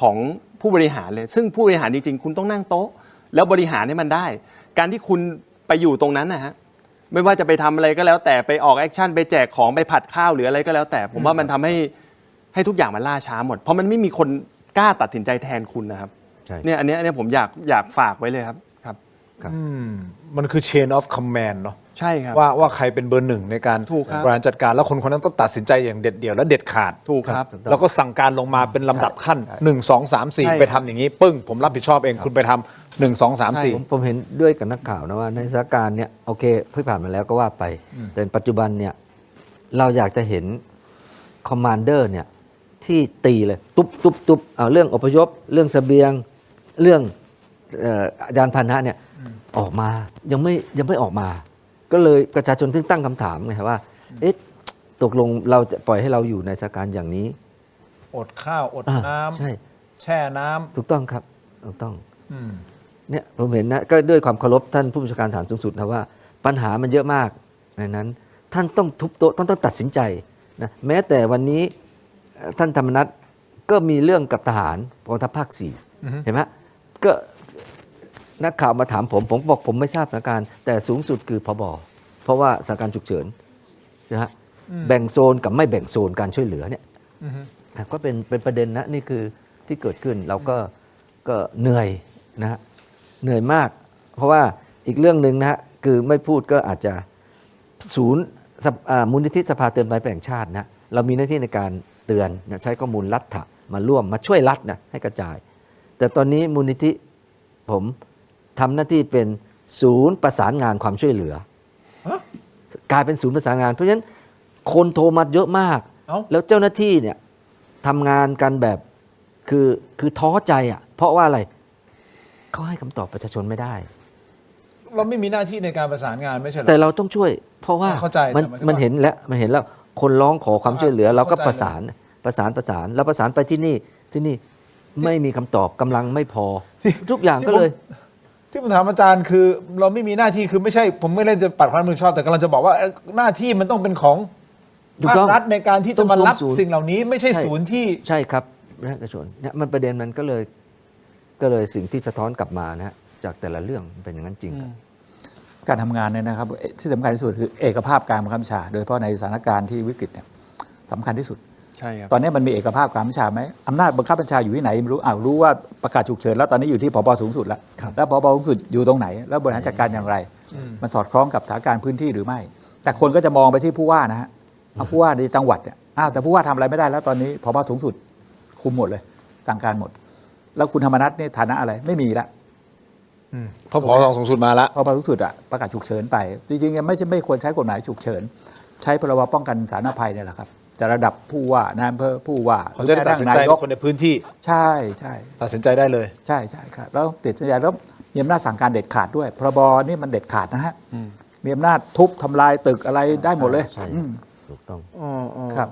Speaker 9: ของผู้บริหารเลยซึ่งผู้บริหารจริงๆคุณต้องนั่งโต๊ะแล้วบริหารให้มันได้การที่คุณไปอยู่ตรงนั้นนะฮะไม่ว่าจะไปทำอะไรก็แล้วแต่ไปออกแอคชั่นไปแจกของไปผัดข้าวหรืออะไรก็แล้วแต่ผมว่ามันทำให้ทุกอย่างมันล่าช้าหมดเพราะมันไม่มีคนกล้าตัดสินใจแทนคุณนะครับเนี่ยอันนี้ผมอยากฝากไว้เลยครับ
Speaker 1: มันคือ chain of command เนาะ
Speaker 9: ใช่ครับ
Speaker 1: ว่าใครเป็นเบอร์ 1ในการบริหารจัดการแล้วคนนั้นต้องตัดสินใจอย่างเด็ดเดี่ยวและเด็ดขาด
Speaker 9: ถูกครับ
Speaker 1: แล้วก็สั่งการลงมาเป็นลำดับขั้น1 2 3 4ไปทำอย่างนี้ปึ้งผมรับผิดชอบเองคุณไปทำ1 2 3 4
Speaker 5: ผมเห็นด้วยกับนักข่าวนะว่าในสถานการณ์เนี่ยโอเคเพิ่งผ่านมาแล้วก็ว่าไปแต่ปัจจุบันเนี่ยเราอยากจะเห็นคอมมานเดอร์เนี่ยที่ตีเลยตุ๊บเอาเรื่องอพยพเรื่องเสบียงเรื่องยานพาหนะเนี่ยออกมายังไม่ออกมาก็เลยประชาชนถึงตั้งคำถามไงว่าเอ๊ะตกลงเราจะปล่อยให้เราอยู่ในสถานการณ์อย่างนี้
Speaker 1: อดข้าวอดน้ำ
Speaker 5: ใช่
Speaker 1: แช่น้ำ
Speaker 5: ถูกต้องครับถูกต้องเนี่ยผมเห็นนะก็ด้วยความเคารพท่านผู้บัญชาการฐานสูงสุดนะว่าปัญหามันเยอะมากในนั้นท่านต้องทุบโต๊ะต้องตัดสินใจนะแม้แต่วันนี้ท่านธรรมนัสก็มีเรื่องกับทหารกองทัพภาค 4เห็นไหมก็นักข่าวมาถามผมบอกผมไม่ทราบสถานการณ์แต่สูงสุดคือผบ.เพราะว่าสถานการณ์ฉุกเฉินนะฮะแบ่งโซนกับไม่แบ่งโซนการช่วยเหลือเนี่ยก็เป็นประเด็นนะนี่คือที่เกิดขึ้นเราก็เหนื่อยนะฮะเหนื่อยมากเพราะว่าอีกเรื่องหนึ่งนะฮะคือไม่พูดก็อาจจะศูนย์มูลนิธิสภาเตือนภัยแห่งชาตินะเรามีหน้าที่ในการเตือนนะใช้ข้อมูลรัฐมาร่วมมาช่วยรัฐนะให้กระจายแต่ตอนนี้มูลนิธิผมทำหน้าที่เป็นศูนย์ประสานงานความช่วยเหลือกลายเป็นศูนย์ประสานงานเพราะฉะนั้นคนโทรมาเยอะมากแล้วเจ้าหน้าที่เนี่ยทำงานกันแบบคือท้อใจอ่ะเพราะว่าอะไร เขาให้คำตอบประชาชนไม่ได้
Speaker 1: เราไม่มีหน้าที่ในการประสานงานไม่ใช่เหรอ
Speaker 5: แต่เราต้องช่วย เพราะว่า
Speaker 1: เข้าใจ
Speaker 5: มัน
Speaker 1: แต่หมายถึงว่า
Speaker 5: มันเห็นแล้วคนร้องขอความช่วยเหลือ เราก็
Speaker 1: เข้าใจ
Speaker 5: ประสานแล้วประสานไปที่นี่ไม่มีคำตอบกำลังไม่พอ ทุกอย่างก็เลย
Speaker 1: ที่ผมถามอาจารย์คือเราไม่มีหน้าที่คือไม่ใช่ผมไม่เล่นจะปัดความรับผิดชอบแต่กำลังจะบอกว่าหน้าที่มันต้องเป็นของ
Speaker 5: ถูก
Speaker 1: ภา
Speaker 5: ต้
Speaker 1: ค
Speaker 5: อง
Speaker 1: รัฐในการที่จะมารับ
Speaker 5: ต้องศูนย์
Speaker 1: สิ่งเหล่านี้ไม่ใช่ศูนย์ที่
Speaker 5: ใช่ครับภาคเอกชนเนี่ยมันประเด็นมันก็เลยสิ่งที่สะท้อนกลับมานะฮะจากแต่ละเรื่องเป็นอย่างนั้นจริงครับ
Speaker 8: การทำงานเนี่ยนะครับที่สำคัญที่สุดคือเอกภาพการบังคับบัญชาโดยเฉพาะในสถานการณ์ที่วิกฤตเนี่ยสำคัญที่สุด
Speaker 1: ใช่ครับ
Speaker 8: ตอนนี้มันมีเอกภาพการบังคับบัญชาไหมอำนาจบังคับบัญชาอยู่ที่ไหนไม่รู้รู้ว่าประกาศฉุกเฉินแล้วตอนนี้อยู่ที่ผบสูงสุดแล้วผบสูงสุดอยู่ตรงไหนแล้วบริหารจัดการอย่างไร มันสอดคล้องกับสถานการณ์พื้นที่หรือไม่ แต่คนก็จะมองไปที่ผู้ว่านะฮะเอาผู้ว่าในจังหวัดเนี่ยแต่ผู้ว่าทำอะไรไม่ได้แล้วตอนนี้ผบสูงสุดคุมหมดเลยสั่งการหมด แล้วคุณธรรมนัสเนี่ยฐานะอะไรไม่มีละ
Speaker 1: พอรองสูงสุดมาแล้ว
Speaker 8: พอสูงสุดประกาศฉุกเฉินไปจริงๆไม่ควรใช้กฎหมายฉุกเฉินใช้พรบป้องกันสาธารณภัยเนี่ยแหละครับจะระดับผู้ว่านายอำเภอผู้ว่า
Speaker 1: เขาจะได้ตัดสินใจในคนในพื้นที่
Speaker 8: ใช่
Speaker 1: ตัดสินใจได้เลย
Speaker 8: ใช่ครับแล้วติดสัญญาแล้วมีอำนาจสั่งการเด็ดขาดด้วยพรบนี่มันเด็ดขาดนะฮะมีอำนาจทุบทำลายตึกอะไรได้หมดเลย
Speaker 5: ถูกต้อง
Speaker 8: ครับ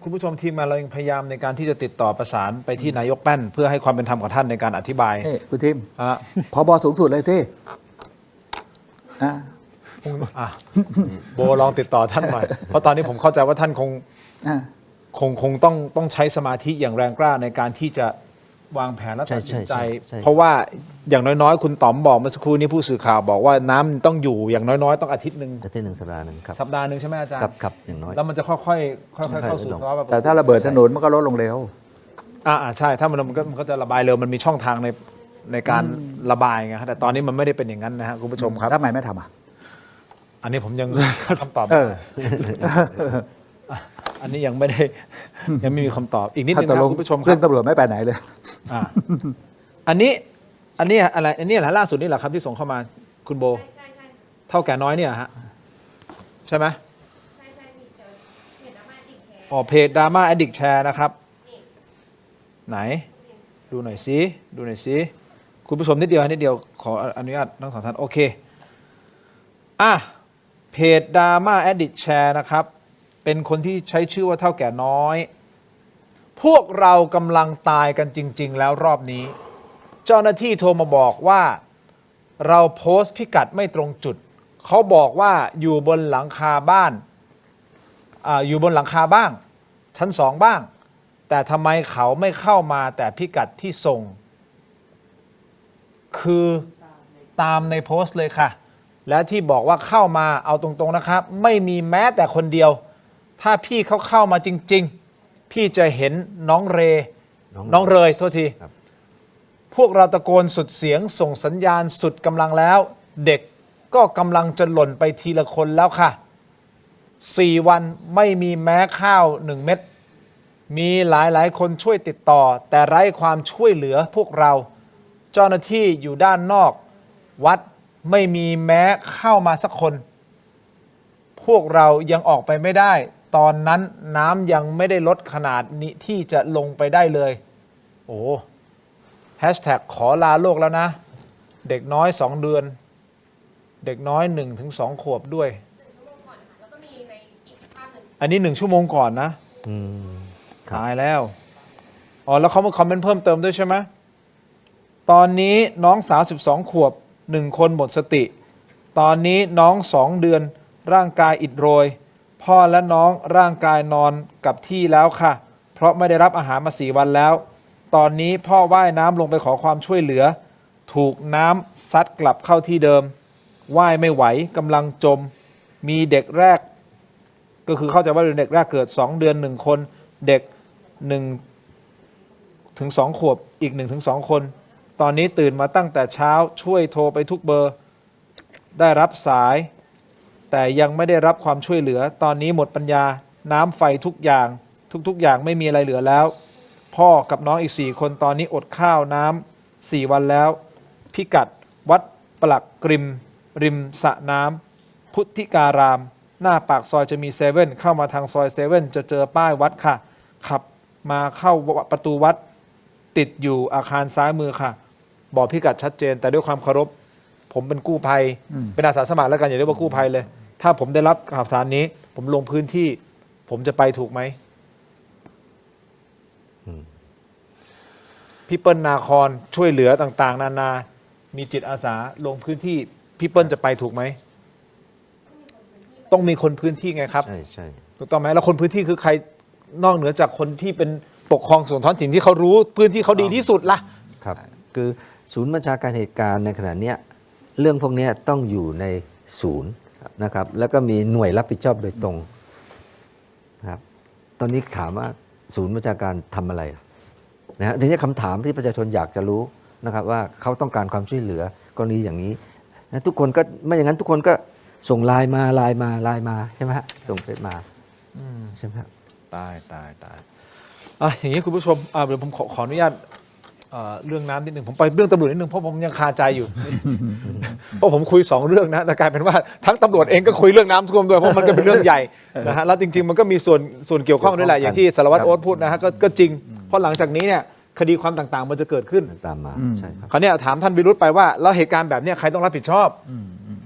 Speaker 1: คุณผู้ชมทีมงานเรายังพยายามในการที่จะติดต่อประสานไปที่นายกแป้นเพื่อให้ความเป็นธรรมกับท่านในการอธิบาย
Speaker 8: นี่คุณทิมผบสูงสุดเลยที่
Speaker 1: โบลองติดต่อท่านหน่อยเพราะตอนนี้ผมเข้าใจว่าท่านคงต้องใช้สมาธิอย่างแรงกล้าในการที่จะวางแผนและตัดสินใจ เพราะว่าอย่างน้อยๆคุณต๋อมบอกเมื่อสักครู่นี้ผู้สื่อข่าวบอกว่าน้ำต้องอยู่อย่างน้อยๆต้องอาทิตย์หนึ่ง
Speaker 5: สัปดาห์หนึ่งครับ
Speaker 1: สัปดาห์หนึ่งใช่ไหมอาจารย์
Speaker 5: ครับอย่างน้อย
Speaker 1: แล้วมันจะค่อยๆเข้าสู่ภาวะ
Speaker 8: แต่ถ้าระเบิดถนนมันก็ลดลงเร็ว
Speaker 1: ใช่ถ้ามันก็จะระบายเร็วมันมีช่องทางในการระบายไงครับแต่ตอนนี้มันไม่ได้เป็นอย่างนั้นนะฮะคุณผู้ชมครับ
Speaker 8: ทำไมไม่ทำ
Speaker 1: อันนี้ผมยัง คำตอบอันนี้ยังไม่มีคำตอบอีกนิดนึงนะคุณผู้ชมครับ
Speaker 8: เรื่องตำรวจไม่ไปไหนเลย
Speaker 1: อันนี้อะไรอันนี้แหละล่าสุดนี่แหละครับที่ส่งเข้ามาคุณโบเท่าแก่น้อยเนี่ยฮะใช่ไหมเพจดราม่าแอดดิกแชร์นะครับไหนดูหน่อยซิคุณผู้ชมนิดเดียวขออนุญาตทั้งสองท่านโอเคเพจดราม่าแอดดิกแชร์นะครับเป็นคนที่ใช้ชื่อว่าเท่าแก่น้อยพวกเรากำลังตายกันจริงๆแล้วรอบนี้เจ้าหน้าที่โทรมาบอกว่าเราโพสต์พิกัดไม่ตรงจุดเขาบอกว่าอยู่บนหลังคาบ้านอยู่บนหลังคาบ้างชั้น2บ้างแต่ทำไมเขาไม่เข้ามาแต่พิกัดที่ส่งคือตามในโพสต์เลยค่ะและที่บอกว่าเข้ามาเอาตรงๆนะครับไม่มีแม้แต่คนเดียวถ้าพี่เขาเข้ามาจริงๆพี่จะเห็นน้องเรยโทษทีพวกเราตะโกนสุดเสียงส่งสัญญาณสุดกำลังแล้วเด็กก็กำลังจะหล่นไปทีละคนแล้วค่ะ4 วันไม่มีแม้ข้าว1 เม็ดมีหลายคนช่วยติดต่อแต่ไร้ความช่วยเหลือพวกเราเจ้าหน้าที่อยู่ด้านนอกวัดไม่มีแม้เข้ามาสักคนพวกเรายังออกไปไม่ได้ตอนนั้นน้ำยังไม่ได้ลดขนาดนี้ที่จะลงไปได้เลยโอ้แฮชแท็กขอลาโลกแล้วนะเด็กน้อย2 เดือนเด็กน้อย1-2 ขวบด้วยอันนี้1 ชั่วโมงก่อนนะตายแล้วแล้วเขามาคอมเมนต์เพิ่มเติมด้วยใช่ไหมตอนนี้น้องสาว12 ขวบ1 คนหมดสติตอนนี้น้อง2 เดือนร่างกายอิดโรยพ่อและน้องร่างกายนอนกับที่แล้วค่ะเพราะไม่ได้รับอาหารมา4 วันแล้วตอนนี้พ่อว่ายน้ำลงไปขอความช่วยเหลือถูกน้ำซัดกลับเข้าที่เดิมว่ายไม่ไหวกำลังจมมีเด็กแรกก็คือเข้าใจว่าเด็กแรกเกิด2 เดือน1 คนเด็ก1-2 ขวบอีก1-2 คนตอนนี้ตื่นมาตั้งแต่เช้าช่วยโทรไปทุกเบอร์ได้รับสายแต่ยังไม่ได้รับความช่วยเหลือตอนนี้หมดปัญญาน้ำไฟทุกอย่างไม่มีอะไรเหลือแล้วพ่อกับน้องอีก4 คนตอนนี้อดข้าวน้ำ4 วันแล้วพิกัดวัดปลักกริมริมสระน้ำพุทธิการามหน้าปากซอยจะมีเซเว่นเข้ามาทางซอยเซเว่นจะเจอป้ายวัดค่ะขับมาเข้าประตูวัดติดอยู่อาคารซ้ายมือค่ะ บอกพิกัดชัดเจน แต่ด้วยความเคารพผมเป็นกู้ภัยเป็นอาสาสมัครแล้วกันอย่าเรียกว่ากู้ภัยเลย ถ้าผมได้รับข่าวสารนี้ ผมลงพื้นที่ ผมจะไปถูกไหมพี่เปิ้ลนาครช่วยเหลือต่างๆ นานามีจิตอาสาลงพื้นที่พี่เปิ้ลจะไปถูกไหมต้องมีคนพื้นที่ไงครับ
Speaker 5: ใช่
Speaker 1: ถูกต้องไหมแล้วคนพื้นที่คือใครนอกเหนือจากคนที่เป็นปกครองส่วนท้องถิ่นที่เขารู้พื้นที่เขาดีที่สุดล่ะ
Speaker 5: ครับคือศูนย์บัญชาการเหตุการณ์ในขณะเนี้ยเรื่องพวกนี้ต้องอยู่ในศูนย์นะครับแล้วก็มีหน่วยรับผิดชอบโดยตรงครับตอนนี้ถามว่าศูนย์บัญชาการทำอะไรนะฮะทีนี้คำถามที่ประชาชนอยากจะรู้นะครับว่าเขาต้องการความช่วยเหลือกรณีอย่างนี้นะทุกคนก็ไม่อย่างนั้นทุกคนก็ส่งไลน์มาใช่ไหมฮะส่งเฟซมาใช่ไหมฮะ
Speaker 1: ตายอย่างนี้คุณผู้ชมเดี๋ยวผมขออนุญาตเรื่องน้ำนิดหนึ่งผมไปเรื่องตำรวจนิดหนึ่งเพราะผมยังคาใจอยู่ เพราะผมคุย2เรื่องนะแต่กลายเป็นว่าทั้งตำรวจเองก็คุยเรื่องน้ำท่วมด้วยเพราะมันก็เป็นเรื่องใหญ่นะฮะแล้วจริงๆมันก็มีส่วนเกี่ยวข้องด้วยแหละอย่างที่สารวัตรโอ๊ตพูดนะฮะก็จริงเพราะหลังจากนี้เนี่ยคดีความต่างๆมันจะเกิดขึ้น
Speaker 5: ตามมาใช่ครับ
Speaker 1: คราวนี้ถามท่านวิรุธไปว่าแล้วเหตุการณ์แบบนี้ใครต้องรับผิดชอบ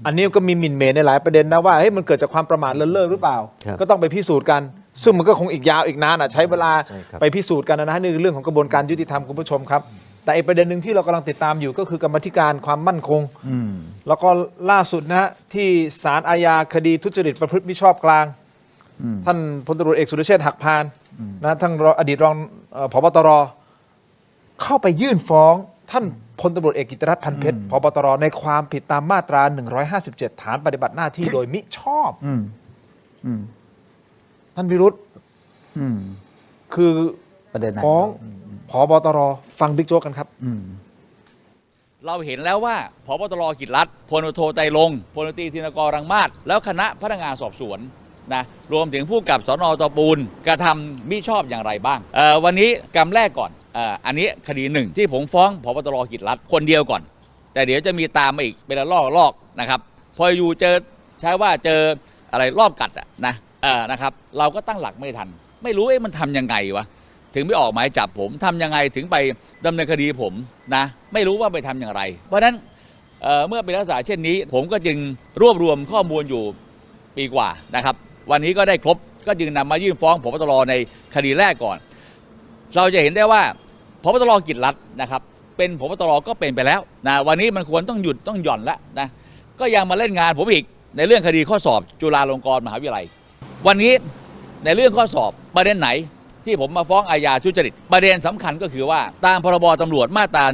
Speaker 1: อันนี้ก็มีหมิ่นเหม่ในหลายประเด็นนะว่าเฮ้ยมันเกิดจากความประมาทเลินเล่อหรือเปล่าก็ต้องไปพิสูจน์กันซึ่งมันก็คงอีกยาวอีกนานใช้เวลาไปพิสูจน์กันนะนี่คือเรื่องของกระบวนการยุติธรรมคุณผู้ชมครับแต่อีกประเด็นหนึ่งที่เรากำลังติดตามอยู่ก็คือกรรมาธิการความมั่นคงแล้วก็ล่าสุดนะที่ศาลอาญาคดีทุจริตประพฤติมิชอบกลางท่านพลตำรวจเอกสุรเชษฐ์หักพานนะทั้งอดีตรองผบตรเข้าไปยื่นฟ้องท่านพลตำรวจเอกกิตติรัตน์พันเพชรผบตรในความผิดตามมาตรา157ฐานปฏิบัติหน้าที่โดยมิชอบท่านวิรุธคือ
Speaker 8: ประเด็น
Speaker 1: ฟ้องผบตรฟังบิ๊กโจ๊กกันครับ
Speaker 21: เราเห็นแล้วว่าผบตรกิตติรัตน์พลโทไตรรงค์พลตรีธินกรรังมาศแล้วคณะพนักงานสอบสวนนะรวมถึงผู้กับสน.ตะปูนกระทำมิชอบอย่างไรบ้างวันนี้กรรมแรกก่อนอันนี้คดีหนึ่งที่ผมฟ้องผบตรกิตติรัตน์คนเดียวก่อนแต่เดี๋ยวจะมีตามมาอีกเป็นลอกนะครับพออยู่เจอใช้ว่าเจออะไรรอบกัดนะครับเราก็ตั้งหลักไม่ทันไม่รู้มันทำยังไงวะถึงไม่ออกหมายจับผมทำยังไงถึงไปดำเนินคดีผมนะไม่รู้ว่าไปทำอย่างไรเพราะฉะนั้นเมื่อเป็นลักษณะเช่นนี้ผมก็จึงรวบรวมข้อมูลอยู่ปีกว่านะครับวันนี้ก็ได้ครบก็จึงนำมายื่นฟ้องผบตรในคดีแรกก่อนเราจะเห็นได้ว่าผบตรกิตติรัตน์นะครับเป็นผบตรก็เป็นไปแล้วนะวันนี้มันควรต้องหยุดต้องหย่อนแล้วนะก็ยังมาเล่นงานผมอีกในเรื่องคดีข้อสอบจุฬาลงกรณ์มหาวิทยาลัยวันนี้ในเรื่องข้อสอบประเด็นไหนที่ผมมาฟ้องอาญาทุจริตประเด็นสำคัญก็คือว่าตามพรบตำรวจมาตรา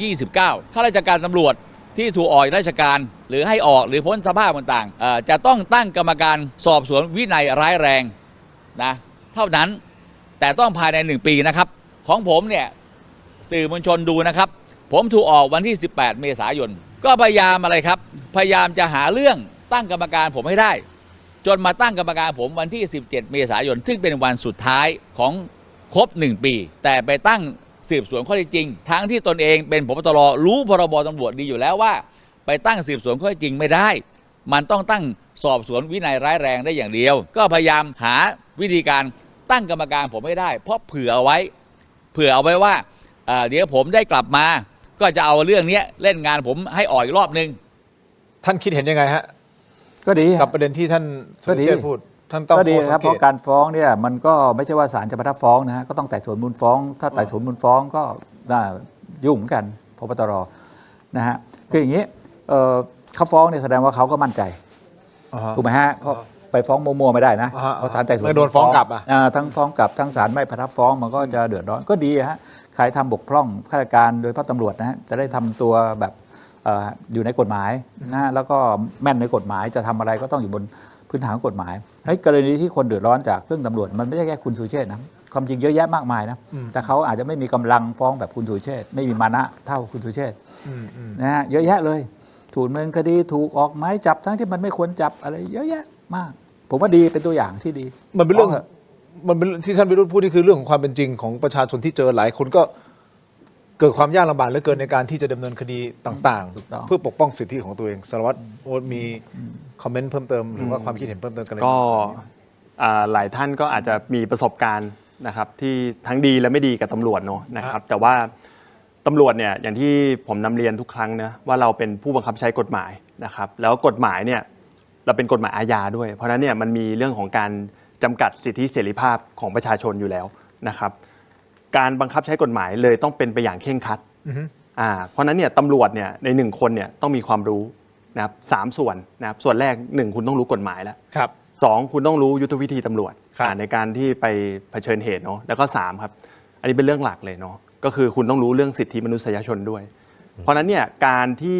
Speaker 21: 129ข้าราชการตำรวจที่ถูกออกราชการหรือให้ออกหรือพ้นสภาพต่างๆจะต้องตั้งกรรมการสอบสวนวินัยร้ายแรงนะเท่านั้นแต่ต้องภายใน1 ปีนะครับของผมเนี่ยสื่อมวลชนดูนะครับผมถูกออกวันที่18 เมษายนก็พยายามอะไรครับพยายามจะหาเรื่องตั้งกรรมการผมให้ได้จนมาตั้งกรรมการผมวันที่17 เมษายนซึ่งเป็นวันสุดท้ายของครบ1 ปีแต่ไปตั้งสืบสวนข้อเท็จจริงทั้งที่ตนเองเป็นผบตรรู้พรบตำรวจดีอยู่แล้วว่าไปตั้งสืบสวนข้อเท็จจริงไม่ได้มันต้องตั้งสอบสวนวินัยร้ายแรงได้อย่างเดียวก็พยายามหาวิธีการตั้งกรรมการผมไม่ได้เพราะเผื่อเอาไว้ว่าเดี๋ยวผมได้กลับมาก็จะเอาเรื่องนี้เล่นงานผมให้อ่อยอีกรอบนึง
Speaker 1: ท่านคิดเห็นยังไงฮะ
Speaker 8: ก็ดี
Speaker 1: กับประเด็นที่ท่านสุรเชษฐ์พูดท่านต้อง
Speaker 8: ก็ดีครับเพราะการฟ้องเนี่ยมันก็ไม่ใช่ว่าศาลจะประทับฟ้องนะฮะก็ต้องไต่สวนมูลฟ้องถ้าไต่สวนมูลฟ้องก็ยุ่งเหมือนกันพบตรนะฮะคืออย่างนี้เขาฟ้องเนี่ยแสดงว่าเขาก็มั่นใจถูกไหมฮะเพราะไปฟ้องมัวๆไม่ได้นะเพราะศาลไต่สวน
Speaker 1: ไม่โดนฟ้องกลับ
Speaker 8: ทั้งฟ้องกลับทั้งศาลไม่ประทับฟ้องมันก็จะเดือดร้อนก็ดีฮะใครทำบกพร่องข้าราชการโดยเฉพาะตำรวจนะฮะจะได้ทำตัวแบบอยู่ในกฎหมายนะแล้วก็แม่นในกฎหมายจะทำอะไรก็ต้องอยู่บนพื้นฐานของกฎหมายกรณีที่คนเดือดร้อนจากเรื่องตำรวจมันไม่ใช่แค่คุณสุรเชษฐ์นะความจริงเยอะแยะมากมายนะแต่เขาอาจจะไม่มีกำลังฟ้องแบบคุณสุรเชษฐ์ไม่มีมานะเท่าคุณสุรเชษฐ์นะฮะเยอะแยะเลยถูกดำเนินคดีถูกออกหมายจับทั้งที่มันไม่ควรจับอะไรเยอะแยะมากผมว่าดีเป็นตัวอย่างที่ดี
Speaker 1: มันเป็นเรื่องที่ท่านวิรุธพูดนี่คือเรื่องของความเป็นจริงของประชาชนที่เจอหลายคนก็เกิดความยากลำบากเหลือเกินในการที่จะดำเนินคดีต่างๆเพื่อปกป้องสิทธิของตัวเองสารวัตรโอ๊ตมีคอมเมนต์เพิ่มเติมหรือว่าความคิดเห็นเพิ่มเติมกัน
Speaker 9: ก็หลายท่านก็อาจจะมีประสบการณ์นะครับที่ทั้งดีและไม่ดีกับตำรวจเนาะนะครับแต่ว่า ตำรวจเนี่ยอย่างที่ผมนำเรียนทุกครั้งนะว่าเราเป็นผู้บังคับใช้กฎหมายนะครับแล้วกฎหมายเนี่ยเราเป็นกฎหมายอาญาด้วยเพราะฉะนั้นเนี่ยมันมีเรื่องของการจำกัดสิทธิเสรีภาพของประชาชนอยู่แล้วนะครับการบังคับใช้กฎหมายเลยต้องเป็นไปอย่างเคร่งครัดเพราะฉะนั้นเนี่ยตำรวจเนี่ยใน1คนเนี่ยต้องมีความรู้นะครับ3 ส่วนนะครับส่วนแรก1คุณต้องรู้กฎหมายแล้ว
Speaker 1: ครับ
Speaker 9: 2คุณต้องรู้ยุทธวิธีตำรวจในการที่ไปเผชิญเหตุเนาะแล้วก็3ครับอันนี้เป็นเรื่องหลักเลยเนาะก็คือคุณต้องรู้เรื่องสิทธิมนุษยชนด้วยเพราะฉะนั้นเนี่ยการที่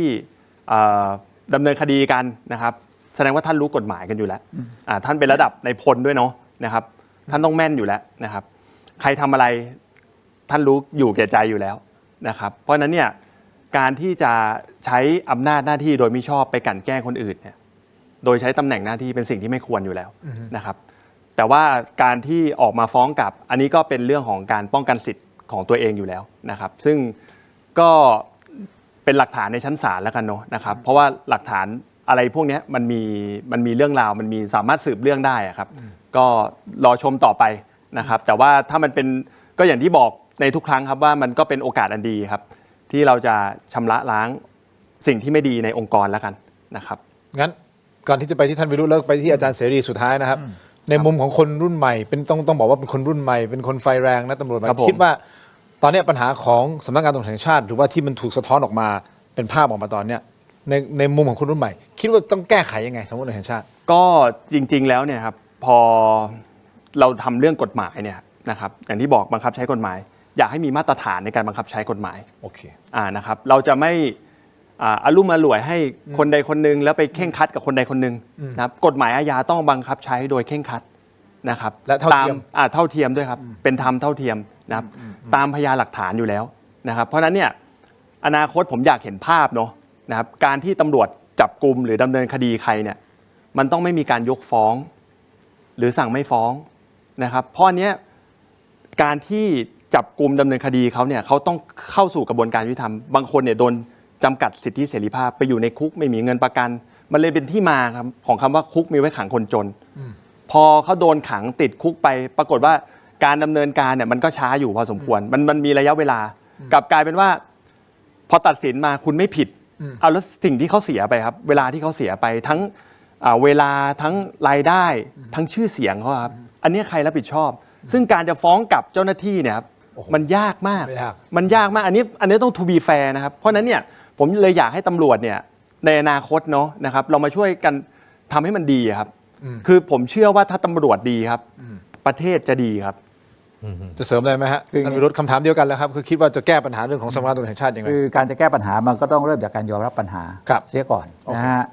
Speaker 9: ดำเนินคดีกันนะครับแสดงว่าท่านรู้กฎหมายกันอยู่แล้วท่านเป็นระดับในพลด้วยเนาะนะครับท่านต้องแม่นอยู่แล้วนะครับใครทำอะไรท่านรู้อยู่แก่ใจอยู่แล้วนะครับเพราะฉะนั้นเนี่ยการที่จะใช้อำนาจหน้าที่โดยมิชอบไปกลั่นแกล้งคนอื่นเนี่ยโดยใช้ตำแหน่งหน้าที่เป็นสิ่งที่ไม่ควรอยู่แล้วนะครับแต่ว่าการที่ออกมาฟ้องกลับอันนี้ก็เป็นเรื่องของการป้องกันสิทธิ์ของตัวเองอยู่แล้วนะครับซึ่งก็เป็นหลักฐานในชั้นศาลแล้วกันเนาะนะครับเพราะว่าหลักฐานอะไรพวกนี้มันมีเรื่องราวมันมีสามารถสืบเรื่องได้ครับก็รอชมต่อไปนะครับแต่ว่าถ้ามันเป็นก็อย่างที่บอกในทุกครั้งครับว่ามันก็เป็นโอกาสอันดีครับที่เราจะชำระล้างสิ่งที่ไม่ดีในองค์กรแล้วกันนะครับ
Speaker 1: งั้นก่อนที่จะไปที่ท่านวิรุธแล้วไปที่อาจารย์เสรีสุดท้ายนะครับในมุมของคนรุ่นใหม่เป็นต้องบอกว่าเป็นคนรุ่นใหม่เป็นคนไฟแรงนะตำรวจคิดว่าตอนนี้ปัญหาของสำนักงานตำรวจแห่งชาติหรือว่าที่มันถูกสะท้อนออกมาเป็นภาพออกมาตอนเนี้ยในมุมของคนรุ่นใหม่คิดว่าต้องแก้ไขยังไงสำนักงานตำรวจแห่งชาติ
Speaker 9: ก็จริงๆแล้วเนี่ยครับพอเราทำเรื่องกฎหมายเนี่ยนะครับอย่างที่บอกบังคับใช้กฎหมายอยากให้มีมาตรฐานในการบังคับใช้กฎหมาย
Speaker 1: โอเค
Speaker 9: นะครับเราจะไม่อารมณ์อร่วยให้คนใดคนหนึ่งแล้วไปเข่งคัดกับคนใดคนหนึ่งนะครับกฎหมายอาญาต้องบังคับใช้โดยเข่งคัดนะครับ
Speaker 1: และเท่าเทียม
Speaker 9: เท่าเทียมด้วยครับเป็นธรรมเท่าเทียมนะครับตามพยานหลักฐานอยู่แล้วนะครับเพราะฉะนั้นเนี่ยอนาคตผมอยากเห็นภาพเนาะนะครับการที่ตำรวจจับกุมหรือดำเนินคดีใครเนี่ยมันต้องไม่มีการยกฟ้องหรือสั่งไม่ฟ้องนะครับเพราะอันเนี้ยการที่จับกุมดำเนินคดีเขาเนี่ยเขาต้องเข้าสู่กระบวนการยุติธรรมบางคนเนี่ยโดนจำกัดสิทธิเสรีภาพไปอยู่ในคุกไม่มีเงินประกันมันเลยเป็นที่มาครับของคำว่าคุกมีไว้ขังคนจนพอเขาโดนขังติดคุกไปปรากฏว่าการดำเนินการเนี่ยมันก็ช้าอยู่พอสมควรมันมีระยะเวลากลับกลายเป็นว่าพอตัดสินมาคุณไม่ผิดเอาแล้วสิ่งที่เขาเสียไปครับเวลาที่เขาเสียไปทั้งเวลาทั้งรายได้ทั้งชื่อเสียงเขาครับอันนี้ใครรับผิดชอบซึ่งการจะฟ้องกับเจ้าหน้าที่เนี่ยครับมันยากมากมันยากมากอันนี้ต้อง to be fair นะครับเพราะนั้นเนี่ยผมเลยอยากให้ตำรวจเนี่ยในอนาคตเนาะนะครับเรามาช่วยกันทำให้มันดีครับคือผมเชื่อว่าถ้าตำรวจดีครับประเทศจะดีครับ
Speaker 1: จะเสริมอะไรไหมฮะท่านวิรุธคำถามเดียวกันแล้วครับคือคิดว่าจะแก้ปัญหาเรื่องของสำนักงานตำรวจแห่งชาติยังไง
Speaker 8: คือการจะแก้ปัญหามันก็ต้องเริ่มจากการยอมรับปัญหาเสียก่อนนะฮะ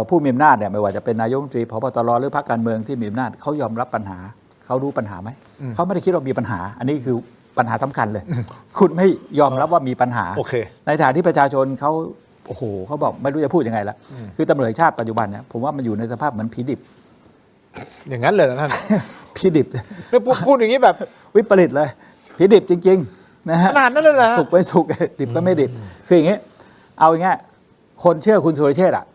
Speaker 8: ผู้มีอำนาจเนี่ยไม่ว่าจะเป็นนายกรัฐมนตรีผบ.ตร.หรือพรรคการเมืองที่มีอำนาจเขายอมรับปัญหาเขารู้ปัญหาไหมเขาไม่ได้คิดว่ามีปัญหาอันนี้คือปัญหาสำคัญเลยคุณไม่ยอมรับว่ามีปัญหาในฐานที่ประชาชนเขาโอ้โหเขาบอกไม่รู้จะพูดยังไงละคือตำรวจแห่งชาติปัจจุบันเนี่ยผมว่ามันอยู่ในสภาพเหมือนผีดิบ
Speaker 1: อย่างนั้นเลยนะท่าน
Speaker 8: ผีดิบ
Speaker 1: พูดอย่างนี้แบบ
Speaker 8: วิปริตเลยผีดิบจริงๆนะฮะ
Speaker 1: ขนาดนั้นเลยเหรอ
Speaker 8: สุกไม่สุกดิบก็ไม่ดิบคืออย่างนี้เอาอย่างเงี้ยคนเชื่อคุณสุรเชษฐ์อ่ะ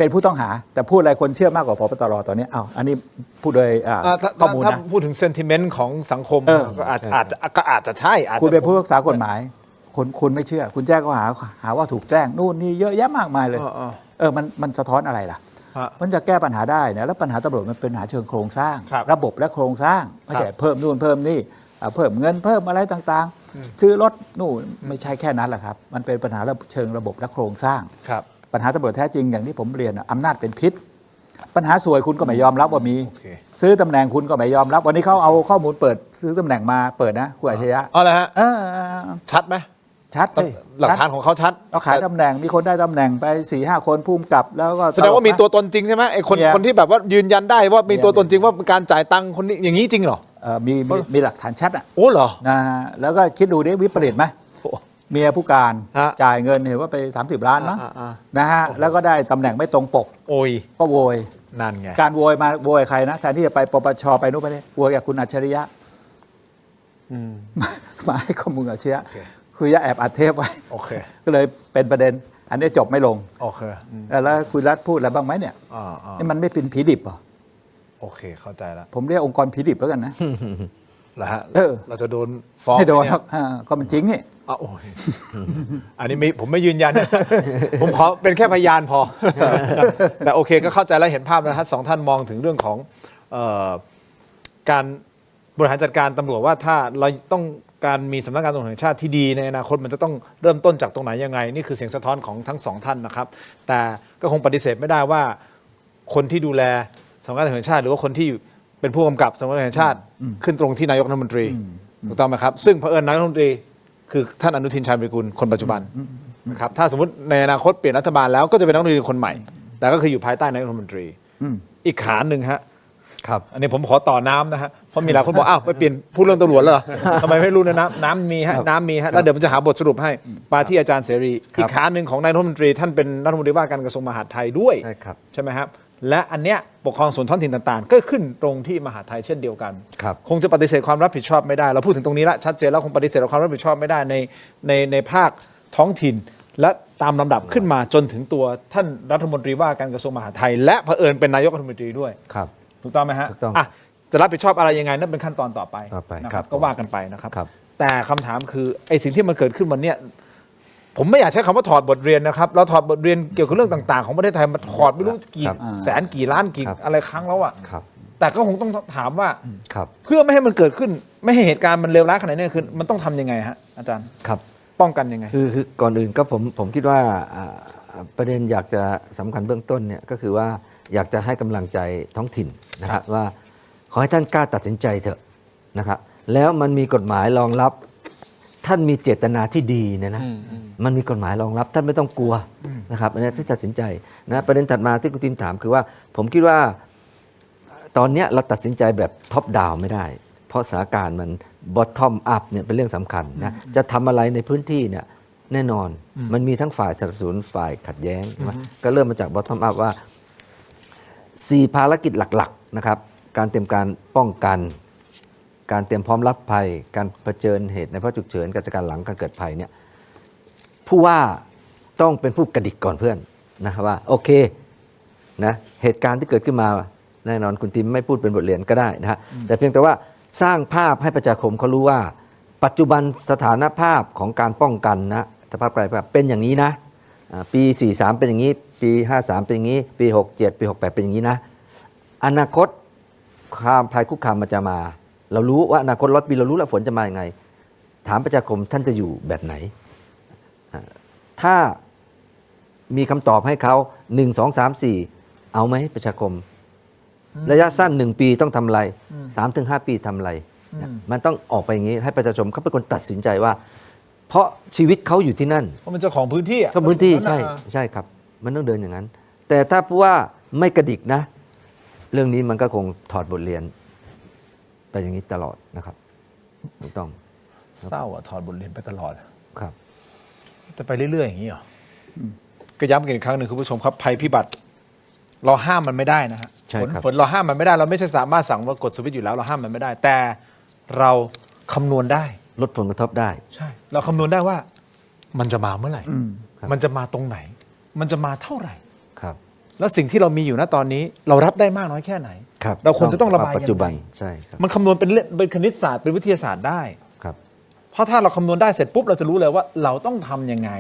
Speaker 8: เป็นผู้ต้องหาแต่พูดอะไรคนเชื่อมากกว่าผบ.ตร.ตอนนี้อันนี้พูดโดยข้อมูลนะ
Speaker 1: ถ้าพูดถึงเซนติเมนต์ของสังคมก็อาจจะใช่
Speaker 8: คุณเป็นผู้รักษากฎหมายคุณไม่เชื่อคุณแจ้งข้อหาว่าถูกแกล้งนู่นนี่เยอะแยะมากมายเลยมันสะท้อนอะไรล่ะมันจะแก้ปัญหาได้นะแล้วปัญหาตำรวจมันเป็นปัญหาเชิงโครงสร้างระบบและโครงสร้างไม่ใช่เพิ่มนู่นเพิ่มนี่เพิ่มเงินเพิ่มอะไรต่างๆซื้อรถนู่นไม่ใช่แค่นั้นแหละครับมันเป็นปัญหาเชิงระบบและโครงสร้างปัญหาตำรวจแท้จริงอย่างที่ผมเรียนอำนาจเป็นพิษปัญหาสวยคุณก็ไม่ยอมรับว่ามีซื้อตำแหน่งคุณก็ไม่ยอมรับวันนี้เขาเอาข้อมูลเปิดซื้อตำแหน่งมาเปิดนะคุณอัจฉริยะ
Speaker 1: อ๋อเหรอฮะชัดไหม
Speaker 8: ชัดสิ
Speaker 1: หลักฐานของเขาชัด
Speaker 8: เราขายตำแหน่งมีคนได้ตำแหน่งไป 4-5 คนพุ่มกับแล้วก็
Speaker 1: แสดงว่ามีตัวตนจริงใช่ไหมไอ้คนที่แบบว่ายืนยันได้ว่ามีตัวตนจริงว่าการจ่ายตังค์คนนี้อย่างนี้จริงเหรอ
Speaker 8: มีหลักฐานชัดอ่ะ
Speaker 1: โอ้เหรอ
Speaker 8: นะแล้วก็คิดดูดิวิปริตไหมเมียผู้การจ่ายเงินเห็นว่าไป30 ล้านมั้งนะฮะแล้วก็ได้ตำแหน่งไม่ตรงปก
Speaker 1: โอย
Speaker 8: ก็โวย
Speaker 1: นั่นไง
Speaker 8: การโวยมาโวยใครนะแทนที่จะไปปปชไปนู่นไปนี่โวยกับคุณอัจฉริยะมาให้ข้อมูลอัจฉริยะคือแอบอัดเทปไว้ก็เลยเป็นประเด็นอันนี้จบไม่ลงแล้วคุณรัฐพูดอะไรบ้างไหมเนี่ยนี่มันไม่เป็นผีดิบเหรอ
Speaker 1: โอเคเข้าใจแล้ว
Speaker 8: ผมเรียกองค์กรผีดิบแล้วกันนะ
Speaker 1: เหรอฮะเราจะโดนฟ้อง
Speaker 8: ไม่โดนครับก็มันจริงนี่
Speaker 1: โอ้ยอันนี้ผมไม่ยืนยันนะ ผมขอเป็นแค่พยานพอ แต่โอเคก็เข้าใจและเห็นภาพนะครับสองท่านมองถึงเรื่องของการบริหารจัดการตำรวจว่าถ้าเราต้องการมีสำนักงานตำรวจแห่งชาติที่ดีในอนาคตมันจะต้องเริ่มต้นจากตรงไหนยังไงนี่คือเสียงสะท้อนของทั้งสองท่านนะครับแต่ก็คงปฏิเสธไม่ได้ว่าคนที่ดูแลสำนักงานตำรวจแห่งชาติหรือว่าคนที่เป็นผู้กำกับสำนักงานตำรวจแห่งชาติขึ้นตรงที่นายกรัฐมนตรีถูกต้องไหมครับซึ่งเผอิญนายกรัฐมนตรีคือท่านอนุทินชาญวิรุฬคนปัจจุบันนะครับถ้าสมมติในอนาคตเปลี่ยนรัฐบาลแล้วก็จะเป็นนายกรัฐมนตรีคนใหม่แต่ก็คืออยู่ภายใต้นายกรัฐมนตรีอีกขาหนึ่งฮะ
Speaker 5: ครับ
Speaker 1: อันนี้ผมขอต่อน้ำนะฮะเพราะมีหลายคนบอกอ้าวไปเปลี่ยนพูดเรื่องตำรวจแล้วทำไมไม่รู้นะน้ำมีฮะน้ำมีฮะแล้วเดี๋ยวมันจะหาบทสรุปให้ปาที่อาจารย์เสรีอีกขาหนึ่งของนายกรัฐมนตรีท่านเป็นรัฐมนตรีว่าการกระทรวงมหาดไทยด้วย
Speaker 5: ใช่ครับ
Speaker 1: ใช่ไหมครับและอันเนี้ยปกครองส่วนท้องถิ่นต่างๆก็ขึ้นตรงที่มหาดไทยเช่นเดียวกันคงจะปฏิเสธความรับผิดชอบไม่ได้เราพูดถึงตรงนี้ละชัดเจนแล้วคงปฏิเสธความรับผิดชอบไม่ได้ในภาคท้องถิ่นและตามลำดับขึ้นมาจนถึงตัวท่านรัฐมนตรีว่าการกระทรวงมหาดไทยและเผอิญเป็นนายกรัฐมนตรีด้วย
Speaker 5: ครับ
Speaker 1: ถูกต้องไหมฮะ
Speaker 5: ถูกต้อง
Speaker 1: จะรับผิดชอบอะไรยังไงนั่นเป็นขั้นตอนต่อไป
Speaker 5: ครับ
Speaker 1: ก็ว่ากันไปนะครับแต่คำถามคือไอ้สิ่งที่มันเกิดขึ้นวันเนี้ยผมไม่อยากใช้คำว่าถอดบทเรียนนะครับเราถอดบทเรียนเกี่ยวกับเรื่องต่างๆของประเทศไทยมาถอดไม่รู้กี่แสนกี่ล้านกี่อะไรครั้งแล้วอ่ะแต่ก็คงต้องถามว่าเพื่อไม่ให้มันเกิดขึ้นไม่ให้เหตุการณ์มันเลวร้ายขนาดนี้ขึ้นมันต้องทำยังไงฮะอาจารย์
Speaker 5: ครับ
Speaker 1: ป้องกันยังไง
Speaker 5: คือก่อนอื่นก็ผมคิดว่าประเด็นอยากจะสำคัญเบื้องต้นเนี่ยก็คือว่าอยากจะให้กำลังใจท้องถิ่นนะครับว่าขอให้ท่านกล้าตัดสินใจเถอะนะครับแล้วมันมีกฎหมายรองรับท่านมีเจตนาที่ดีนะมันมีกฎหมายรองรับท่านไม่ต้องกลัวนะครับอันนี้ที่ตัดสินใจนะประเด็นถัดมาที่คุณทีมถามคือว่าผมคิดว่าตอนนี้เราตัดสินใจแบบท็อปดาวน์ไม่ได้เพราะสถานการณ์มันบอททอมอัพเนี่ยเป็นเรื่องสำคัญนะจะทำอะไรในพื้นที่เนี่ยแน่นอนมันมีทั้งฝ่ายสนับสนุนฝ่ายขัดแย้งก็เริ่มมาจากบอททอมอัพว่า4ภารกิจหลักๆนะครับการเตรียมการป้องกันการเตรียมพร้อมรับภัยการเผชิญเหตุในภาวะฉุกเฉินการจัดการหลังการเกิดภัยเนี่ยผู้ว่าต้องเป็นผู้กระดิกก่อนเพื่อนนะครับว่าโอเคนะเหตุการณ์ที่เกิดขึ้นมาแน่นอนคุณทีมไม่พูดเป็นบทเรียนก็ได้นะฮะแต่เพียงแต่ว่าสร้างภาพให้ประชาชนเขารู้ว่าปัจจุบันสถานภาพของการป้องกันนะสภาพกายภาพเป็นอย่างนี้นะปี43เป็นอย่างนี้ปี53เป็นอย่างนี้ปี67ปี68เป็นอย่างนี้นะอนาคตความภัยคุกคามมันจะมาเรารู้ว่าอนาคต100 ปีเรารู้แล้วฝนจะมาอย่างไงถามประชาคมท่านจะอยู่แบบไหนถ้ามีคำตอบให้เขา1 2 3 4เอาไหมประชาคมระยะสั้น1 ปีต้องทำอะไร3-5 ปีทำอะไรมันต้องออกไปอย่างนี้ให้ประชาชนเขาเป็นคนตัดสินใจว่าเพราะชีวิตเขาอยู่ที่นั่น
Speaker 1: เพราะมันเจ้าของพื้นที่
Speaker 5: เจ้าพื้นที่ใช่ครับมันต้องเดินอย่างนั้นแต่ถ้าผู้ว่าไม่กระดิกนะเรื่องนี้มันก็คงถอดบทเรียนไปอย่างนี้ตลอดนะครับถูกต้อง
Speaker 1: เศร้าถอดบทเรียนไปตลอด
Speaker 5: ครับ
Speaker 1: แต่ไปเรื่อยๆอย่างนี้เหรอก็ย้ำกันอีกครั้งหนึ่งคุณผู้ชมครับภัยพิบัติเราห้ามมันไม่ได้นะฮะฝนเราห้ามมันไม่ได้เราไม่ใช่สามารถสั่งว่ากดสวิตช์อยู่แล้วเราห้ามมันไม่ได้แต่เราคำนวณได้
Speaker 5: ลดผลกระทบได้
Speaker 1: ใช่เราคำนวณได้ว่ามันจะมาเมื่อไหร่มันจะมาตรงไหนมันจะมาเท่าไหร่
Speaker 5: ครับ
Speaker 1: แล้วสิ่งที่เรามีอยู่ณตอนนี้เรารับได้มากน้อยแค่ไหนเราควรจะต้องระบาย
Speaker 5: ปัจจุบันใช่ครับ
Speaker 1: มันคำนวณเป็นคณิตศาสตร์เป็นวิทยาศาสตร์ได้
Speaker 5: ครับ
Speaker 1: เพราะถ้าเราคำนวณได้เสร็จปุ๊บเราจะรู้เลยว่าเราต้องทำยังไง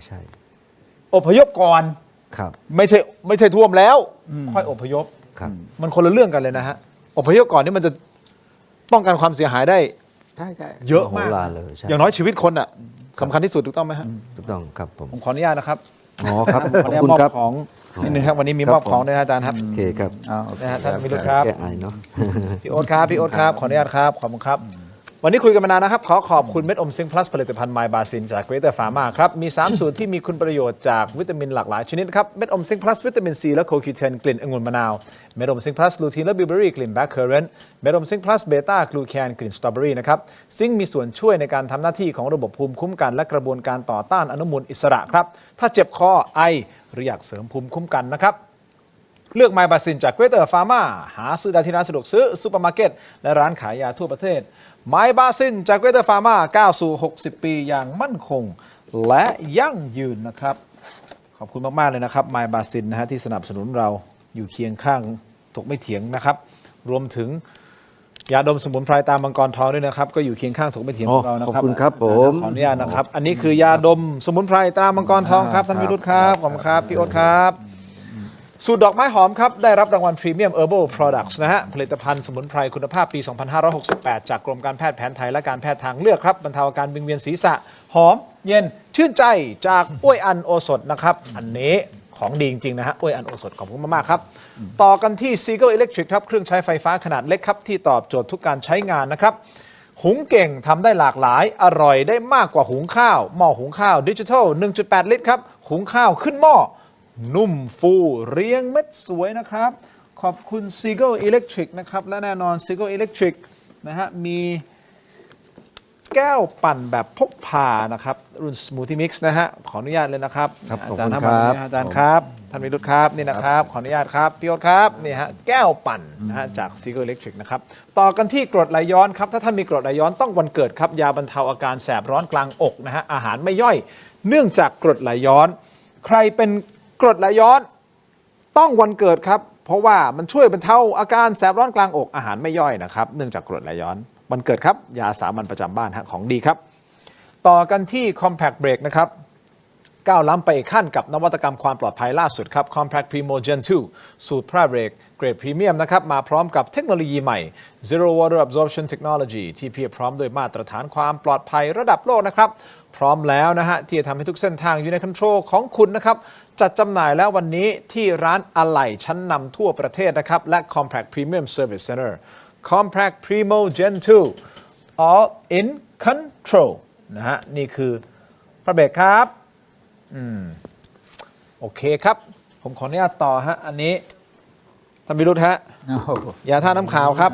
Speaker 5: ใช่
Speaker 1: อพยพก่อน
Speaker 5: ครับ
Speaker 1: ไม่ใช่ท่วมแล้วค่อยอพยพมันคนละเรื่องกันเลยนะฮะอพยพก่อนนี่มันจะป้องกันความเสียหายได้เยอะมากอย่างน้อยชีวิตคนอ่ะสำคัญที่สุดถูกต้องไหมฮะ
Speaker 5: ถูกต้องครับ
Speaker 1: ผมขออนุญาตนะครับ
Speaker 5: ครับ
Speaker 1: ขออนุญาตมอบของนิดนึงครับวันนี้มีมอบของด้วยนะอาจารย์ครับ
Speaker 5: โอเคครับ
Speaker 1: นะฮะท่านมิรุธครับ
Speaker 5: แก้ไอเนาะ
Speaker 1: พี่โอ๊ตครับขออนุญาตครับขอบคุณครับวันนี้คุยกันมานานนะครับขอบคุณเม็ดอมซิงค์พลัสผลิตภัณฑ์ไมบาซินจากเกรเตอร์ฟาร์มาครับมี3สูตรที่มีคุณประโยชน์จากวิตามินหลากหลายชนิดครับเม็ดอมซิงค์พลัสวิตามินซีและโคคิวเทนกลิ่นองุ่นมะนาวเม็ดอมซิงค์พลัสลูทีนและบิวเบอรี่กลิ่นแบล็คเคอร์เรนต์เม็ดอมซิงค์พลัสเบต้ากลูแคนกลิ่นสตรอเบอรี่นะครับซิงค์มีส่วนช่วยในการทำหน้าที่ของระบบภูมิคุ้มกันและกระบวนการต่อต้านอนุมูลอิสระครับถ้าเจ็บคอไอหรืออยากเสริมภูมิคุ้มกันนะครับเลือกไมบาซินจากเกรเตอร์ฟาร์มาหาซื้อได้ที่ร้านสะดวกซื้อซูเปอร์มาร์เก็ตและร้านขายยาทั่วประเทศไมบาซินจากเกรเตอร์ฟาร์มาก้าวสู่60 ปีอย่างมั่นคงและยั่งยืนนะครับขอบคุณมากๆเลยนะครับไมบาซินนะฮะที่สนับสนุนเราอยู่เคียงข้างถกไม่เถียงนะครับรวมถึง ยาดมสมุนไพรตามมังกรทองด้วยนะครับก็อยู่เคียงข้างถกไม่เถียงของเรานะ
Speaker 5: ขอบ
Speaker 1: ครับ
Speaker 5: คุณครับผม
Speaker 1: ขออนุญาตนะครับอันนี้คือยาดมสมุนไพรตามมังกรทองครับท่านวิรุธครับขอบคุณครับพี่โอ๊ตครับสูตรดอกไม้หอมครับได้รับรางวัล Premium Herbal Products นะฮะผลิตภัณฑ์สมุนไพรคุณภาพปี 2568 จากกรมการแพทย์แผนไทยและการแพทย์ทางเลือกครับบรรเทาอาการวิงเวียนศีรษะหอมเย็นชื่นใจจากอ้วยอันโอสถนะครับอันนี้ของดีจริงๆนะฮะอ้วยอันโอสถขอบคุณมากๆครับต่อกันที่ Seagull Electric ครับเครื่องใช้ไฟฟ้าขนาดเล็กครับที่ตอบโจทย์ทุกการใช้งานนะครับหุงเก่งทำได้หลากหลายอร่อยได้มากกว่าหุงข้าวหม้อหุงข้าวดิจิทัล 1.8 ลิตรครับหุงข้าวขึ้นหม้อนุ่มฟูเรียงเม็ดสวยนะครับขอบคุณ Seagull Electric นะครับและแน่นอน Seagull Electric นะฮะมีแก้วปั่นแบบพกพานะครับรุ่น Smoothie Mix นะฮะขออนุญาตเลยนะครับ
Speaker 5: ครับขอบ
Speaker 1: อา
Speaker 5: คุ
Speaker 1: จาร
Speaker 5: ณ
Speaker 1: ย์
Speaker 5: ครับ
Speaker 1: อาจารย์ครับท่านวิรุธครับนี่นะครับขออนุญาตครับพี่โอ๊ตครับนี่ฮะแก้วปั่นนะฮะจาก Seagull Electric นะครับต่อกันที่กรดไหลย้อนครับถ้าท่านมีกรดไหลย้อนต้องวันเกิดครับยาบรรเทาอาการแสบร้อนกลางอกนะฮะอาหารไม่ย่อยเนื่องจากกรดไหลย้อนใครเป็นกรดไหลย้อนต้องวันเกิดครับเพราะว่ามันช่วยบรรเทาอาการแสบร้อนกลางอกอาหารไม่ย่อยนะครับเนื่องจากกรดไหลย้อนวันเกิดครับยาสามัญประจำบ้านฮะของดีครับต่อกันที่ Compact Brake นะครับก้าวล้ำไปอีกขั้นกับนวัตกรรมความปลอดภัยล่าสุดครับ Compact Primo Gen 2 สูตร Pra Brake เกรดพรีเมียมนะครับมาพร้อมกับเทคโนโลยีใหม่ Zero Water Absorption Technology ที่เพียบพร้อมด้วยมาตรฐานความปลอดภัยระดับโลกนะครับพร้อมแล้วนะฮะที่จะทำให้ทุกเส้นทางอยู่ในคอนโทรลของคุณนะครับจัดจำหน่ายแล้ววันนี้ที่ร้านอะไหล่ชั้นนำทั่วประเทศนะครับและ Compact Premium Service Center Compact Primo Gen 2 All in Control นะฮะนี่คือพระเบรกครับโอเคครับผมขออนุญาตต่อฮะอันนี้ท่านวิรุธฮะยาท่าน้ำขาวครับ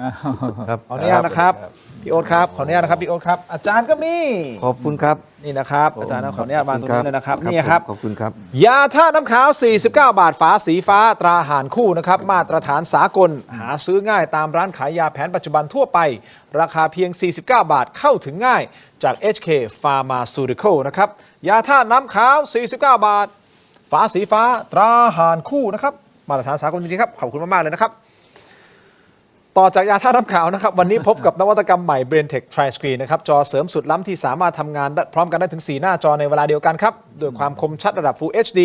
Speaker 1: ขออนุญาตนะครับพี่โอ๊ตครับขออนุญาตนะครับพี่โอ๊ตครับอาจารย์ก็มี
Speaker 5: ขอบคุณครับ
Speaker 1: นี่นะครับอาจารย์ขออนุญาตวางตรงนี้เลยนะครับนี่ครับ
Speaker 5: ขอบคุณครับ
Speaker 1: ยาท่าน้ำขาว49 บาทฝาสีฟ้าตราหารคู่นะครับมาตรฐานสากลหาซื้อง่ายตามร้านขายยาแผนปัจจุบันทั่วไปราคาเพียง49 บาทเข้าถึงง่ายจาก HK Pharmaceutical นะครับยาท่าน้ำขาว49 บาทฝาสีฟ้าตราหารคู่นะครับมาตรฐานสากลจริงๆครับขอบคุณมากๆเลยนะครับต่อจากยาท่าน้ำขาวนะครับวันนี้พบกับนวัตกรรมใหม่ BrainTech Tri-Screen นะครับจอเสริมสุดล้ำที่สามารถทำงานพร้อมกันได้ถึง 4 หน้าจอในเวลาเดียวกันครับด้วยความคมชัดระดับ Full HD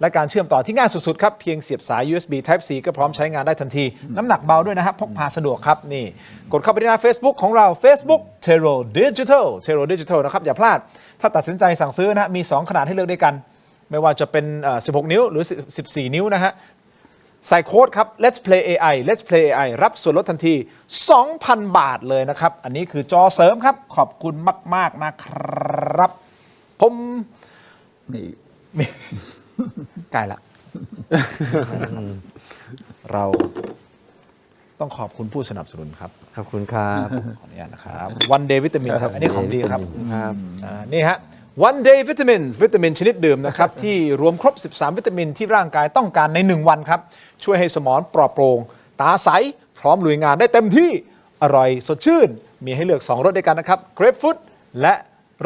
Speaker 1: และการเชื่อมต่อที่ง่ายสุดๆครับเพียงเสียบสาย USB Type C ก็พร้อมใช้งานได้ทันทีน้ำหนักเบาด้วยนะครับพกพาสะดวกครับนี่กดเข้าไปที่หน้า Facebook ของเรา Facebook Tero Digital นะครับอย่าพลาดถ้าตัดสินใจสั่งซื้อนะมี 2 ขนาดให้เลือกด้วยกันไม่ว่าจะเป็น16 นิ้วหรือ14 นิ้วนะฮะใส่โค้ดครับ Let's Play AI รับส่วนลดทันที 2,000 บาทเลยนะครับอันนี้คือจอเสริมครับขอบคุณมากๆนะครับผมนี่ใกล้ละ เราต้องขอบคุณผู้สนับสนุนครับ
Speaker 5: ขอบคุณครับ
Speaker 1: ขออนุญาตนะครับ One Day Vitamin ครับอันนี้ของดีครับนี่ฮะOne Day Vitamins วิตามินชนิดดื่มนะครับ ที่รวมครบ 13 วิตามินที่ร่างกายต้องการใน 1 วันครับ ช่วยให้สมองปลอดโปร่งตาใส พร้อมลุยงานได้เต็มที่อร่อยสดชื่น มีให้เลือก 2 รสด้วยกันนะครับ Grapefruit และ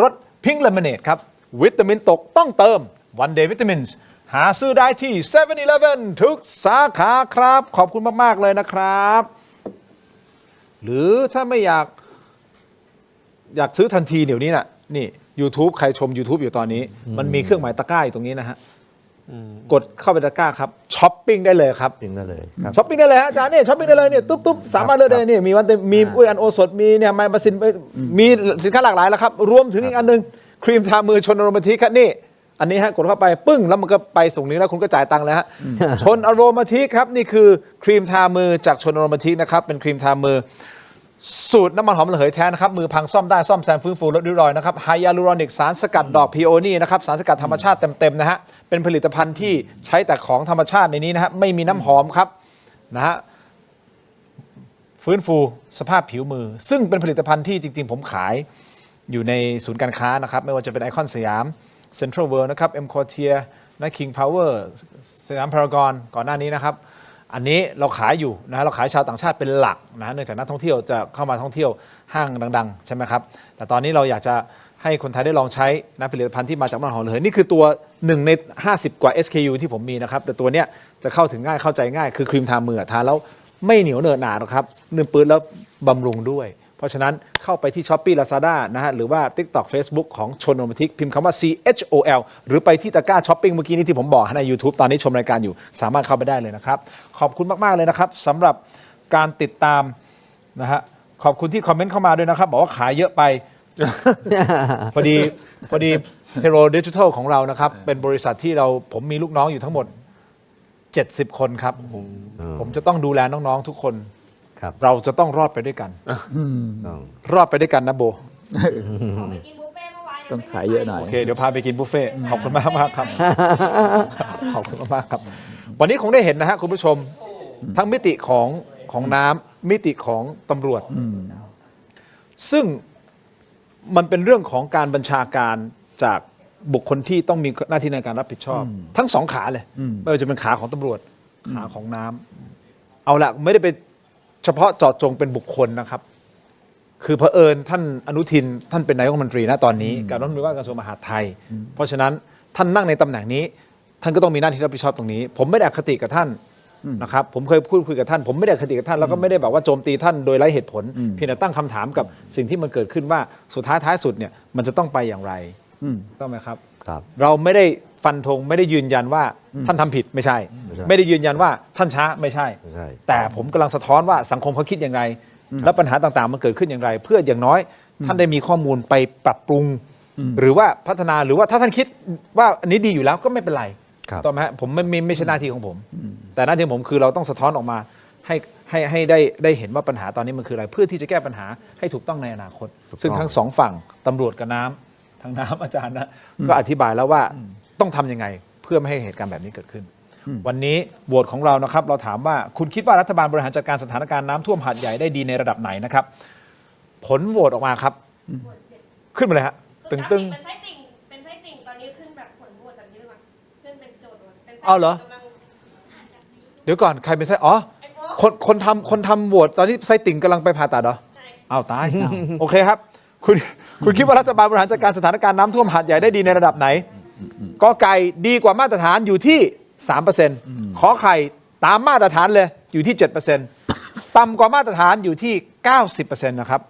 Speaker 1: รส Pink Lemonade ครับ วิตามินตกต้องเติม One Day Vitamins หาซื้อได้ที่ 7-Eleven ทุกสาขาครับขอบคุณมากๆเลยนะครับ หรือถ้าไม่อยากซื้อทันทีเดี๋ยวนี้น่ะนี่ YouTube ใครชม YouTube อยู่ตอนนี้มันมีเครื่องหมายตะกร้าอยู่ตรงนี้นะฮะกดเข้าไปตะกร้าครับช้อปปิ้งได้เลยครับช้อปปิ้งได้เลยฮะอาจารย์เนี่ยช้อปปิ้งได้เลยเนี่ยตุ๊บสามารถเลือกได้เนี่ยมีวันมีอุ้ยอันโอสดมีเนี่ยไมบาซินมีสินค้าหลากหลายแล้วครับรวมถึงอีกอันนึงครีมทามือชนอโรมาทิกครับนี่อันนี้ฮะกดเข้าไปปึ้งแล้วมันก็ไปส่งนี้แล้วคุณก็จ่ายตังค์แล้วฮะชนอโรมาทิกครับนี่คือครีมทามือจากชนอโรมาทิกนะครับเป็นครีมทามือสูตรน้ำมันหอมระเหยแท้นะครับมือพังซ่อมได้ซ่อมแซมฟื้นฟูลดริ้วรอยนะครับไฮยาลูรอนิกสารสกัดดอกพีโอนี่นะครับสารสกัดธรรมชาติเต็มๆนะฮะเป็นผลิตภัณฑ์ที่ใช้แต่ของธรรมชาติในนี้นะฮะไม่มีน้ำหอมครับนะฮะฟื้นฟูสภาพผิวมือซึ่งเป็นผลิตภัณฑ์ที่จริงๆผมขายอยู่ในศูนย์การค้านะครับไม่ว่าจะเป็นไอคอนสยามเซ็นทรัลเวิลด์นะครับเอ็มคอร์เทียนะคิงพาวเวอร์สยามพารากอนก่อนหน้านี้นะครับอันนี้เราขายอยู่นะเราขายชาวต่างชาติเป็นหลักนะเนื่องจากนักท่องเที่ยวจะเข้ามาท่องเที่ยวห้างดังๆใช่ไหมครับแต่ตอนนี้เราอยากจะให้คนไทยได้ลองใช้นะผลิตภัณฑ์ที่มาจากน้ำมันหอมระเหยนี่คือตัว1 ใน 50 กว่า SKU ที่ผมมีนะครับแต่ตัวเนี้ยจะเข้าถึงง่ายเข้าใจง่ายคือครีมทามือทาแล้ว ไม่เหนียวเหนอะหนาหรอกครับนึ่งปืนแล้วบำรุงด้วย เพราะฉะนั้นเข้าไปที่ Shopee Lazada นะฮะหรือว่า TikTok Facebook ของชนโอมทิกพิมพ์คำว่า CHOL หรือไปที่ตะกร้าช้อปปิ้งเมื่อกี้นี้ที่ผมบอกใน YouTube ตอนนี้ชมรายการอยู่สามารถเข้าไปได้เลยนะครับขอบคุณมากๆเลยนะครับสำหรับการติดตามนะฮะขอบคุณที่คอมเมนต์เข้ามาด้วยนะครับบอกว่าขายเยอะไป พอดีเทโรดิจิทัลของเรานะครับเป็นบริษัทที่ผมมีลูกน้องอยู่ทั้งหมด70 คนครับผมจะต้องดูแลน้องๆทุกคนเราจะต้องรอดไปด้วยกันรอดไปด้วยกันนะโบ
Speaker 8: ต้องขายเยอะหน่อย
Speaker 1: โอเคเดี๋ยวพาไปกินบุฟเฟ่ต์ขอบคุณมากมากครับขอบคุณมากครับวันนี้คงได้เห็นนะฮะคุณผู้ชมทั้งมิติของน้ำมิติของตำรวจซึ่งมันเป็นเรื่องของการบัญชาการจากบุคคลที่ต้องมีหน้าที่ในการรับผิดชอบทั้งสองขาเลยไม่ว่าจะเป็นขาของตำรวจขาของน้ำเอาละไม่ได้ไปเฉพาะเจาะจงเป็นบุคคลนะครับคือเผอิญท่านอนุทินท่านเป็นนายกรัฐมนตรีนะตอนนี้การรัฐมนตรีว่าการกระทรวงมหาดไทยเพราะฉะนั้นท่านนั่งในตำแหน่งนี้ท่านก็ต้องมีหน้าที่รับผิดชอบตรงนี้ผมไม่ได้อคติกับท่านนะครับผมเคยพูดคุยกับท่านผมไม่ได้อคติกับท่านแล้วก็ไม่ได้แบบว่าโจมตีท่านโดยไร้เหตุผลเพียงแต่ตั้งคำถามกับสิ่งที่มันเกิดขึ้นว่าสุดท้ายสุดเนี่ยมันจะต้องไปอย่างไรต้องไหมครับเราไม่ได้ฟันธงไม่ได้ยืนยันว่าท่านทำผิดไม่ใช่ ไม่ได้ยืนยันว่าท่านช้าไม่ใช่แต่ผมกำลังสะท้อนว่าสังคมเขาคิดอย่างไรและปัญหาต่างๆมันเกิดขึ้นอย่างไรเพื่ออย่างน้อยท่านได้มีข้อมูลไปปรับปรุงหรือว่าพัฒนาหรือว่าถ้าท่านคิดว่าอันนี้ดีอยู่แล้วก็ไม่เป็นไรถูกไหมผมไม่ใช่หน้าที่ของผมแต่หน้าที่ของผมคือเราต้องสะท้อนออกมาให้ได้เห็นว่าปัญหาตอนนี้มันคืออะไรเพื่อที่จะแก้ปัญหาให้ถูกต้องในอนาคตซึ่งทั้งสองฝั่งตำรวจกับน้ำทางน้ำอาจารย์นะก็อธิบายแล้วว่าต้องทำยังไงเพื่อไม่ให้เหตุการณ์แบบนี้เกิดขึ้นวันนี้โหวตของเรานะครับเราถามว่าคุณคิดว่ารัฐบาลบริหารจัดการสถานการณ์น้ำท่วมหาดใหญ่ได้ดีในระดับไหนนะครับผลโหวตออกมาครับขึ้นมาเลยฮะตึงเป็นไพ่ติ่งตอนนี้ขึ้นแบบผลโหวตแบบนี้เลยขึ้นเป็นโจทย์เอาเหรอเดี๋ยวก่อนใครเป็นไส้คนทำโหวตตอนนี้ไส้ติ่งกำลังไปผ่าตัดเหรอเอาตายโอเคครับคุณคิดว่ารัฐบาลบริหารจัดการสถานการณ์น้ำท่วมหาดใหญ่ได้ดีในระดับไหนกอไก่ดีกว่ามาตรฐานอยู่ที่ 3% ขอไข่ตามมาตรฐานเลยอยู่ที่ 7% ต่ำกว่ามาตรฐานอยู่ที่ 90% นะครับ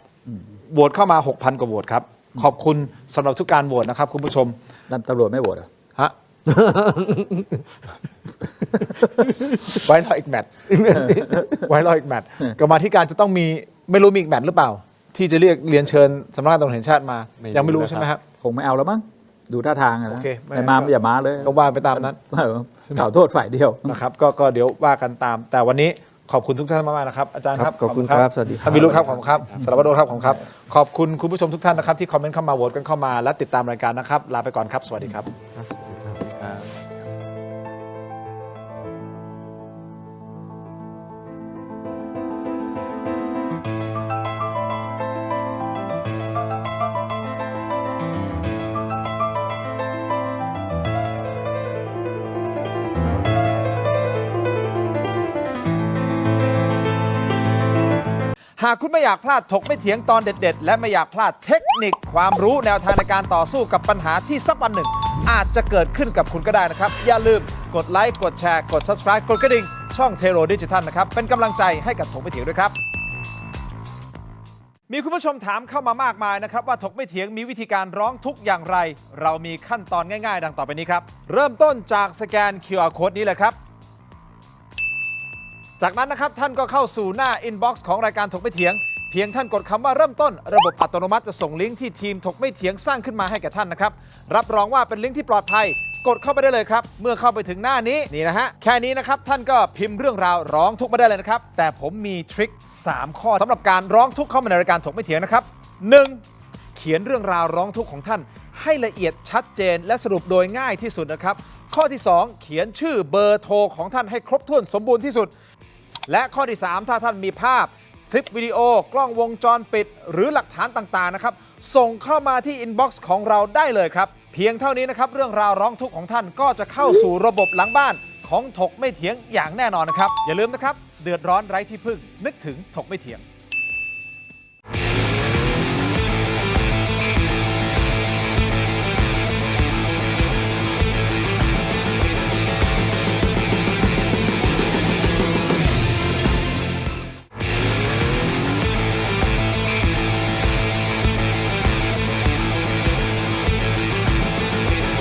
Speaker 1: โหวตเข้ามา 6,000 กว่าโหวตครับขอบคุณสำหรับทุกการโหวตนะครับคุณผู้ชม
Speaker 8: ตำรวจไม่โหวตเหรอ
Speaker 1: ฮะ ไว้รออีกแมตช์ไว้รออีกแมตช์กรรมาธิการจะต้องมีไม่รู้มีอีกแมตช์หรือเปล่าที่จะเรียนเชิญสำนักงานตำรวจแห่งชาติมายังไม่รู้ใช่ไหมครับ
Speaker 8: คงไม่เอาแล้วมั้งดูท่าทางนะ
Speaker 1: โอเค
Speaker 8: ไม่มาอย่ามาเลย
Speaker 1: ก็ว่าไปตามนั้น
Speaker 8: ข่าวโทษฝ่ายเดียว
Speaker 1: นะครับก็เดี๋ยวว่ากันตามแต่วันนี้ขอบคุณทุกท่านมากๆนะครับอาจารย์ครับ
Speaker 5: ขอบคุณครับสวัสดีครับ
Speaker 1: ท่านวิรุธครับขอบคุณครับสารวัตรโดครับขอบคุณครับขอบคุณคุณผู้ชมทุกท่านนะครับที่คอมเมนต์เข้ามาโหวตกันเข้ามาและติดตามรายการนะครับลาไปก่อนครับสวัสดีครับหากคุณไม่อยากพลาดถกไม่เถียงตอนเด็ดๆและไม่อยากพลาดเทคนิคความรู้แนวทางในการต่อสู้กับปัญหาที่สักวันหนึ่งอาจจะเกิดขึ้นกับคุณก็ได้นะครับอย่าลืมกดไลค์กดแชร์กด Subscribe กดกระดิ่งช่องเทโรดิจิทัลนะครับเป็นกำลังใจให้กับถกไม่เถียงด้วยครับมีคุณผู้ชมถามเข้ามามากมายนะครับว่าถกไม่เถียงมีวิธีการร้องทุกข์อย่างไรเรามีขั้นตอนง่ายๆดังต่อไปนี้ครับเริ่มต้นจากสแกน QR Code นี้เลยครับจากนั้นนะครับท่านก็เข้าสู่หน้า inbox ของรายการถกไม่เถียงเพียงท่านกดคำว่าเริ่มต้นระบบอัตโนมัติจะส่งลิงก์ที่ทีมถกไม่เถียงสร้างขึ้นมาให้แก่ท่านนะครับรับรองว่าเป็นลิงก์ที่ปลอดภัยกดเข้าไปได้เลยครับเมื่อเข้าไปถึงหน้านี้นี่นะฮะแค่นี้นะครับท่านก็พิมพ์เรื่องราวร้องทุกข์มาได้เลยนะครับแต่ผมมีทริค3ข้อสำหรับการร้องทุกข์เข้ามาในรายการถกไม่เถียงนะครับ 1. เขียนเรื่องราวร้องทุกข์ของท่านให้ละเอียดชัดเจนและสรุปโดยง่ายที่สุดนะครับข้อที่ 2 เขียนชื่อเบอร์โทรของท่านให้ครบถ้วนสมบูรณ์ที่สุดและข้อที่ 3 ถ้าท่านมีภาพคลิปวิดีโอกล้องวงจรปิดหรือหลักฐานต่างๆนะครับส่งเข้ามาที่อินบ็อกซ์ของเราได้เลยครับเพียงเท่านี้นะครับเรื่องราวร้องทุกข์ของท่านก็จะเข้าสู่ระบบหลังบ้านของถกไม่เถียงอย่างแน่นอนนะครับอย่าลืมนะครับเดือดร้อนไร้ที่พึ่งนึกถึงถกไม่เถียง